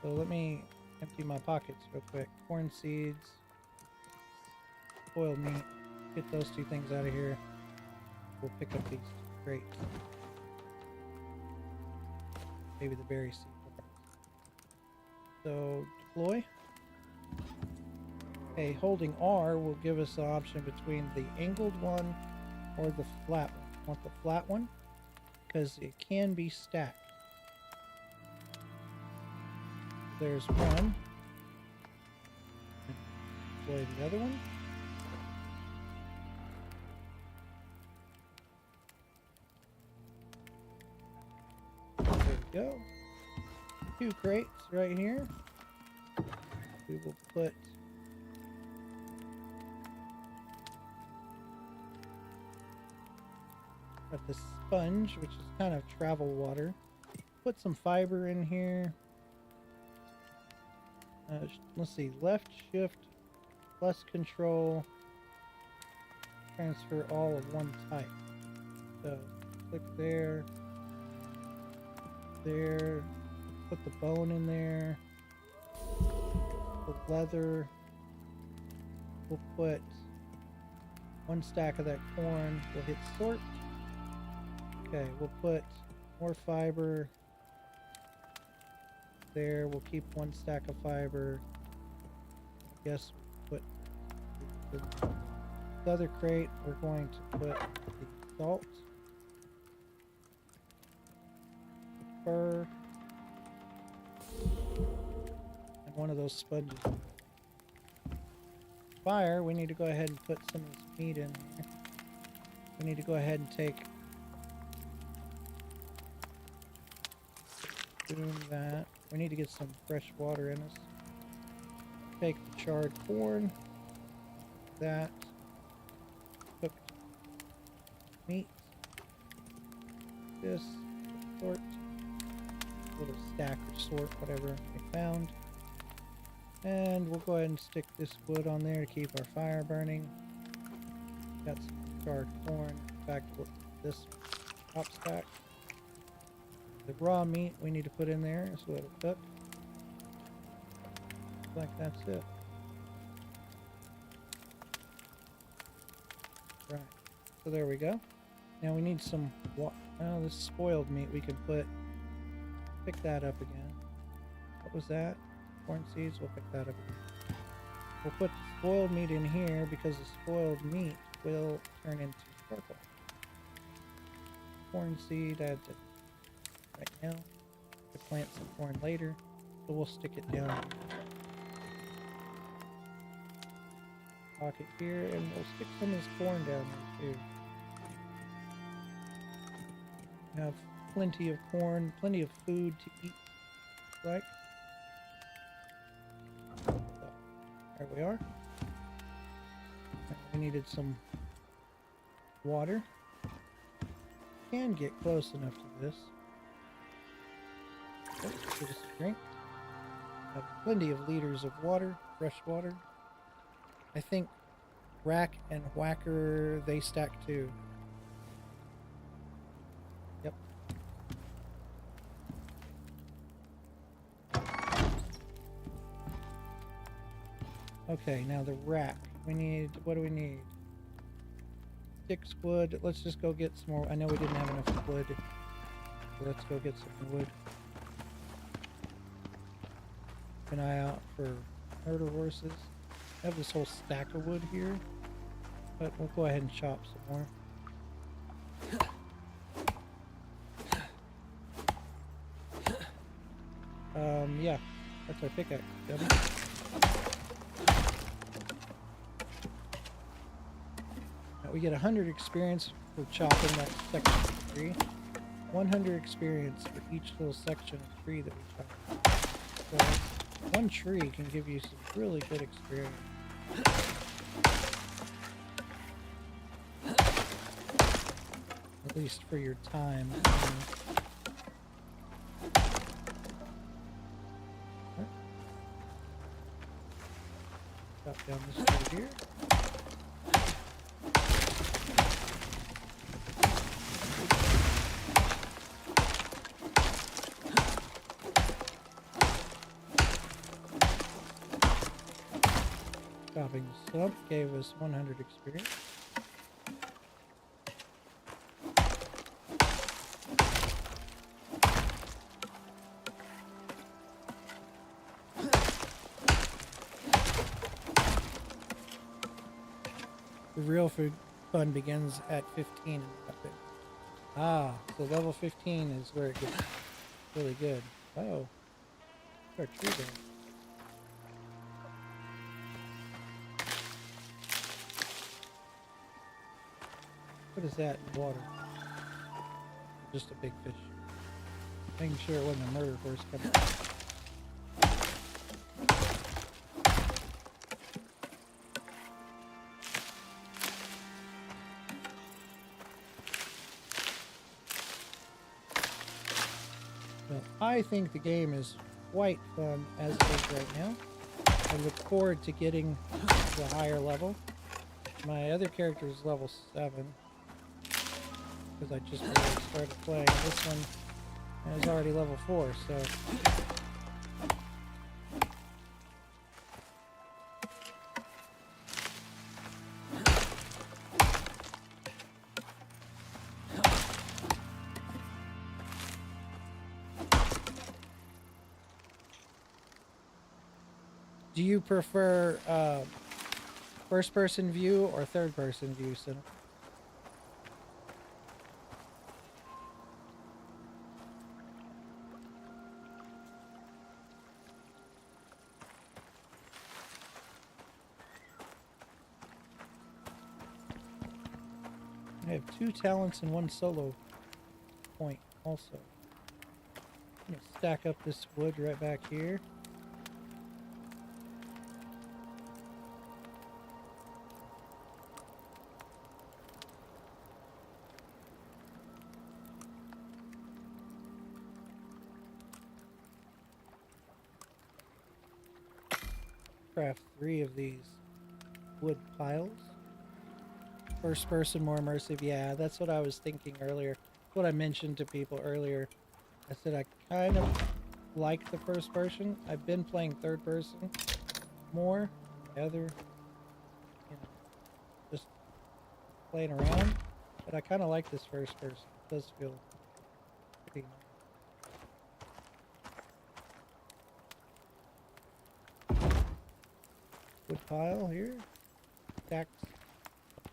So let me empty my pockets real quick. Corn seeds, boiled meat. Get those 2 things out of here. We'll pick up these crates. maybe the berry seed. So deploy. Okay, holding R will give us an option between the angled one or the flat one. I want the flat one because it can be stacked. There's one. Deploy the other one. There we go. 2 crates right here. We will put got the sponge, which is kind of travel water. Put some fiber in here. Let's see, left shift plus control, transfer all of one type. So click there, there, put the bone in there, the leather, we'll put 1 stack of that corn, we'll hit sort. Okay, we'll put more fiber there, we'll keep 1 stack of fiber. I guess we'll put the other crate, we're going to put the salt, fur, and one of those sponges. Fire, we need to go ahead and put some of this meat in here. We need to go ahead and take that. We need to get some fresh water in us. Take the charred corn, that, cooked meat, this, sort, little stack or sort, whatever we found. And we'll go ahead and stick this wood on there to keep our fire burning. Got some charred corn. In fact, this top stack. The raw meat we need to put in there so it'll cook. Looks like that's it. Right. So there we go. Now we need some this spoiled meat we can pick that up again. What was that? Corn seeds, we'll pick that up again. We'll put the spoiled meat in here because the spoiled meat will turn into charcoal. Corn seed, add to right now. To plant some corn later, so we'll stick it down. Pocket here, and we'll stick some of this corn down there too. We have plenty of corn, plenty of food to eat, right? So, there we are. We needed some water. Can get close enough to this. Give us a drink. Have plenty of liters of water, fresh water. I think Rack and Whacker, they stack too. Yep. Okay, now the rack. We need, what do we need? 6 wood. Let's just go get some more. I know we didn't have enough wood. So let's go get some wood. Keep an eye out for murder horses. I have this whole stack of wood here, but we'll go ahead and chop some more. Yeah, that's our pickaxe, Debbie. Now we get 100 experience for chopping that section of tree. 100 experience for each little section of tree that we chop. So one tree can give you some really good experience. At least for your time. Chop down this right here. Chopping the stump gave us 100 experience. The real fun begins at 15 and up. Ah, so level 15 is where it gets really good. Oh, our tree there. What is that in water? Just a big fish. Making sure it wasn't a murder horse coming. Well, I think the game is quite fun as it is right now. I look forward to getting to a higher level. My other character is level 7 because I just barely started playing. This one is already level 4, so do you prefer first-person view or third-person view, Cinema? I have 2 talents and 1 solo point also. I'm gonna stack up this wood right back here. Craft 3 of these wood piles. First person, more immersive. Yeah, that's what I was thinking earlier. What I mentioned to people earlier. I said I kind of like the first person. I've been playing third person more. The other, just playing around. But I kind of like this first person. It does feel pretty nice. Wood pile here. Stacked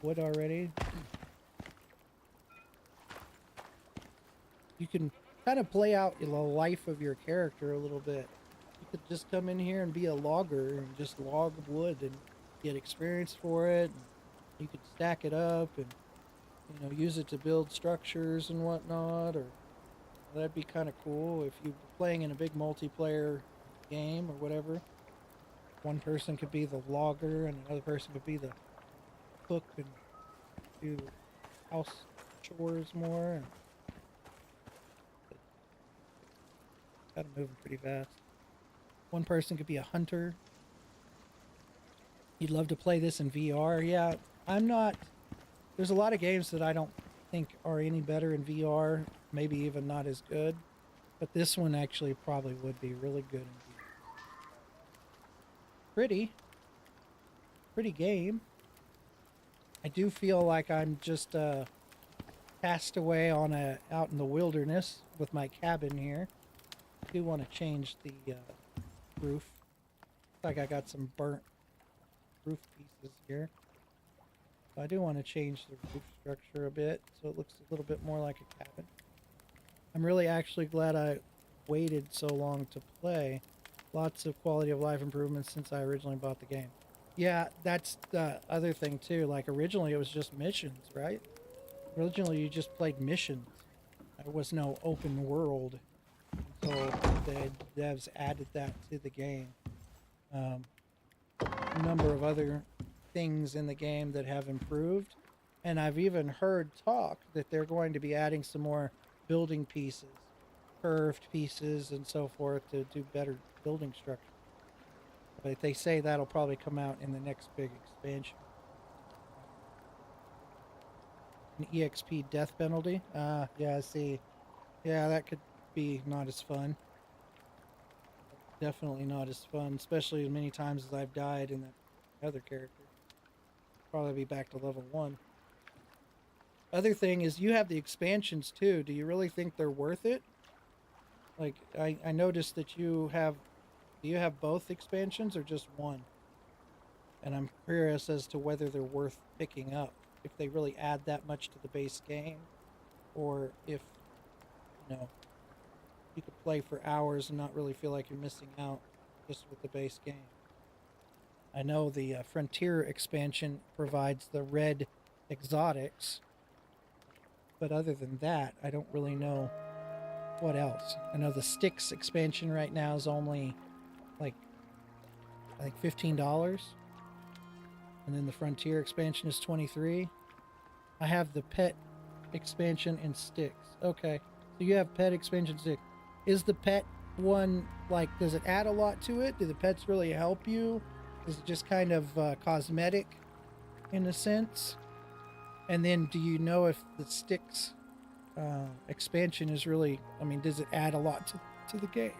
wood already. You can kind of play out the life of your character a little bit. You could just come in here and be a logger and just log wood and get experience for it. And you could stack it up and use it to build structures and whatnot. Or that'd be kind of cool if you were playing in a big multiplayer game or whatever. One person could be the logger and another person could be the cook and do house chores more. And kind of moving pretty fast. One person could be a hunter. You'd love to play this in VR. Yeah, I'm not. There's a lot of games that I don't think are any better in VR. Maybe even not as good. But this one actually probably would be really good in VR. Pretty game. I do feel like I'm just cast away on out in the wilderness with my cabin here. I do want to change the roof. Looks like I got some burnt roof pieces here. So I do want to change the roof structure a bit so it looks a little bit more like a cabin. I'm really actually glad I waited so long to play. Lots of quality of life improvements since I originally bought the game. Yeah, that's the other thing too. Like originally it was just missions, right? Originally you just played missions. There was no open world until the devs added that to the game. A number of other things in the game that have improved, and I've even heard talk that they're going to be adding some more building pieces, curved pieces and so forth to do better building structure. But they say that'll probably come out in the next big expansion. An EXP death penalty? Yeah, I see. Yeah, that could be not as fun. Definitely not as fun, especially as many times as I've died in that other character. Probably be back to level 1. Other thing is you have the expansions too. Do you really think they're worth it? Like I noticed that do you have both expansions or just one? and I'm curious as to whether they're worth picking up, if they really add that much to the base game, or if, you know, you could play for hours and not really feel like you're missing out just with the base game. I know the Frontier expansion provides the red exotics, but other than that, I don't really know what else. I know the Styx expansion right now is only like I think $15, and then the Frontier expansion is 23. I have the pet expansion in Styx. Okay, so you have pet expansion Styx. Is the pet one like? Does it add a lot to it? Do the pets really help you? Is it just kind of cosmetic in a sense? And then, do you know if the Styx expansion is really? I mean, does it add a lot to the game?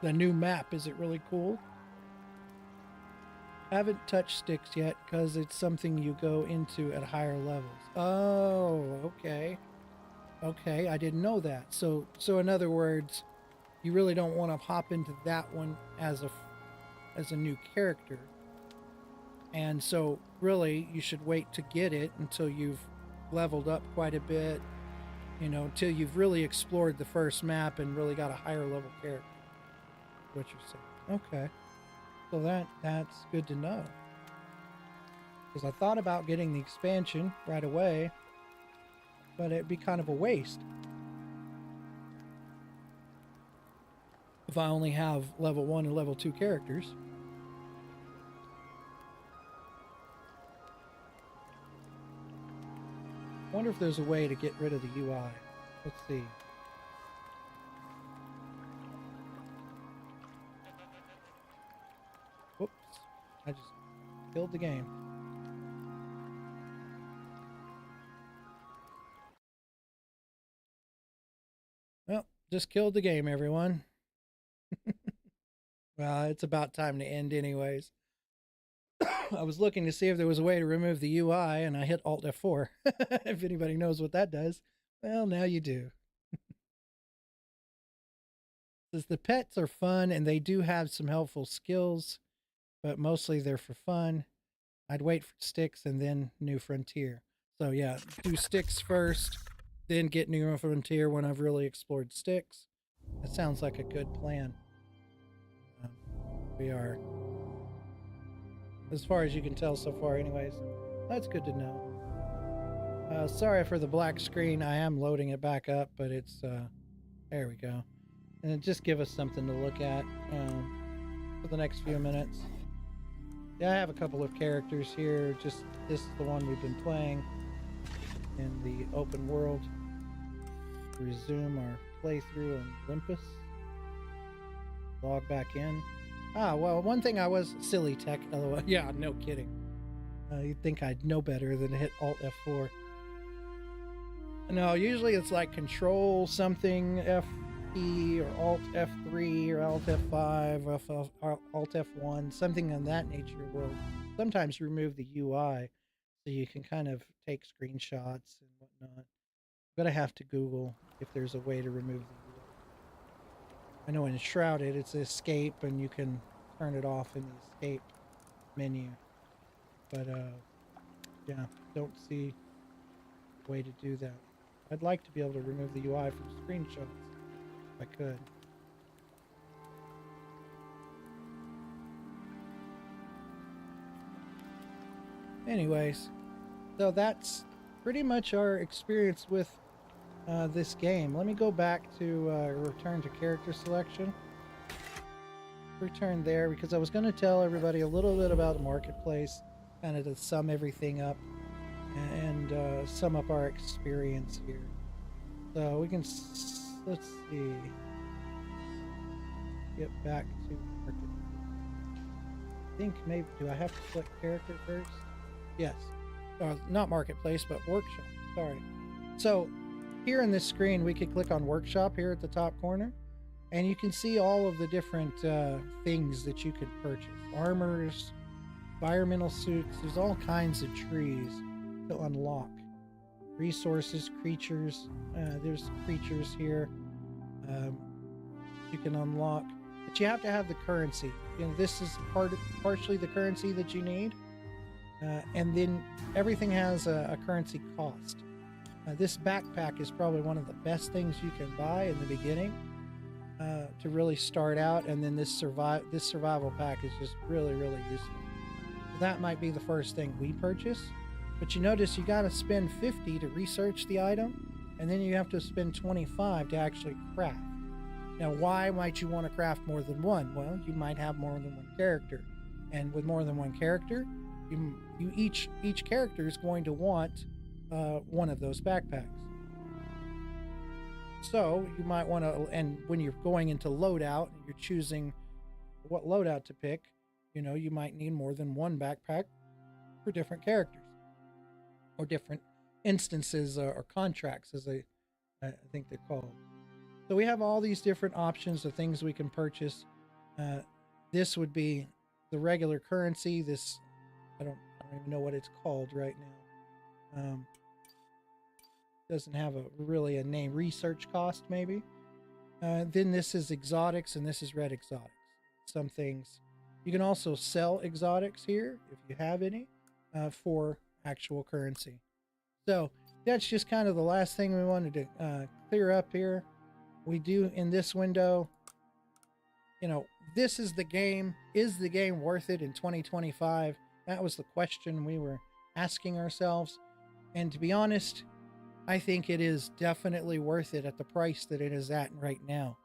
The new map, is it really cool? Haven't touched Styx yet because it's something you go into at higher levels. Oh, okay. Okay, I didn't know that. So in other words, you really don't want to hop into that one as a new character. And so really you should wait to get it until you've leveled up quite a bit, until you've really explored the first map and really got a higher level character. What you're saying. Okay. So that's good to know. Because I thought about getting the expansion right away, but it'd be kind of a waste if I only have level 1 and level 2 characters. I wonder if there's a way to get rid of the UI. Let's see. Whoops. I just killed the game. Well, just killed the game, everyone. Well, it's about time to end anyways. I was looking to see if there was a way to remove the UI, and I hit Alt F4. If anybody knows what that does, well, now you do. Says the pets are fun, and they do have some helpful skills, but mostly they're for fun. I'd wait for Styx and then New Frontier. So yeah, do Styx first, then get New Frontier when I've really explored Styx. That sounds like a good plan. We are, as far as you can tell so far anyways. That's good to know. Sorry for the black screen. I am loading it back up, but it's, there we go. And just give us something to look at for the next few minutes. Yeah, I have a couple of characters here. Just this is the one we've been playing in the open world. Resume our playthrough on Olympus. Log back in. Ah, well, one thing I was silly tech. LOL. Yeah, no kidding. You'd think I'd know better than to hit Alt F4. No, usually it's like Control something FE or Alt F3 or Alt F5 or Alt F1, something of that nature will sometimes remove the UI so you can kind of take screenshots and whatnot. I'm gonna have to Google if there's a way to remove the UI. I know in Shrouded it's escape and you can turn it off in the escape menu. But yeah, don't see a way to do that. I'd like to be able to remove the UI from screenshots if I could. Anyways, so that's pretty much our experience with this game. Let me go back to return to character selection. Return there because I was going to tell everybody a little bit about the marketplace, kind of to sum everything up and sum up our experience here. So we can, let's see, get back to marketplace. I think maybe, do I have to select character first? Yes. Not marketplace, but workshop. Sorry. So here in this screen, we could click on workshop here at the top corner, and you can see all of the different things that you could purchase. Armors, environmental suits, there's all kinds of trees to unlock. Resources, creatures, there's creatures here you can unlock. but you have to have the currency. This is partially the currency that you need, and then everything has a currency cost. This backpack is probably one of the best things you can buy in the beginning to really start out, and then this survival pack is just really useful. So that might be the first thing we purchase. But you notice you got to spend 50 to research the item, and then you have to spend 25 to actually craft. Now, why might you want to craft more than one? Well, you might have more than one character, and with more than one character, each character is going to want one of those backpacks. So you might want to, and when you're going into loadout, you're choosing what loadout to pick. You might need more than one backpack for different characters, or different instances or contracts, as I think they're called. So we have all these different options of things we can purchase. This would be the regular currency. This, I don't even know what it's called right now. Doesn't have really a name. Research cost, maybe. Then this is exotics, and this is red exotics. Some things you can also sell exotics here if you have any for actual currency. So that's just kind of the last thing we wanted to clear up here. We do in this window, this is the game. Is the game worth it in 2025? That was the question we were asking ourselves. And to be honest, I think it is definitely worth it at the price that it is at right now.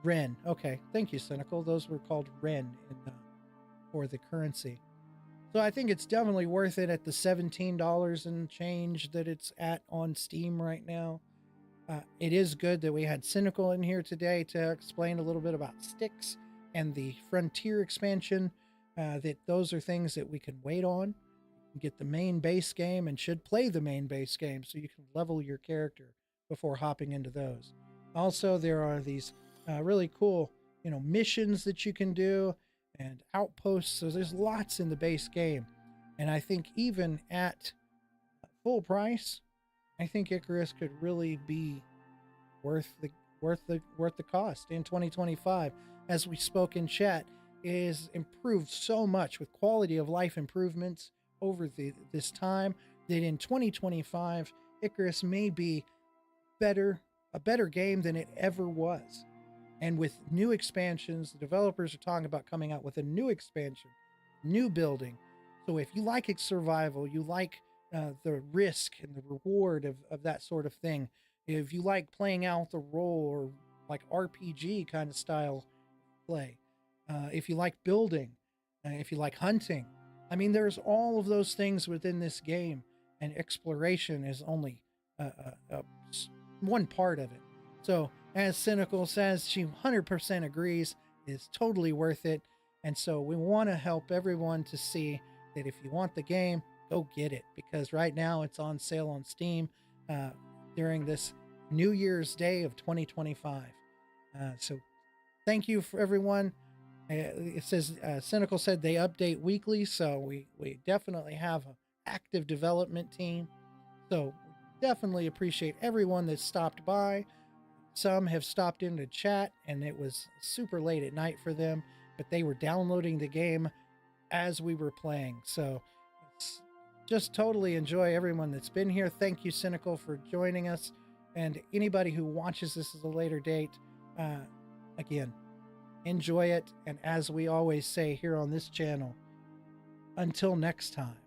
Ren. Okay. Thank you, Cynical. Those were called Ren for the currency. So I think it's definitely worth it at the $17 and change that it's at on Steam right now. It is good that we had Cynical in here today to explain a little bit about Styx and the Frontier expansion. That those are things that we can wait on. You can get the main base game and should play the main base game so you can level your character before hopping into those. Also, there are these really cool, missions that you can do and outposts. So there's lots in the base game. And I think even at full price, I think Icarus could really be worth the cost in 2025. As we spoke in chat, it is improved so much with quality of life improvements over this time that in 2025, Icarus may be a better game than it ever was. And with new expansions, the developers are talking about coming out with a new expansion, new building. So if you like survival, you like the risk and the reward of that sort of thing. If you like playing out the role or like RPG kind of style play, if you like building, if you like hunting, there's all of those things within this game, and exploration is only one part of it. So as Cynical says, she 100% agrees, it's totally worth it. And so we want to help everyone to see that if you want the game, go get it, because right now it's on sale on Steam during this New Year's Day of 2025. So thank you for everyone. It says Cynical said they update weekly, so we definitely have an active development team. So definitely appreciate everyone that stopped by. Some have stopped in to chat, and it was super late at night for them, but they were downloading the game as we were playing. So just totally enjoy everyone that's been here. Thank you, Cynical, for joining us. And anybody who watches this at a later date, again, enjoy it. And as we always say here on this channel, until next time.